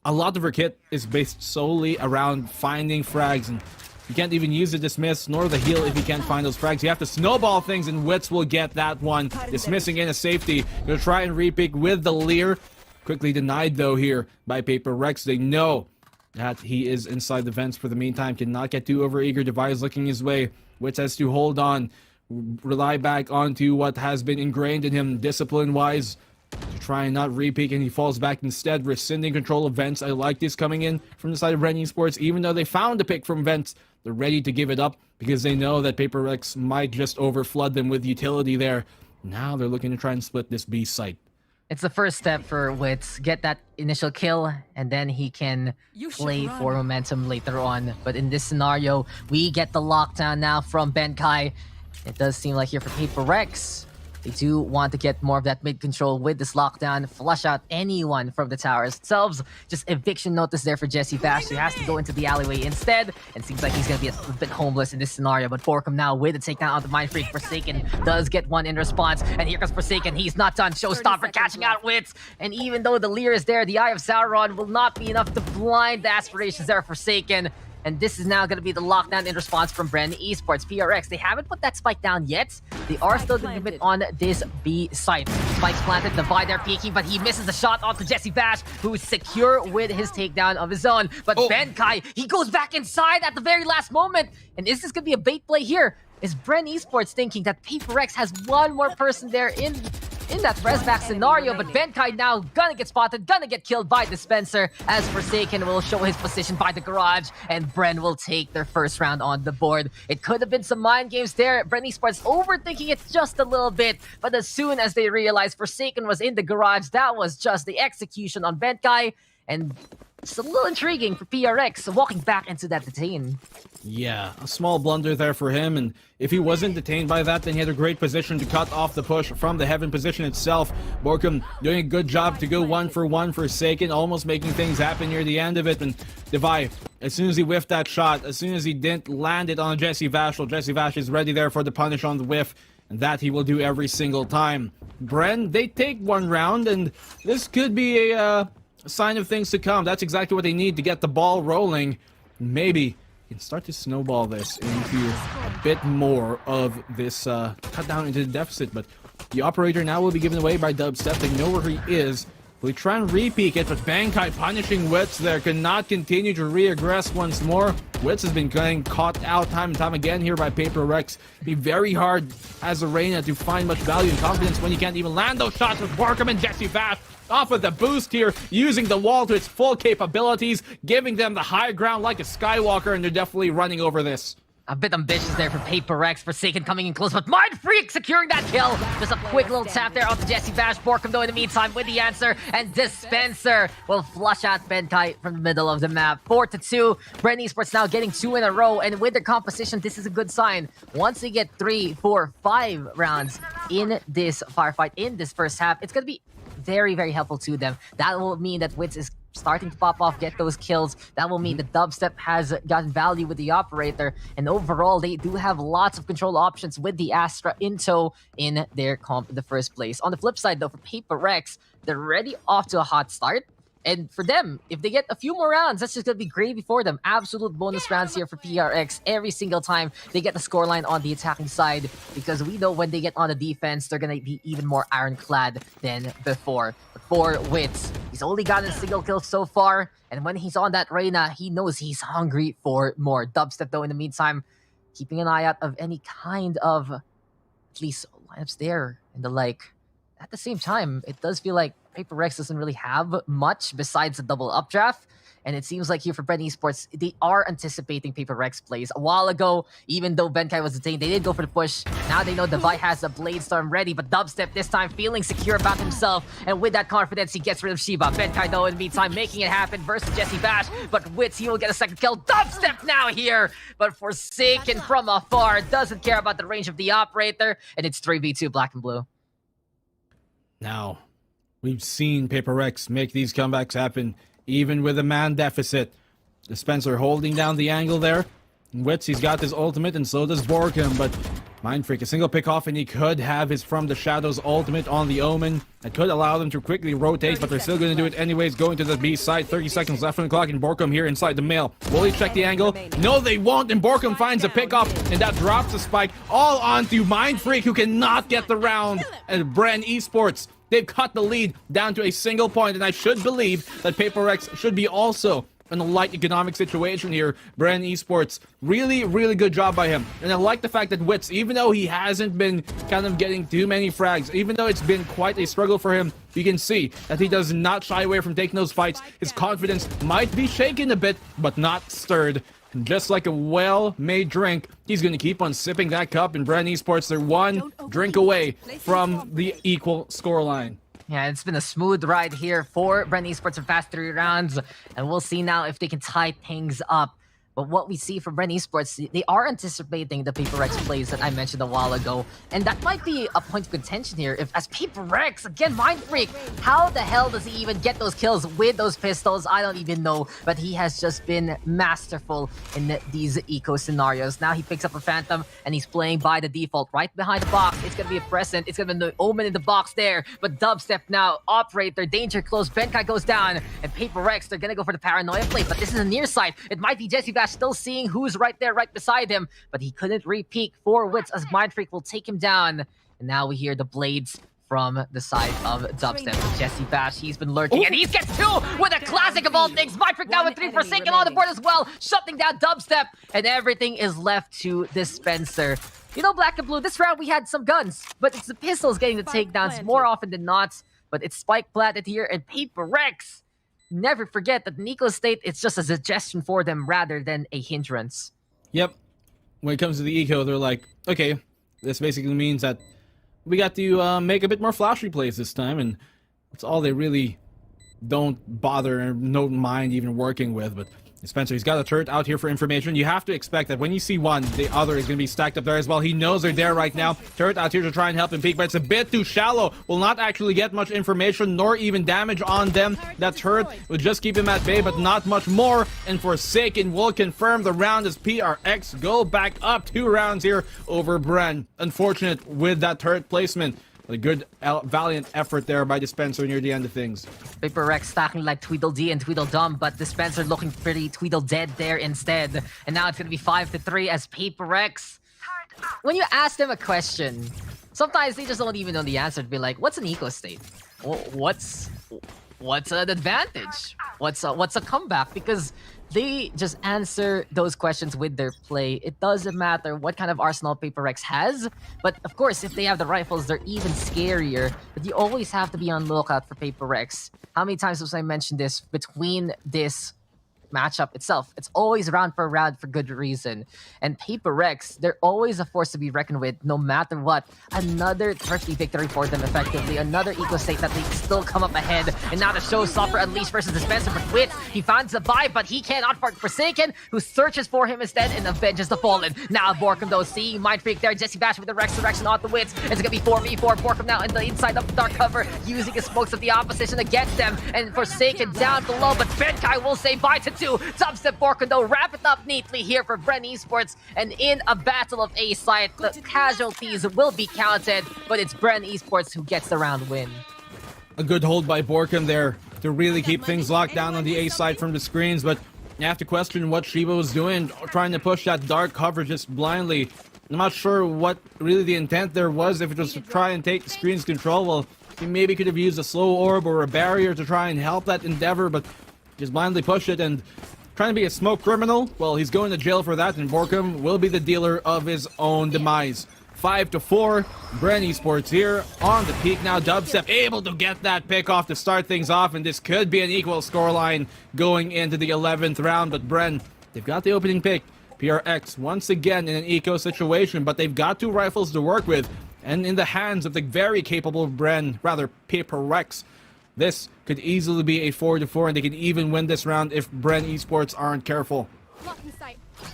a lot of her kit is based solely around finding frags, and you can't even use the dismiss nor the heal if you can't find those frags. You have to snowball things, and Wits will get that one. Dismissing in a safety. Gonna try and repick with the Leer. Quickly denied though here by PAPERREX. They know that he is inside the vents for the meantime. Cannot get too overeager. Device looking his way. Wits has to hold on. Rely back onto what has been ingrained in him discipline-wise. To try and not repeat, and he falls back instead, rescinding control of vents. I like this coming in from the side of Bren Esports. Even though they found a pick from vents, they're ready to give it up because they know that PAPERREX might just overflood them with utility there. Now they're looking to try and split this B site. It's the first step for Wits. Get that initial kill, and then he can play for momentum later on. But in this scenario, we get the lockdown now from Benkai. It does seem like here for PAPERREX, they do want to get more of that mid control with this lockdown, flush out anyone from the towers themselves. Just eviction notice there for Jesse Bash. He has to go into the alleyway instead, and seems like he's going to be a bit homeless in this scenario. But Forcum now with the takedown on the Mindfreak. Forsaken does get one in response, and here comes Forsaken. He's not done. Showstopper catching out Wits, and even though the Leer is there, the Eye of Sauron will not be enough to blind the aspirations there of Forsaken. And this is now going to be the lockdown in response from Bren Esports. PRX, they haven't put that spike down yet. They are still going to commit on this B site. Spike's planted, Divide there peeking, but he misses the shot onto Jesse Bash, who is secure with his takedown of his own. But Benkai, he goes back inside at the very last moment. And is this going to be a bait play here? Is Bren Esports thinking that PAPERREX has one more person there in that resback scenario, but Benkai now gonna get spotted, gonna get killed by Dispenser, as Forsaken will show his position by the garage, and Bren will take their first round on the board. It could have been some mind games there. Bren Esports overthinking it just a little bit, but as soon as they realized Forsaken was in the garage, that was just the execution on Benkai, And it's a little intriguing for PRX walking back into that detain. Yeah, a small blunder there for him, and if he wasn't detained by that, then he had a great position to cut off the push from the Heaven position itself. Borkum doing a good job to go 1-for-1 for Seiken, almost making things happen near the end of it, and Devi, as soon as he whiffed that shot, as soon as he didn't land it on Jesse Vash, well, Jesse Vash is ready there for the punish on the whiff, and that he will do every single time. Bren, they take one round, and this could be a sign of things to come. That's exactly what they need to get the ball rolling. Maybe can start to snowball this into a bit more of this cut down into the deficit, but the operator now will be given away by Dubstep. They know where he is. Will he try and re-peek it, but Bankai punishing Wits there, cannot continue to re-aggress once more. Wits has been getting caught out time and time again here by PAPERREX. Be very hard as Arena to find much value and confidence when you can't even land those shots with Borkum and Jesse Vash. Off of the boost here, using the wall to its full capabilities, giving them the high ground like a Skywalker, and they're definitely running over this. A bit ambitious there for PAPERREX. Forsaken coming in close, but Mindfreak securing that kill. Just a quick little tap there onto Jesse Vash. Borkum though in the meantime with the answer, and Dispenser will flush out Benkai from the middle of the map. 4-2. Bren Esports now getting 2 in a row, and with their composition, this is a good sign. Once they get 3, 4, 5 rounds in this firefight, in this first half, it's gonna be very, very helpful to them. That will mean that Wits is starting to pop off, get those kills. That will mean that Dubstep has gotten value with the operator, and overall they do have lots of control options with the Astra in tow in their comp in the first place. On the flip side though, for PAPERREX, they're already off to a hot start. And for them, if they get a few more rounds, that's just going to be gravy for them. Absolute bonus rounds here for PRX every single time they get the scoreline on the attacking side. Because we know when they get on the defense, they're going to be even more ironclad than before. But for Wits, he's only gotten a single kill so far. And when he's on that Reyna, he knows he's hungry for more. Dubstep, though, in the meantime, keeping an eye out of any kind of, at least, lineups there and the like. At the same time, it does feel like PAPERREX doesn't really have much besides the double updraft. And it seems like here for Bren Esports, they are anticipating PAPERREX plays. A while ago, even though Benkai was detained, they did go for the push. Now they know Devi has a Blade Storm ready, but Dubstep this time feeling secure about himself. And with that confidence, he gets rid of Shiba. Benkai, though, in the meantime, making it happen versus Jesse Bash. But Wits, he will get a second kill. Dubstep now here! But Forsaken from afar, doesn't care about the range of the operator. And it's 3v2 black and blue. Now, we've seen PAPERREX make these comebacks happen, even with a man deficit. Dispenser holding down the angle there. Wits, he's got his ultimate, and so does Borkum, but Mindfreak, a single pick off, and he could have his From the Shadows ultimate on the Omen. That could allow them to quickly rotate, but they're still going to do it anyways, going to the B side. 30 seconds left on the clock, and Borkum here inside the mail. Will he check the angle? No, they won't, and Borkum finds a pick off, and that drops the spike all onto Mindfreak, who cannot get the round. And Bren Esports, they've cut the lead down to a single point, and I should believe that PAPERREX should be also in a light economic situation here. Bren Esports, really, really good job by him. And I like the fact that Wits, even though he hasn't been kind of getting too many frags, even though it's been quite a struggle for him, you can see that he does not shy away from taking those fights. His confidence might be shaken a bit, but not stirred. And just like a well-made drink, he's going to keep on sipping that cup, and Bren Esports, they're one drink away from the equal scoreline. Yeah, it's been a smooth ride here for Bren Esports for past 3 rounds, and we'll see now if they can tie things up. But what we see from Bren Esports, they are anticipating the PAPERREX plays that I mentioned a while ago. And that might be a point of contention here. If as PAPERREX, again, Mindfreak, how the hell does he even get those kills with those pistols? I don't even know. But he has just been masterful in these eco scenarios. Now he picks up a Phantom, and he's playing by the default. Right behind the box, it's going to be a Present. It's going to be the Omen in the box there. But Dubstep now, Operator, danger close. Benkai goes down, and PAPERREX, they're going to go for the Paranoia play. But this is a near side. It might be Jesse Bash still seeing who's right there, right beside him, but he couldn't re-peek for Wits as Mindfreak will take him down. And now we hear the blades from the side of Dubstep. Jesse Bash, he's been lurking, and he gets 2 with a classic of all things. Mindfreak now with 3 Forsaken on the board as well, shutting down Dubstep, and everything is left to Dispenser. You know, Black and Blue, this round we had some guns, but it's the pistols getting the takedowns more often than not. But it's Spike planted here, and PAPERREX, never forget that Nico State, it's just a suggestion for them rather than a hindrance. Yep. When it comes to the eco, they're like, okay, this basically means that we got to make a bit more flashy plays this time, and that's all they really don't bother and don't mind even working with. But Spencer, he's got a turret out here for information. You have to expect that when you see one, the other is going to be stacked up there as well. He knows they're there right now. Turret out here to try and help him peek, but it's a bit too shallow. Will not actually get much information nor even damage on them. That turret will just keep him at bay, but not much more. And Forsaken will confirm the round as PRX go back up 2 rounds here over Bren. Unfortunate with that turret placement. A good, valiant effort there by Dispenser near the end of things. PAPERREX stacking like Tweedledee and Tweedledum, but Dispenser looking pretty Tweedledead there instead. And now it's going to be 5-3 as PAPERREX. When you ask them a question, sometimes they just don't even know the answer. To be like, what's an eco state? What's an advantage? What's a comeback? Because they just answer those questions with their play. It doesn't matter what kind of arsenal PAPERREX has, but of course, if they have the rifles, they're even scarier. But you always have to be on lookout for PAPERREX. How many times have I mentioned this between this matchup itself? It's always round for round for good reason. And PAPERREX, they're always a force to be reckoned with no matter what. Another thrifty victory for them effectively. Another eco state that they still come up ahead. And now the showstopper Unleashed versus Dispenser with Wit. He finds the buy, but he cannot for Forsaken, who searches for him instead and avenges the Fallen. Now Borkum though, seeing Mind Freak there. Jesse Bash with the Resurrection on the Wits. It's gonna be 4v4. Borkum now in the inside of the dark cover, using his smokes of the opposition against them. And Forsaken down below, but Benkai will say bye to 2. Dubstep Borkum though, wrap it up neatly here for Bren Esports. And in a battle of A site, the casualties will be counted, but it's Bren Esports who gets the round win. A good hold by Borkum there to really keep things locked down on the A side from the screens, but you have to question what Shiba was doing, trying to push that dark cover just blindly. I'm not sure what really the intent there was. If it was to try and take the screen's control, well, he maybe could have used a slow orb or a barrier to try and help that endeavor, but just blindly push it and trying to be a smoke criminal. Well, he's going to jail for that, and Borkum will be the dealer of his own demise. 5-4, Bren Esports here on the peak now. Dubstep able to get that pick off to start things off, and this could be an equal scoreline going into the 11th round, but Bren, they've got the opening pick. PRX once again in an eco situation, but they've got 2 rifles to work with, and in the hands of the very capable Bren, rather PAPERREX, this could easily be a 4-4, and they could even win this round if Bren Esports aren't careful.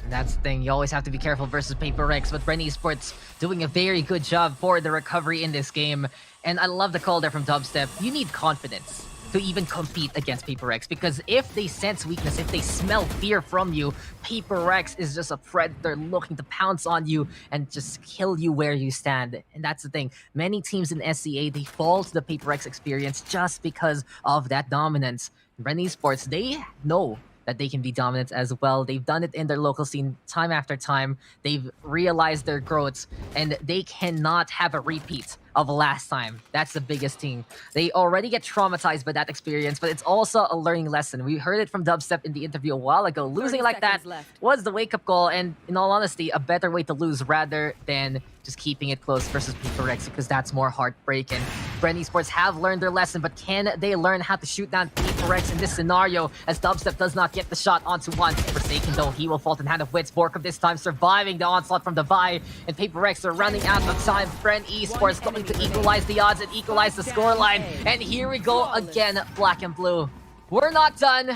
That's the thing, you always have to be careful versus PAPERREX, but Bren Esports doing a very good job for the recovery in this game. And I love the call there from Dubstep. You need confidence to even compete against PAPERREX, because if they sense weakness, if they smell fear from you, PAPERREX is just a predator looking to pounce on you and just kill you where you stand. And that's the thing, many teams in SCA, they fall to the PAPERREX experience just because of that dominance. Bren Esports, they know that they can be dominant as well. They've done it in their local scene time after time. They've realized their growths, and they cannot have a repeat of last time. That's the biggest thing. They already get traumatized by that experience, but it's also a learning lesson. We heard it from Dubstep in the interview a while ago. Losing like that was the wake-up call, and in all honesty, a better way to lose rather than just keeping it close versus PAPERREX, because that's more heartbreaking. Bren Esports have learned their lesson, but can they learn how to shoot down PAPERREX in this scenario, as Dubstep does not get the shot onto one. Forsaken though, he will fall in hand of Wits. Borkum this time surviving the onslaught from the Vi, and PAPERREX are running out of time. Bren Esports going to equalize the odds and equalize the scoreline, and here we go again, black and blue. We're not done.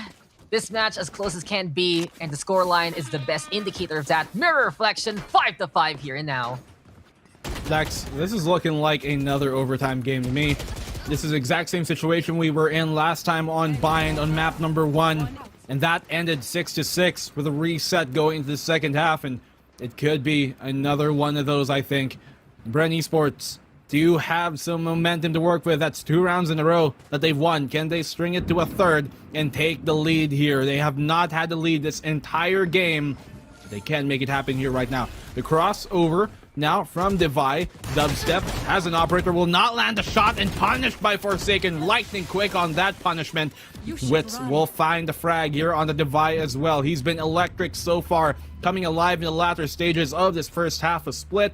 This match as close as can be, and the scoreline is the best indicator of that. Mirror reflection, 5-5 here and now. Dax, this is looking like another overtime game to me. This is the exact same situation we were in last time on Bind on map number 1, and that ended 6-6 with a reset going into the second half, and it could be another one of those, I think. Bren Esports, do you have some momentum to work with? That's 2 rounds in a row that they've won. Can they string it to a third and take the lead here? They have not had the lead this entire game. They can make it happen here right now. The crossover now from Devi. Dubstep as an operator will not land a shot and punished by Forsaken. Lightning quick on that punishment. Wits will find the frag here on the Devi as well. He's been electric so far, coming alive in the latter stages of this first half of split.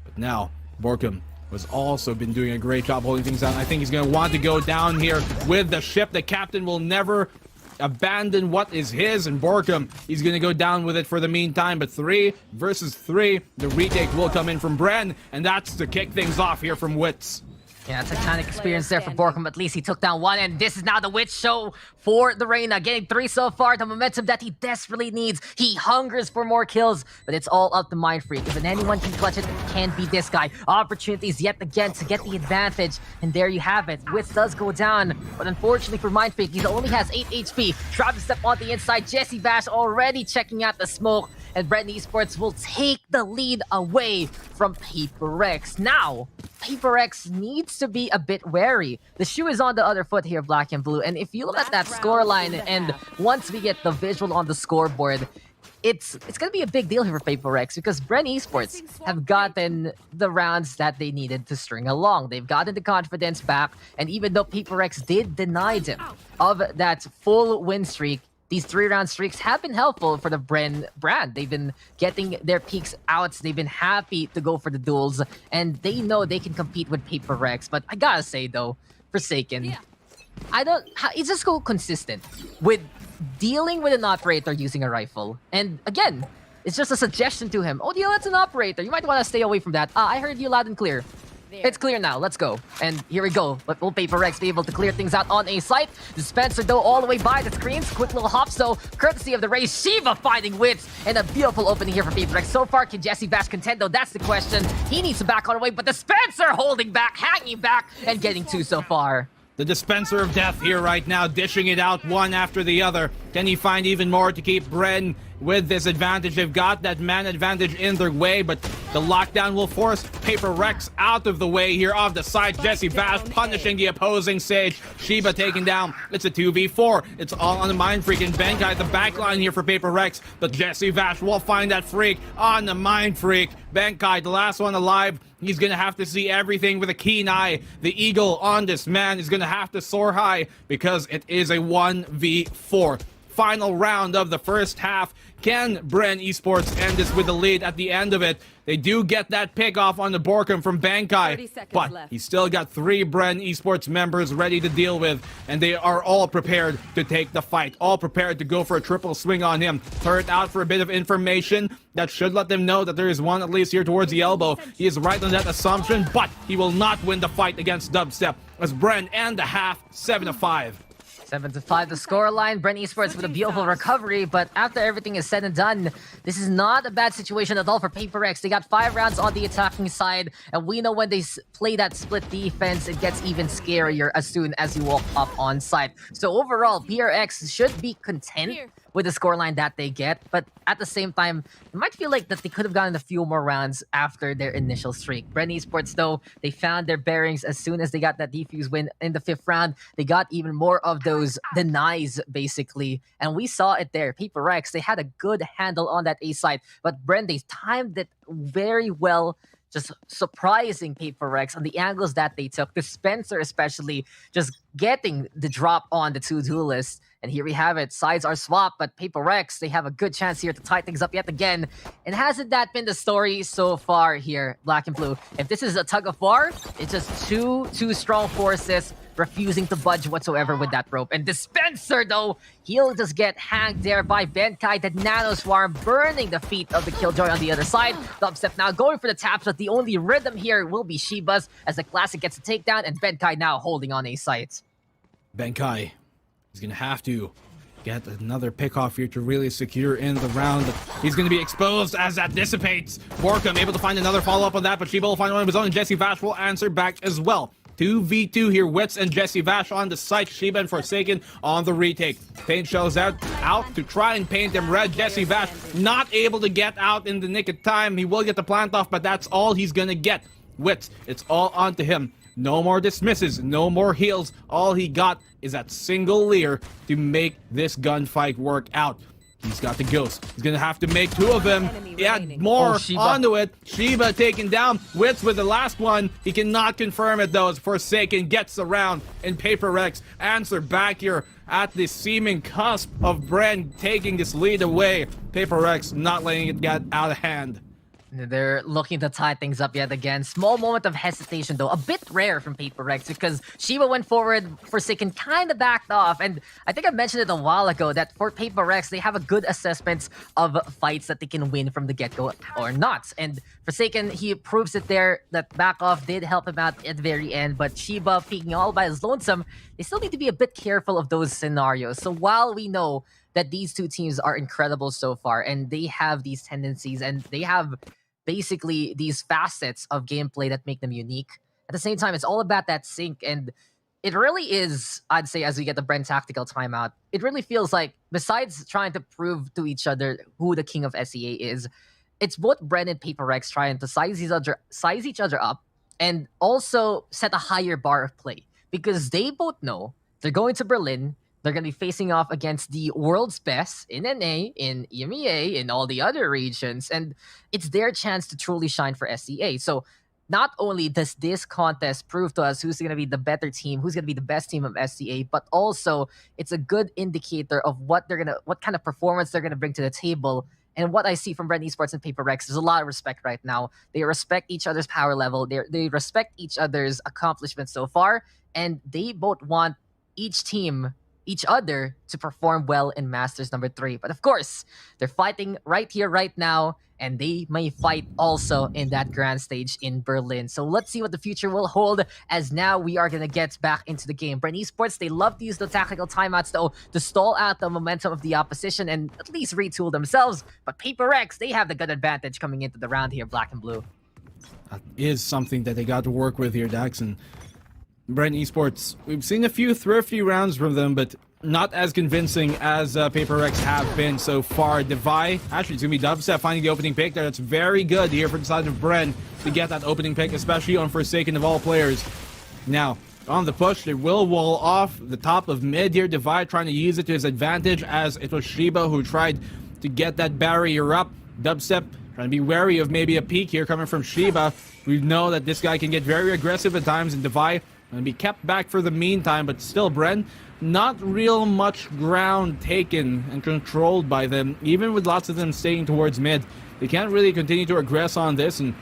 But now, Borkum has also been doing a great job holding things down. I think he's going to want to go down here with the ship. The captain will never abandon what is his, and Borkum, he's going to go down with it for the meantime. But 3 versus 3, the retake will come in from Bren, and that's to kick things off here from Wits. Yeah, Titanic experience there for Borkum. At least he took down one, and this is now the Witch show for the Reyna. Getting 3 so far, the momentum that he desperately needs. He hungers for more kills, but it's all up to Mind Freak. If anyone can clutch it, it can't be this guy. Opportunities yet again to get the advantage, and there you have it. Witch does go down, but unfortunately for Mind Freak, he only has 8 HP. Tries to step on the inside. Jesse Bash already checking out the smoke, and Bren Esports will take the lead away from PAPERREX. Now, PAPERREX needs to be a bit wary. The shoe is on the other foot here, Black and Blue. And if you look at that scoreline, and once we get the visual on the scoreboard, it's going to be a big deal here for PAPERREX because Bren Esports have gotten the rounds that they needed to string along. They've gotten the confidence back, and even though PAPERREX did deny them of that full win streak, these 3-round streaks have been helpful for the Bren brand. They've been getting their peaks out. They've been happy to go for the duels, and they know they can compete with PAPERREX. But I gotta say though, Forsaken, it's just so consistent with dealing with an operator using a rifle. And again, it's just a suggestion to him. Oh, Dio, that's an operator. You might want to stay away from that. I heard you loud and clear. It's clear now. Let's go. And here we go. But will PAPERREX be able to clear things out on a site? Dispenser, though, all the way by the screens. Quick little hops, though, courtesy of the race. Shiva finding wits. And a beautiful opening here for PAPERREX. So far, can Jesse Bash contend, though? That's the question. He needs to back on the way, but Dispenser holding back, hanging back, and getting 2 so far. The dispenser of death here right now, dishing it out one after the other. Can he find even more to keep Bren with this advantage? They've got that man advantage in their way, but the lockdown will force PAPERREX out of the way here off the side. Jesse Bash punishing the opposing Sage. Shiba taken down. It's a 2v4. It's all on the Mind Freak and Benkai. The backline here for PAPERREX, but Jesse Bash will find that freak on the Mind Freak. Benkai, the last one alive. He's going to have to see everything with a keen eye. The eagle on this man is going to have to soar high because it is a 1v4. Final round of the first half. Can Bren Esports end this with a lead at the end of it? They do get that pick off on the Borkum from Benkai, but he's still got 3 Bren Esports members ready to deal with, and they are all prepared to take the fight, all prepared to go for a triple swing on him. Turret out for a bit of information that should let them know that there is one at least here towards the elbow. He is right on that assumption, but he will not win the fight against Dubstep as Bren end the half 7-5. 7-5 the scoreline. Bren Esports with a beautiful recovery, but after everything is said and done, this is not a bad situation at all for PAPERREX. They got 5 rounds on the attacking side, and we know when they play that split defense, it gets even scarier as soon as you walk up on site. So overall, PRX should be content with the scoreline that they get, but at the same time, it might feel like that they could have gotten a few more rounds after their initial streak. Bren Esports, though, they found their bearings as soon as they got that defuse win in the 5th round. They got even more of those denies, basically, and we saw it there. PAPERREX, they had a good handle on that A side, but Bren, they timed it very well, just surprising PAPERREX on the angles that they took. Dispenser especially just getting the drop on the 2 duelists. And here we have it. Sides are swapped, but PAPERREX, they have a good chance here to tie things up yet again. And hasn't that been the story so far here, Black and Blue? If this is a tug of war, it's just two strong forces refusing to budge whatsoever with that rope. And Dispenser, though, he'll just get hanged there by Benkai. The Nano Swarm burning the feet of the Killjoy on the other side. Dubstep now going for the taps, but the only rhythm here will be Shiba's as the Classic gets a takedown, and Benkai now holding on a site. Benkai is going to have to get another pick off here to really secure in the round. He's going to be exposed as that dissipates. Borkum able to find another follow-up on that, but Shiba will find one of his own, and Jesse Vash will answer back as well. 2v2 here, Wits and Jesse Vash on the site. Shiba and Forsaken on the retake. Paint shells out to try and paint him red. Jesse Vash not able to get out in the nick of time. He will get the plant off, but that's all he's going to get. Wits, it's all onto him. No more dismisses, no more heals. All he got is that single Leer to make this gunfight work out. He's got the ghost. He's gonna have to make 2 of them. Add more onto it. Shiba taken down. Wits with the last one. He cannot confirm it though as Forsaken gets the round. And PAPERREX answer back here at the seeming cusp of Bren taking this lead away. PAPERREX not letting it get out of hand. They're looking to tie things up yet again. Small moment of hesitation, though. A bit rare from PAPERREX because Shiba went forward, Forsaken kind of backed off. And I think I mentioned it a while ago that for PAPERREX, they have a good assessment of fights that they can win from the get-go or not. And Forsaken, he proves it there. That back off did help him out at the very end. But Shiba peeking all by his lonesome, they still need to be a bit careful of those scenarios. So while we know that these two teams are incredible so far, and they have these tendencies, and they have basically these facets of gameplay that make them unique. At the same time, it's all about that sync, and it really is, I'd say, as we get the Bren tactical timeout, it really feels like, besides trying to prove to each other who the king of SEA is, it's both Bren and PAPERREX trying to size each other up, and also set a higher bar of play. Because they both know they're going to Berlin, they're going to be facing off against the world's best in NA, in EMEA, in all the other regions, and it's their chance to truly shine for SEA. So not only does this contest prove to us who's going to be the better team, who's going to be the best team of SEA, but also it's a good indicator of what kind of performance they're going to bring to the table. And what I see from Bren Esports and PAPERREX, there's a lot of respect right now. They respect each other's power level. They respect each other's accomplishments so far, and they both want each other to perform well in Masters number 3. But of course, they're fighting right here, right now, and they may fight also in that grand stage in Berlin. So let's see what the future will hold, as now we are going to get back into the game. Bren Esports, they love to use the tactical timeouts, though, to stall out the momentum of the opposition and at least retool themselves. But PAPERREX, they have the good advantage coming into the round here, black and blue. That is something that they got to work with here, Dax. And Bren Esports, we've seen a few thrifty rounds from them, but not as convincing as PAPERREX have been so far. Devi, actually it's going to be Dubstep finding the opening pick there. That's very good here for the side of Bren to get that opening pick, especially on Forsaken of all players. Now, on the push, they will wall off the top of mid here. Devi trying to use it to his advantage, as it was Shiba who tried to get that barrier up. Dubstep trying to be wary of maybe a peek here coming from Shiba. We know that this guy can get very aggressive at times, and Devi going to be kept back for the meantime, but still Bren, not real much ground taken and controlled by them, even with lots of them staying towards mid. They can't really continue to aggress on this and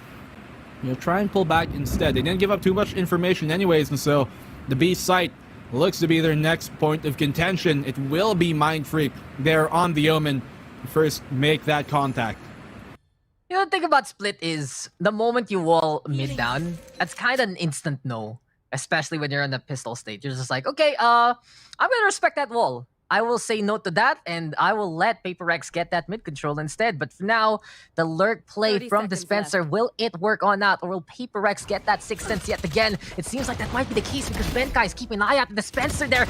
try and pull back instead. They didn't give up too much information anyways, and so the B site looks to be their next point of contention. It will be Mindfreak there on the Omen to first make that contact. You know, the thing about Split is, the moment you wall mid down, that's kind of an instant no. Especially when you're in the pistol state. You're just like, okay, I'm gonna respect that wall. I will say no to that, and I will let PAPERREX get that mid control instead. But for now, the lurk play from Dispenser, will it work or not? Or will PAPERREX get that sixth sense yet again? It seems like that might be the case because Benkai is keeping an eye out. The Dispenser there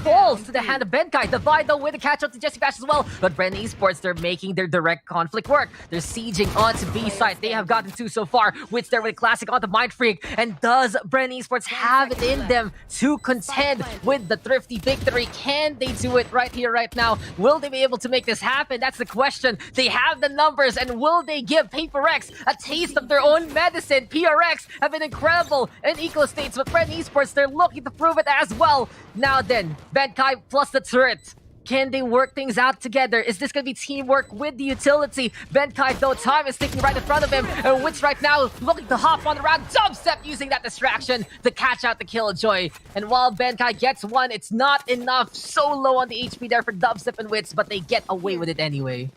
falls to the hand of Benkai. Divide, though, with a catch up to Jesse Bash as well. But Bren Esports, they're making their direct conflict work. They're sieging onto B site. They have gotten 2 so far. Wits there with a classic onto Mindfreak. And does Bren Esports have it in them to contend with the thrifty victory? Can they do it right here, right now? Will they be able to make this happen? That's the question. They have the numbers, and will they give PAPERREX a taste of their own medicine? PRX have been incredible in eco states, but Bren Esports, they're looking to prove it as well. Now then, Benkai plus the turret. Can they work things out together? Is this going to be teamwork with the utility? Benkai, though, time is ticking right in front of him. And Witch right now looking to hop on the round. Dubstep using that distraction to catch out the Killjoy. And while Benkai gets one, it's not enough. So low on the HP there for Dubstep and Wits, but they get away with it anyway.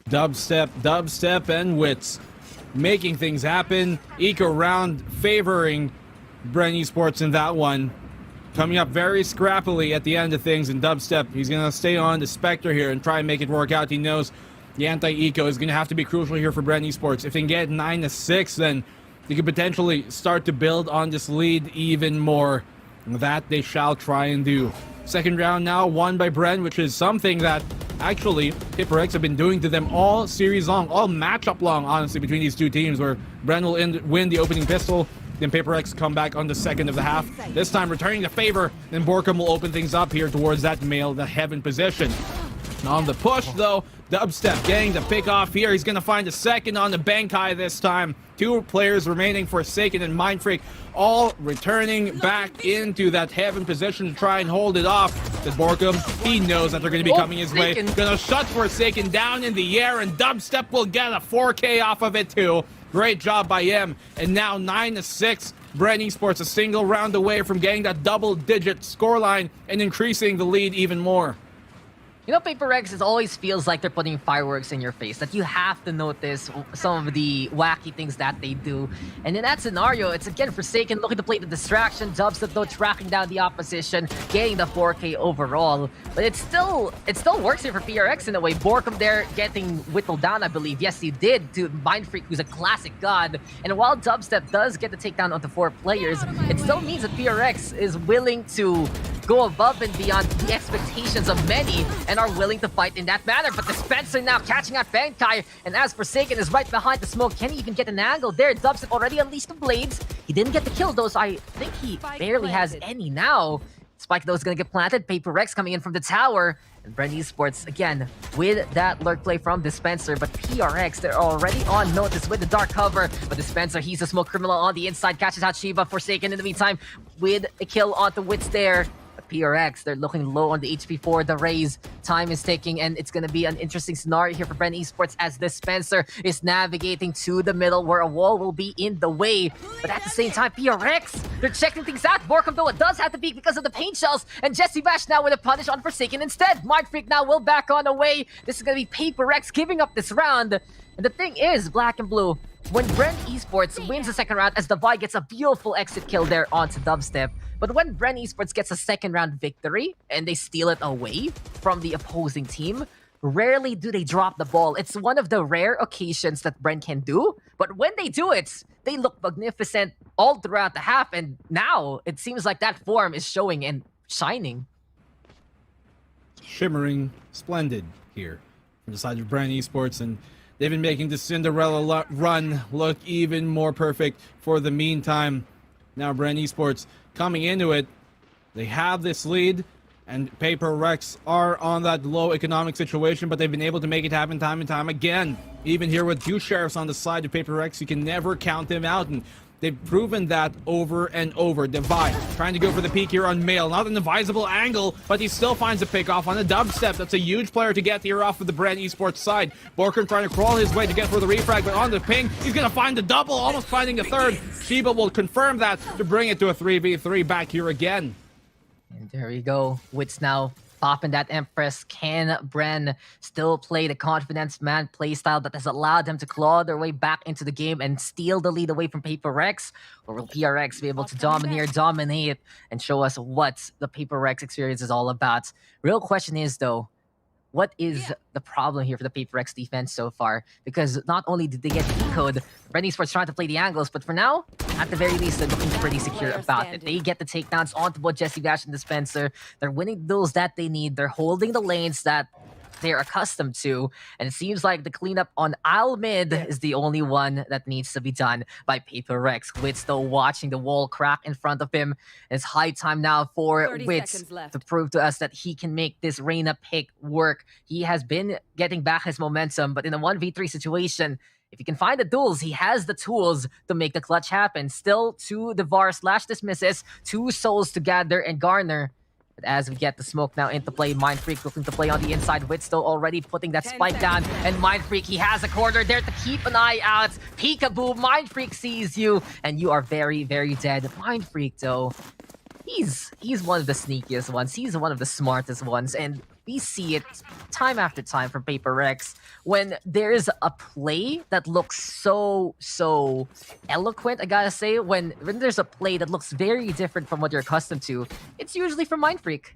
Dubstep, and Wits making things happen. Eco round favoring Bren Esports in that one. Coming up very scrappily at the end of things, and Dubstep, he's going to stay on the Spectre here and try and make it work out. He knows the anti-eco is going to have to be crucial here for Bren Esports. If they can get 9-6, then they could potentially start to build on this lead even more. That they shall try and do. Second round now won by Bren, which is something that actually PAPERREX have been doing to them all series long, all matchup long, honestly, between these two teams, where Bren will win the opening pistol, then PAPERREX come back on the second of the half. This time returning the favor, then Borkum will open things up here towards that the heaven position. On the push, though, Dubstep getting the pick off here. He's going to find a second on the Benkai this time. 2 players remaining, Forsaken and Mindfreak, all returning back into that heaven position to try and hold it off. But Borkum, he knows that they're going to be coming his way. Forsaken. Gonna shut Forsaken down in the air, and Dubstep will get a 4K off of it too. Great job by him. And now 9-6. Bren Esports a single round away from getting that double-digit scoreline and increasing the lead even more. You know, PAPERREX, it always feels like they're putting fireworks in your face. That you have to notice some of the wacky things that they do. And in that scenario, it's again Forsaken looking to play the distraction. Dubstep though tracking down the opposition, getting the 4K overall. But it still works here for PRX in a way. Borkum there getting whittled down, I believe. Yes, he did to Mindfreak, who's a classic god. And while Dubstep does get the takedown onto 4 players, it still means that PRX is willing to go above and beyond the expectations of many and are willing to fight in that manner. But Dispenser now catching out Benkai, and as Forsaken is right behind the smoke, can he even get an angle there? Dubstep already unleashed the blades. He didn't get the kill though, so I think he barely has any now. Spike though is gonna get planted. PAPERREX coming in from the tower. And Bren Esports, again, with that lurk play from Dispenser. But PRX, they're already on notice with the dark cover. But Dispenser, he's a smoke criminal on the inside. Catches out Shiva. Forsaken in the meantime with a kill onto Wits there. But PRX, they're looking low on the HP for the raise. Time is ticking, and it's going to be an interesting scenario here for Bren Esports as Dispenser is navigating to the middle where a wall will be in the way. But at the same time, PRX, they're checking things out. Borkum, though, it does have to peek because of the paint shells. And Jesse Bash now with a punish on Forsaken instead. Mindfreak now will back on away. This is going to be PAPERREX giving up this round. And the thing is, Black and Blue, when Bren Esports wins the second round as Davai gets a beautiful exit kill there onto Dubstep, but when Bren Esports gets a second round victory and they steal it away from the opposing team, rarely do they drop the ball. It's one of the rare occasions that Bren can do, but when they do it, they look magnificent all throughout the half, and now it seems like that form is showing and shining. Shimmering splendid here from the side of Bren Esports, and they've been making the Cinderella run look even more perfect for the meantime. Now Bren Esports coming into it, they have this lead, and PAPERREX are on that low economic situation, but they've been able to make it happen time and time again. Even here with 2 sheriffs on the side of PAPERREX, you can never count them out, and they've proven that over and over. Divide trying to go for the peak here on Mail. Not an advisable angle, but he still finds a pick off on a Dubstep. That's a huge player to get here off of the Bren Esports side. Borkum trying to crawl his way to get for the refrag, but on the ping, he's going to find the double, almost finding a third. Shiba will confirm that to bring it to a 3v3 back here again. And there we go. Wits now popping that Empress. Can Bren still play the confidence man playstyle that has allowed them to claw their way back into the game and steal the lead away from PAPERREX? Or will PRX be able to dominate, and show us what the PAPERREX experience is all about? Real question is, though, what is the problem here for the PAPERREX defense so far? Because not only did they get the decode, Bren Esports trying to play the angles, but for now, at the very least, they're looking pretty secure about it. They get the takedowns onto both Jesse Bash and Dispenser. They're winning the duels that they need. They're holding the lanes that they're accustomed to, and it seems like the cleanup on Isle Mid is the only one that needs to be done by PAPERREX. Wits still watching the wall crack in front of him. It's high time now for Wits to prove to us that he can make this Reyna pick work. He has been getting back his momentum, but in a 1v3 situation, if he can find the duels, he has the tools to make the clutch happen. Still 2 Devar / dismisses, 2 souls to gather and garner. But as we get the smoke now into play, Mindfreak looking to play on the inside. Wits still already putting that spike down. And Mindfreak, he has a corner there to keep an eye out. Peekaboo, Mindfreak sees you, and you are very, very dead. Mindfreak, though, he's one of the sneakiest ones. He's one of the smartest ones, and we see it time after time from PAPERREX. When there's a play that looks so eloquent, I gotta say, when there's a play that looks very different from what you're accustomed to, it's usually from Mindfreak.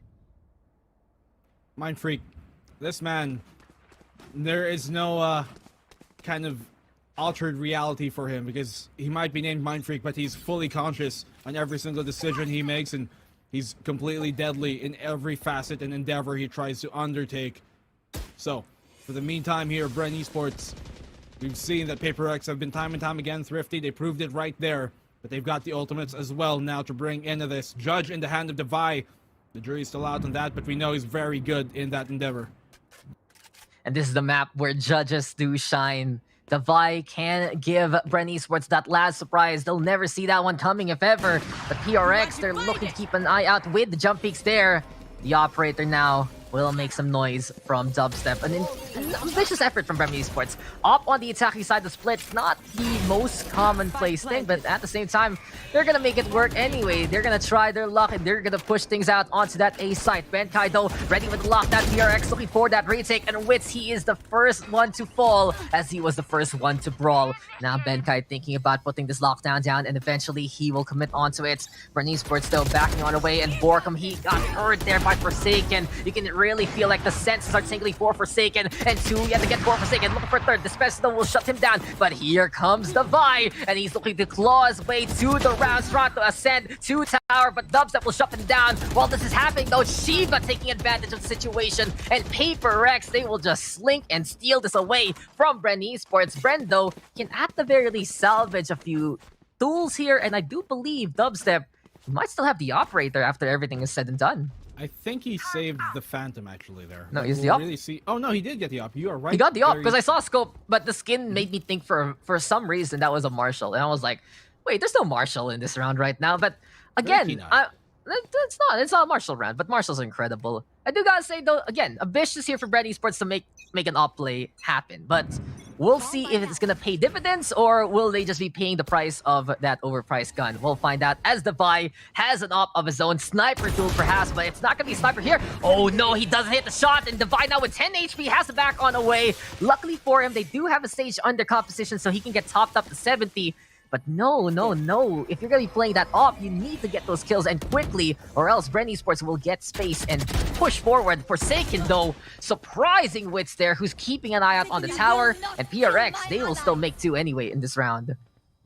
Mindfreak, this man, there is no kind of altered reality for him, because he might be named Mindfreak, but he's fully conscious on every single decision he makes, and he's completely deadly in every facet and endeavor he tries to undertake. So, for the meantime here, Bren Esports, we've seen that PAPERREX have been time and time again thrifty. They proved it right there, but they've got the ultimates as well now to bring into this. Judge in the hand of Davai. The jury's still out on that, but we know he's very good in that endeavor. And this is the map where judges do shine. Davai can give Bren Esports that last surprise. They'll never see that one coming, if ever. But PRX, they're looking to keep an eye out with the jump peaks there. The operator now will make some noise from Dubstep. An ambitious effort from Bren Esports. Up on the attacking side, the split, not the most commonplace thing, but at the same time, they're gonna make it work anyway. They're gonna try their luck and they're gonna push things out onto that A site. Benkai though, ready with the lockdown. PRX looking for that retake, and Wits, he is the first one to fall as he was the first one to brawl. Now Benkai thinking about putting this lockdown down, and eventually he will commit onto it. Bren Esports though backing on away, and Borkum, he got hurt there by Forsaken. You can really feel like the senses are tingling for Forsaken, and two yet to get for Forsaken, looking for third. The special will shut him down, but here comes the Vi, and he's looking to claw his way to the rounds, trying to ascend to tower, but Dubstep will shut him down. While this is happening though, Shiva taking advantage of the situation, and PAPERREX, they will just slink and steal this away from Bren Esports. Bren though can at the very least salvage a few tools here, and I do believe Dubstep might still have the operator after everything is said and done. I think he saved the Phantom actually there. No, Like, he's we'll the op. Really see. Oh no, he did get the op. You are right. He got the op Very- because I saw scope, but the skin made me think for some reason that was a Marshall, and I was like, wait, there's no Marshall in this round right now. But again, Very keen it's not a Marshall round, but Marshall's incredible. I do gotta say though, again, ambitious here for Bren Esports to make an op play happen, but we'll see if it's gonna pay dividends or will they just be paying the price of that overpriced gun. We'll find out as the Vi has an op of his own. Sniper tool perhaps, but it's not gonna be a sniper here. Oh no, he doesn't hit the shot, and the Vi now with 10 HP has the back on away. Luckily for him, they do have a stage under composition so he can get topped up to 70. But no. If you're going to be playing that off, you need to get those kills and quickly, or else Bren Esports will get space and push forward. Forsaken, though, surprising Wits there, who's keeping an eye out on the tower. And PRX, they will still make two anyway in this round.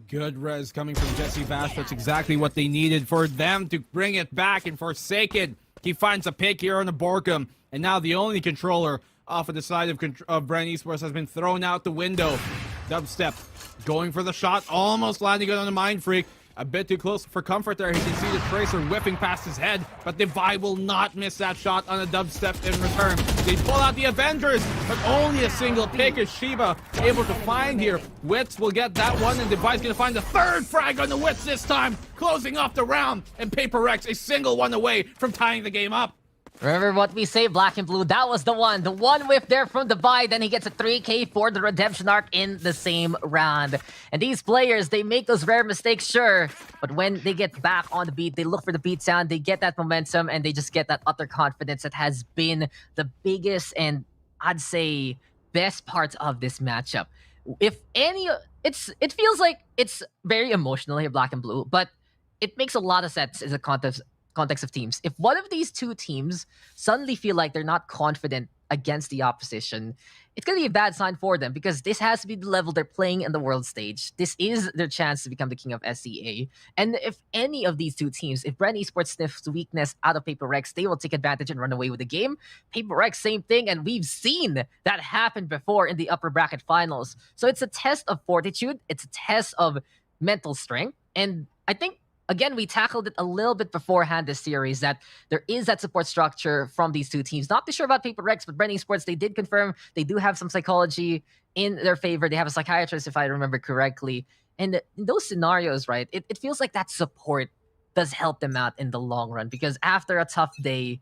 Good res coming from Jesse Vash. That's exactly what they needed for them to bring it back. And Forsaken, he finds a pick here on the Borkum. And now the only controller off of the side of Bren Esports has been thrown out the window. Dubstep going for the shot, almost landing it on the Mind Freak. A bit too close for comfort there. He can see the Tracer whipping past his head, but the Vi will not miss that shot on a Dubstep in return. They pull out the Avengers, but only a single pick is Shiba able to find here. Wits will get that one, and the Vi's gonna find the third frag on the Wits this time, closing off the round, and PAPERREX a single one away from tying the game up. Remember what we say, Black and Blue, that was the one whiff there from the Vi, then he gets a 3k for the redemption arc in the same round. And these players, they make those rare mistakes, sure, but when they get back on the beat, they look for the beat sound, they get that momentum, and they just get that utter confidence that has been the biggest and I'd say best parts of this matchup. If any, it feels like it's very emotional here, Black and Blue, but it makes a lot of sense in the context of teams. If one of these two teams suddenly feel like they're not confident against the opposition, it's going to be a bad sign for them because this has to be the level they're playing in the world stage. This is their chance to become the king of SEA. And if any of these two teams, if Bren Esports sniffs weakness out of PAPERREX, they will take advantage and run away with the game. PAPERREX, same thing, and we've seen that happen before in the upper bracket finals. So it's a test of fortitude, it's a test of mental strength, and I think again, we tackled it a little bit beforehand this series that there is that support structure from these two teams. Not too sure about PAPERREX, but Bren Esports, they did confirm they do have some psychology in their favor. They have a psychiatrist, if I remember correctly. And in those scenarios, right, it feels like that support does help them out in the long run because after a tough day,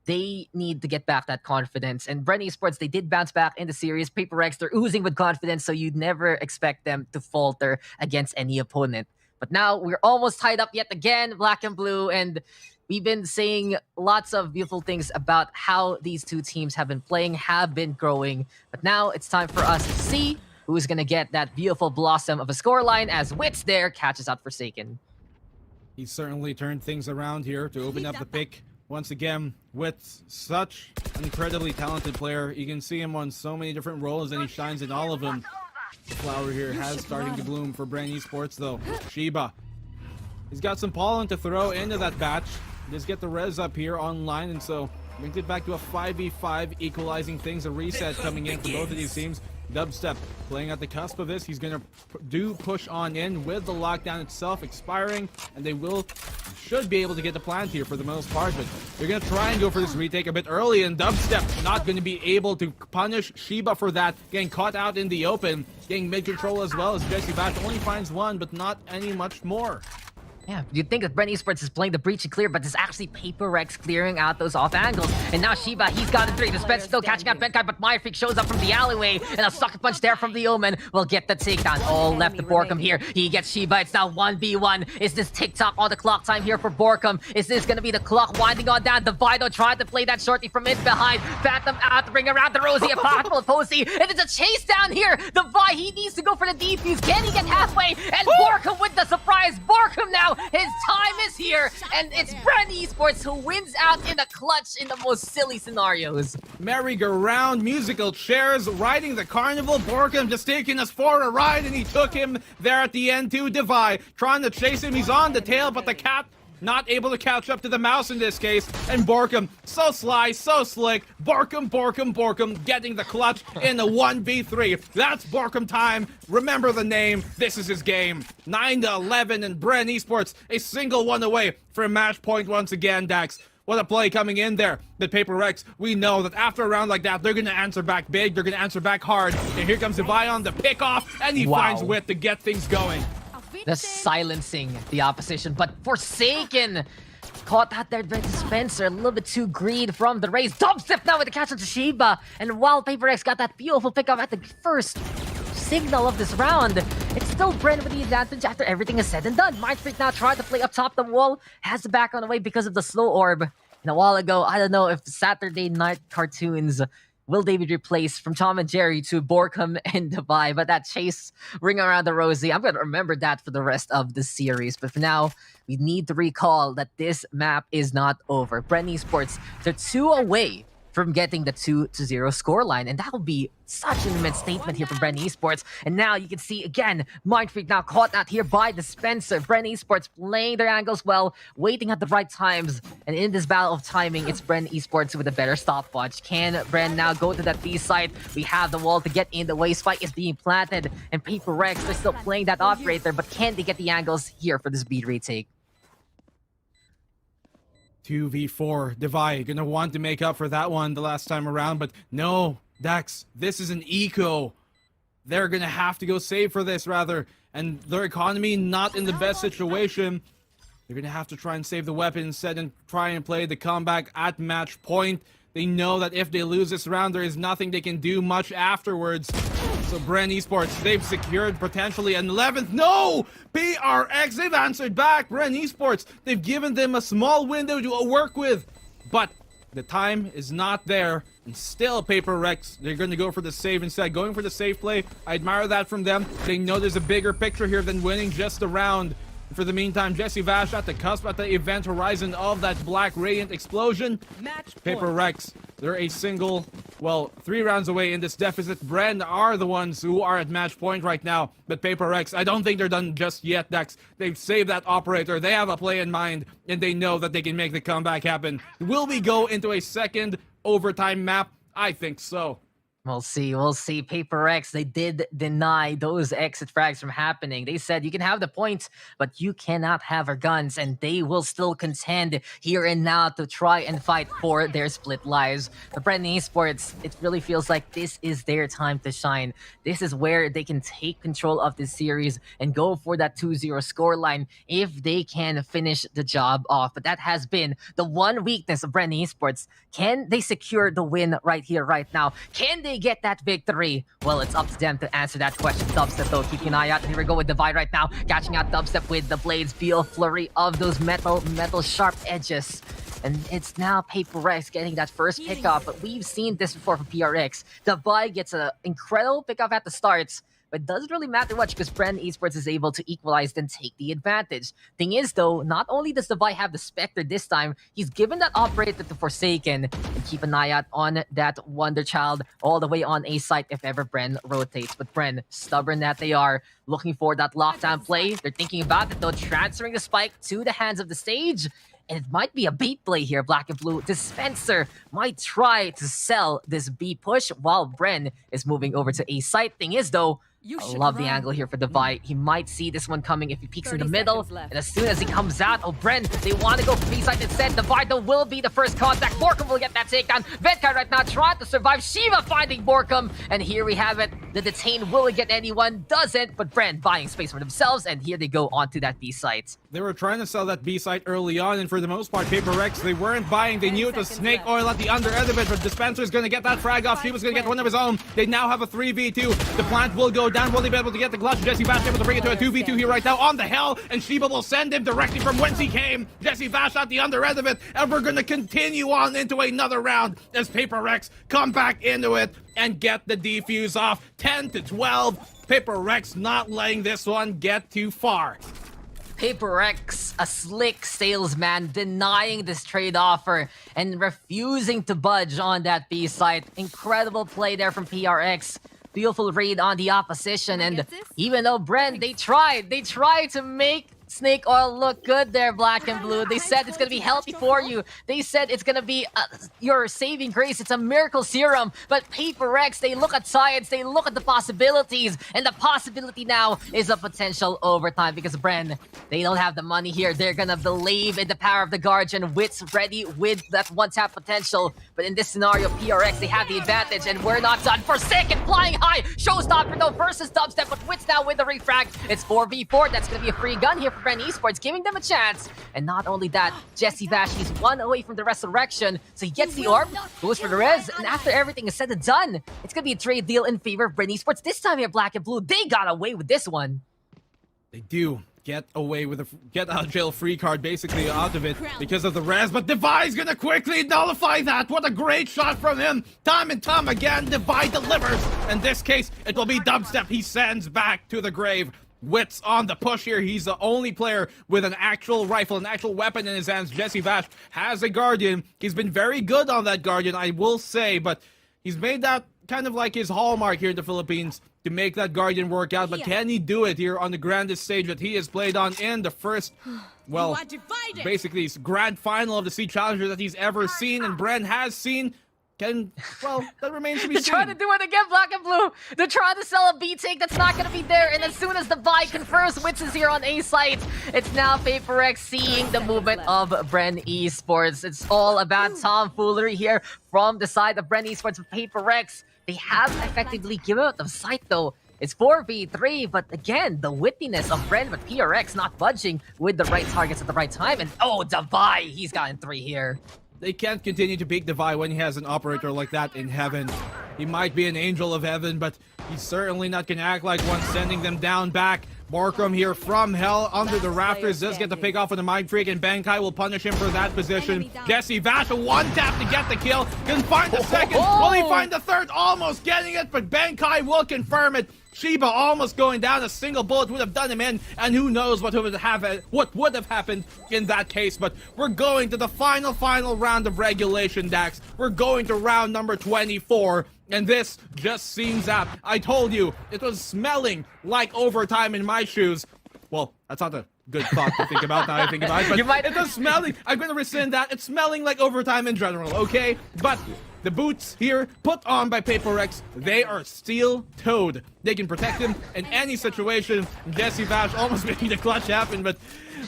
they need to get back that confidence. And Bren Esports, they did bounce back in the series. PAPERREX, they're oozing with confidence, so you'd never expect them to falter against any opponent. But now we're almost tied up yet again, Black and Blue, and we've been saying lots of beautiful things about how these two teams have been playing, have been growing. But now it's time for us to see who's going to get that beautiful blossom of a scoreline as Wits there catches out Forsaken. He certainly turned things around here to open up the pick. Once again, Wits, such an incredibly talented player. You can see him on so many different roles and he shines in all of them. The flower here has starting to bloom for Bren Esports though. Shiba, he's got some pollen to throw into that batch. Just get the res up here online, and so brings it back to a 5v5, equalizing things. A reset coming in for both of these teams. Dubstep playing at the cusp of this. He's gonna push on in with the lockdown itself expiring, and they should be able to get the plant here for the most part, but they're gonna try and go for this retake a bit early, and Dubstep not gonna be able to punish Shiba for that, getting caught out in the open, getting mid control as well as Jesse Bash only finds one, but not any much more. Yeah, you'd think that Bren Esports is playing the breach and clear, but it's actually PAPERREX clearing out those off angles. And now Shiba, he's got the 3. The Spence still catching out Benkai, but Myfreak shows up from the alleyway. And a sucker punch there from the Omen will get the takedown. All left to Borkum here. He gets Shiba. It's now 1v1. Is this TikTok on the clock time here for Borkum? Is this going to be the clock winding on down? Divido tried to play that shortly from in behind. Phantom out to bring around the Rosie. A powerful Posey. And it's a chase down here. Divi, he needs to go for the defuse. Can he get halfway? And Borkum with the surprise. Borkum now, his time is here, and it's Bren Esports who wins out in the clutch in the most silly scenarios. Merry-go-round, musical chairs, riding the carnival. Borkum just taking us for a ride, and he took him there at the end too. Divi trying to chase him. He's on the tail, but the cat not able to catch up to the mouse in this case. And Borkum, so sly, so slick. Borkum getting the clutch in the 1v3. That's Borkum time. Remember the name. This is his game. 9-11, and Bren Esports a single one away for a match point once again, Dax. What a play coming in there. But PAPERREX, we know that after a round like that, they're going to answer back big. They're going to answer back hard. And here comes Divi on the pickoff, and he finds wit to get things going. The silencing the opposition, but Forsaken caught out there by Spencer. A little bit too greed from the Rays. Dubstep now with the catch on Shiba. And while PAPERREX got that beautiful pickup at the first signal of this round, it's still Bren with the advantage after everything is said and done. Myfreak now tried to play up top the wall, has the back on the way because of the slow orb. And a while ago, I don't know if Saturday night cartoons will they be replaced from Tom and Jerry to Borkum and Divi, but that chase ring around the Rosie, I'm going to remember that for the rest of the series. But for now, we need to recall that this map is not over. Bren Esports, they're 2 away from getting the 2-0 scoreline, and that will be such an immense statement here from Bren Esports. And now you can see again, Myfreak now caught out here by the Spencer. Bren Esports playing their angles well, waiting at the right times, and in this battle of timing, it's Bren Esports with a better stopwatch. Can Bren now go to that B site? We have the wall to get in. The way spike is being planted, and PAPERREX, they're still playing that operator, but can they get the angles here for this B retake? 2v4. Divi gonna want to make up for that one the last time around, but no, Dax, this is an eco. They're gonna have to go save for this rather, and their economy not in the best situation. They're gonna have to try and save the weapon instead and try and play the comeback at match point. They know that if they lose this round, there is nothing they can do much afterwards. So Bren Esports, they've secured potentially an 11th. No! PRX, they've answered back. Bren Esports, they've given them a small window to work with. But the time is not there. And still PAPERREX, they're going to go for the save instead. Going for the safe play. I admire that from them. They know there's a bigger picture here than winning just a round. For the meantime, Jesse Vash at the cusp at the event horizon of that Black Radiant explosion. PAPERREX, they're a single, well, 3 rounds away in this deficit. Bren are the ones who are at match point right now. But PAPERREX, I don't think they're done just yet, Dex. They've saved that operator. They have a play in mind, and they know that they can make the comeback happen. Will we go into a second overtime map? I think so. We'll see. PAPERREX, they did deny those exit frags from happening. They said you can have the points, but you cannot have our guns, and they will still contend here and now to try and fight for their split lives. The Bren Esports, it really feels like this is their time to shine. This is where they can take control of this series and go for that 2-0 scoreline if they can finish the job off. But that has been the one weakness of Bren Esports. Can they secure the win right here, right now? Can they get that victory? Well, it's up to them to answer that question. Dubstep, though, keeping an eye out. Here we go with Divi right now. Catching out Dubstep with the blades. Feel flurry of those metal sharp edges. And it's now PAPERREX getting that first pickup. But we've seen this before from PRX. Divi gets an incredible pickup at the starts. But it doesn't really matter much because Bren Esports is able to equalize and take the advantage. Thing is, though, not only does Divi have the Spectre this time, he's given that operator to Forsaken. And keep an eye out on that Wonder Child all the way on A site if ever Bren rotates. But Bren, stubborn that they are, looking for that lockdown play. They're thinking about it, though, transferring the spike to the hands of the stage. And it might be a bait play here, Black and Blue. Dispenser might try to sell this B push while Bren is moving over to A site. Thing is, though, I love the angle here for Devi. He might see this one coming if he peeks in the middle. And as soon as he comes out, Bren, they want to go for B-side instead. Devi, though, will be the first contact. Borkum will get that takedown. Venkai right now trying to survive. Shiva finding Borkum. And here we have it. The detain will get anyone. Doesn't. But Bren buying space for themselves. And here they go onto that B-site. They were trying to sell that B-site early on, and for the most part, PAPERREX, they weren't buying. They knew it was Snake Oil at the under end of it, but Dispenser's gonna get that frag off. Shiva's gonna get one of his own. They now have a 3v2. The plant will go down. Will they be able to get the clutch? Jesse Vash able to bring it to a 2v2 here right now on the hell, and Shiva will send him directly from whence he came. Jesse Vash at the under end of it, and we're gonna continue on into another round as PAPERREX come back into it and get the defuse off. 10-12. PAPERREX not letting this one get too far. PAPERREX, a slick salesman, denying this trade offer and refusing to budge on that B site. Incredible play there from PRX. Beautiful read on the opposition, and even though Bren, they tried to make Snake Oil look good there, Black and Blue. They said it's gonna be healthy for you. They said it's gonna be your saving grace. It's a miracle serum. But PAPERREX, they look at science, they look at the possibilities, and the possibility now is a potential overtime because Bren, they don't have the money here. They're gonna believe in the power of the Guardian. Wits ready with that one-tap potential. But in this scenario, PRX, they have the advantage, and we're not done. Forsaken flying high. Showstopper though versus Dubstep, but Wits now with the refrag. It's 4v4. That's gonna be a free gun here for Bren Esports, giving them a chance. And not only that, Jesse Vash, he's one away from the resurrection. So he gets the orb, goes for the res, and after everything is said and done, it's gonna be a trade deal in favor of Bren Esports. This time here, Black and Blue, they got away with this one. They do get away with a get out of jail free card basically out of it because of the res, but Devi's gonna quickly nullify that. What a great shot from him. Time and time again, Devi delivers. In this case, it will be Dubstep. He sends back to the grave. Wits on the push here. He's the only player with an actual rifle, an actual weapon in his hands. Jesse Vash has a Guardian. He's been very good on that Guardian, I will say, but he's made that kind of like his hallmark here in the Philippines to make that Guardian work out. But can he do it here on the grandest stage that he has played on in the first, well, basically grand final of the Sea Challenger that he's ever seen and Bren has seen? Well, that remains to be They're seen. trying to do it again, Black and Blue. They're trying to sell a B take that's not going to be there. And as soon as Devi confirms Wits is here on A site, it's now PAPERREX seeing the movement of Bren Esports. It's all about tomfoolery here from the side of Bren Esports with PAPERREX. They have effectively given out the site though. It's 4v3, but again, the wittiness of Bren with PRX not budging with the right targets at the right time. And oh, Devi, he's gotten 3 here. They can't continue to peek Devi when he has an operator like that in heaven. He might be an angel of heaven, but he's certainly not going to act like one, sending them down back. Borkum here from hell under the rafters does get the pick off of the Mind Freak, and Bankai will punish him for that position. Jesse Vash, a one tap to get the kill. Can find the second. Will he find the third? Almost getting it, but Bankai will confirm it. Shiba almost going down. A single bullet would have done him in, and who knows what would have happened in that case. But we're going to the final round of regulation, Dax. We're going to round number 24, and this just seems apt. I told you, it was smelling like overtime in my shoes. Well, that's not a good thought to think about now I think about it, but it was smelling. I'm going to rescind that. It's smelling like overtime in general, okay? But the boots here, put on by PAPERREX, they are steel-toed. They can protect him in any situation. Jesse Vash almost making the clutch happen, but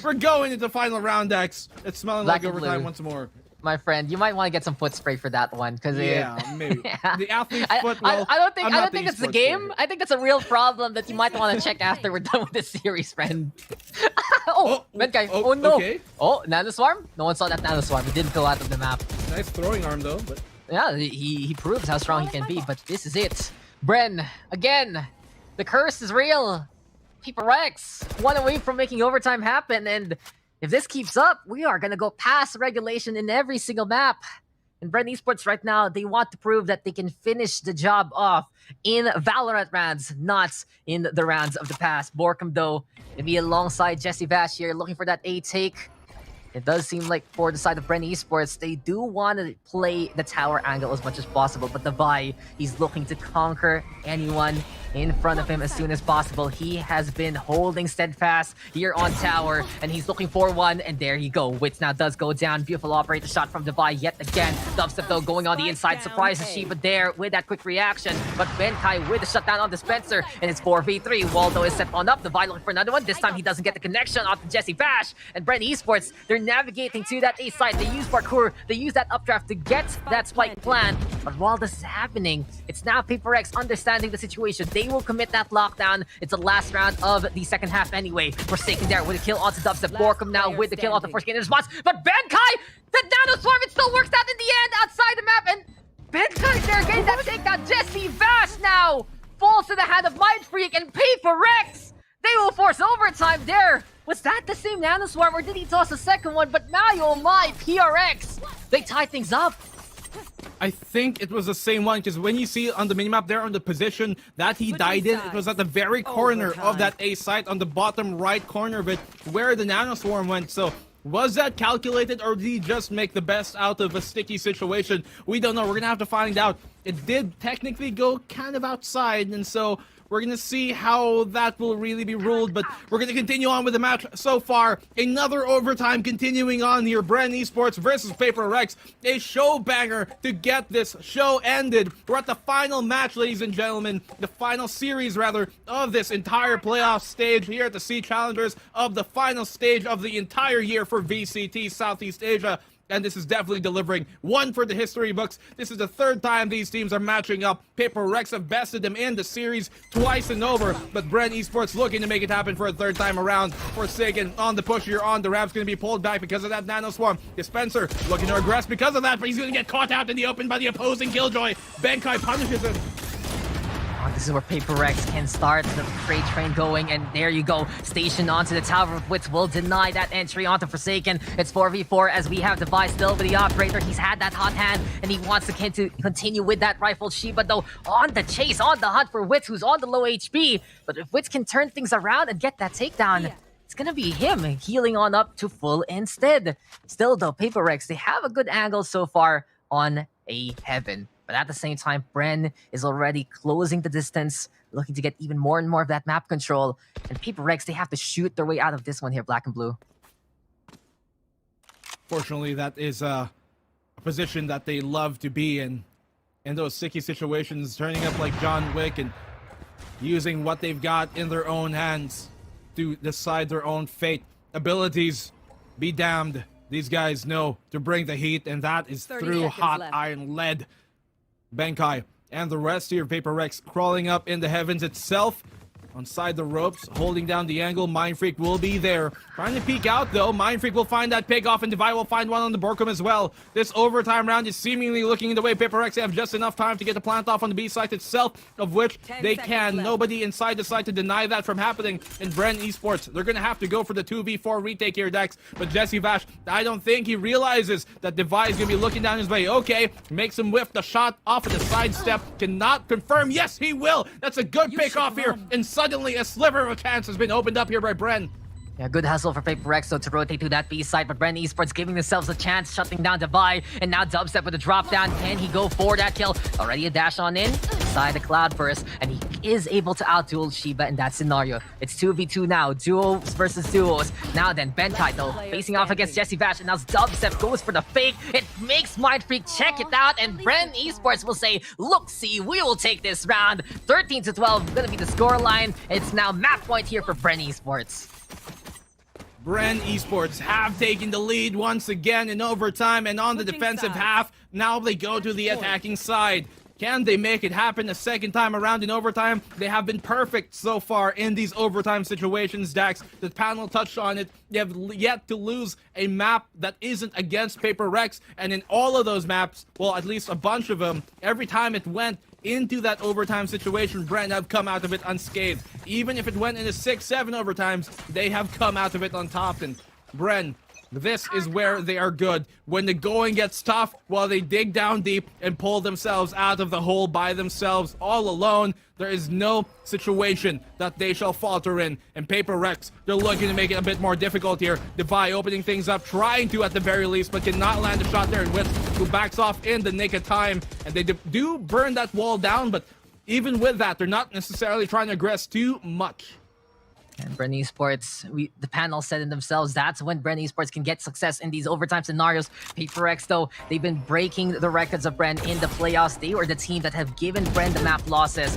we're going into the final round, Dex. It's smelling like overtime once more. My friend, you might want to get some foot spray for that one, because maybe. Yeah. The athlete's foot. Well, I don't think that's the game. I think that's a real problem that you might want to check after we're done with this series, friend. Benkai. Oh no. Okay. Oh, Nanoswarm? No one saw that Nanoswarm. He didn't go out of the map. Nice throwing arm though. But yeah, he proves how strong he can be, but this is it. Bren, again, the curse is real. PAPERREX, one away from making overtime happen, and if this keeps up, we are going to go past regulation in every single map. And Bren Esports right now, they want to prove that they can finish the job off in Valorant rounds, not in the rounds of the past. Borkum, though, to be alongside Jesse Vash here, looking for that A take. It does seem like for the side of Bren Esports, they do want to play the tower angle as much as possible, but Devi, he's looking to conquer anyone in front of him as soon as possible. He has been holding steadfast here on tower, and he's looking for one, and there you go. Wits now does go down. Beautiful operator shot from Devi yet again. Dubstep though going on the inside, surprises Shiba there with that quick reaction, but Benkai with the shutdown on Dispenser, and it's 4v3. Waldo is set on up. Devi looking for another one. This time he doesn't get the connection onto Jesse Bash, and Bren Esports, they're navigating to that A side. They use parkour, they use that updraft to get that spike plan, but while this is happening, it's now PAPERREX understanding the situation. They will commit that lockdown. It's the last round of the second half anyway. Forsaken there with a kill onto Dubstep. Borkum now with the kill onto Forsaken in response, but Benkai, the Nano Swarm, it still works out in the end outside the map, and Benkai there getting that takedown. Jesse Bash now falls to the hand of Mindfreak, and PAPERREX, they will force overtime there. Was that the same Nano Swarm, or did he toss a second one? But now, oh my, PRX, they tie things up. I think it was the same one, because when you see on the minimap there on the position that he died in, it was at the very corner of that A site on the bottom right corner of it where the Nano Swarm went. So was that calculated, or did he just make the best out of a sticky situation? We don't know. We're going to have to find out. It did technically go kind of outside, and so we're going to see how that will really be ruled, but we're going to continue on with the match so far. Another overtime continuing on here. Bren Esports versus PAPERREX. A show banger to get this show ended. We're at the final match, ladies and gentlemen. The final series, rather, of this entire playoff stage here at the Sea Challengers, of the final stage of the entire year for VCT Southeast Asia. And this is definitely delivering one for the history books. This is the third time these teams are matching up. PAPERREX have bested them in the series twice and over, but Bren Esports looking to make it happen for a third time around. Forsaken on the push here on the ramps, going to be pulled back because of that Nano Swarm. Dispenser looking to aggress because of that, but he's going to get caught out in the open by the opposing Killjoy. Benkai punishes him. This is where PAPERREX can start the freight train going, and there you go. Station onto the Tower of Wits will deny that entry onto Forsaken. It's 4v4 as we have Devi still with the operator. He's had that hot hand, and he wants to continue with that rifle. Shiba, though, on the chase, on the hunt for Wits, who's on the low HP. But if Wits can turn things around and get that takedown, it's gonna be him healing on up to full instead. Still, though, PAPERREX, they have a good angle so far on a Heaven. But at the same time, Bren is already closing the distance, looking to get even more and more of that map control. And PAPERREX, they have to shoot their way out of this one here, black and blue. Fortunately, that is a position that they love to be in those sticky situations, turning up like John Wick and using what they've got in their own hands to decide their own fate. Abilities, be damned. These guys know to bring the heat, and that is through hot iron lead. Benkai and the rest here of PAPERREX crawling up in the Heavens itself. On side the ropes, holding down the angle. Mindfreak will be there. Trying to peek out, though. Mindfreak will find that pick off, and Devi will find one on the Borkum as well. This overtime round is seemingly looking in the way. PAPERREX have just enough time to get the plant off on the B site itself, of which they can. Nobody inside the site to deny that from happening in Bren Esports. They're going to have to go for the 2v4 retake here, Dex. But Jesse Bash, I don't think he realizes that Devi is going to be looking down his way. Okay, makes him whiff the shot off of the sidestep. Cannot confirm. Yes, he will. That's a good pick off here. And suddenly a sliver of a chance has been opened up here by Bren. Yeah, good hustle for PAPERREX though to rotate to that B side, but Bren Esports giving themselves a chance, shutting down Devi, and now Dubstep with a drop down. Can he go for that kill? Already a dash on in, inside the cloud burst, and he is able to outduel Shiba in that scenario. It's 2v2 now, duos versus duos. Now then, Benkai though, facing off against Jesse Bash, and now Dubstep goes for the fake. It makes Mindfreak check it out, and Bren Esports will say, look, see, we will take this round. 13-12, gonna be the scoreline. It's now map point here for Bren Esports. Bren Esports have taken the lead once again in overtime, and on the defensive half, now they go to the attacking side. Can they make it happen a second time around in overtime? They have been perfect so far in these overtime situations, Dax. The panel touched on it. They have yet to lose a map that isn't against PAPERREX, and in all of those maps, well, at least a bunch of them, every time it went into that overtime situation, Bren have come out of it unscathed. Even if it went into 6-7 overtimes, they have come out of it on top. And Bren, this is where they are good. When the going gets tough, well, they dig down deep and pull themselves out of the hole by themselves, all alone. There is no situation that they shall falter in. And PAPERREX, they're looking to make it a bit more difficult here. Devi opening things up, trying to at the very least, but cannot land a shot there. And Wits, who backs off in the nick of time. And they do burn that wall down, but even with that, they're not necessarily trying to aggress too much. And Bren Esports, the panel said it themselves, that's when Bren Esports can get success in these overtime scenarios. PAPERREX, though, they've been breaking the records of Bren in the playoffs. They were the team that have given Bren the map losses.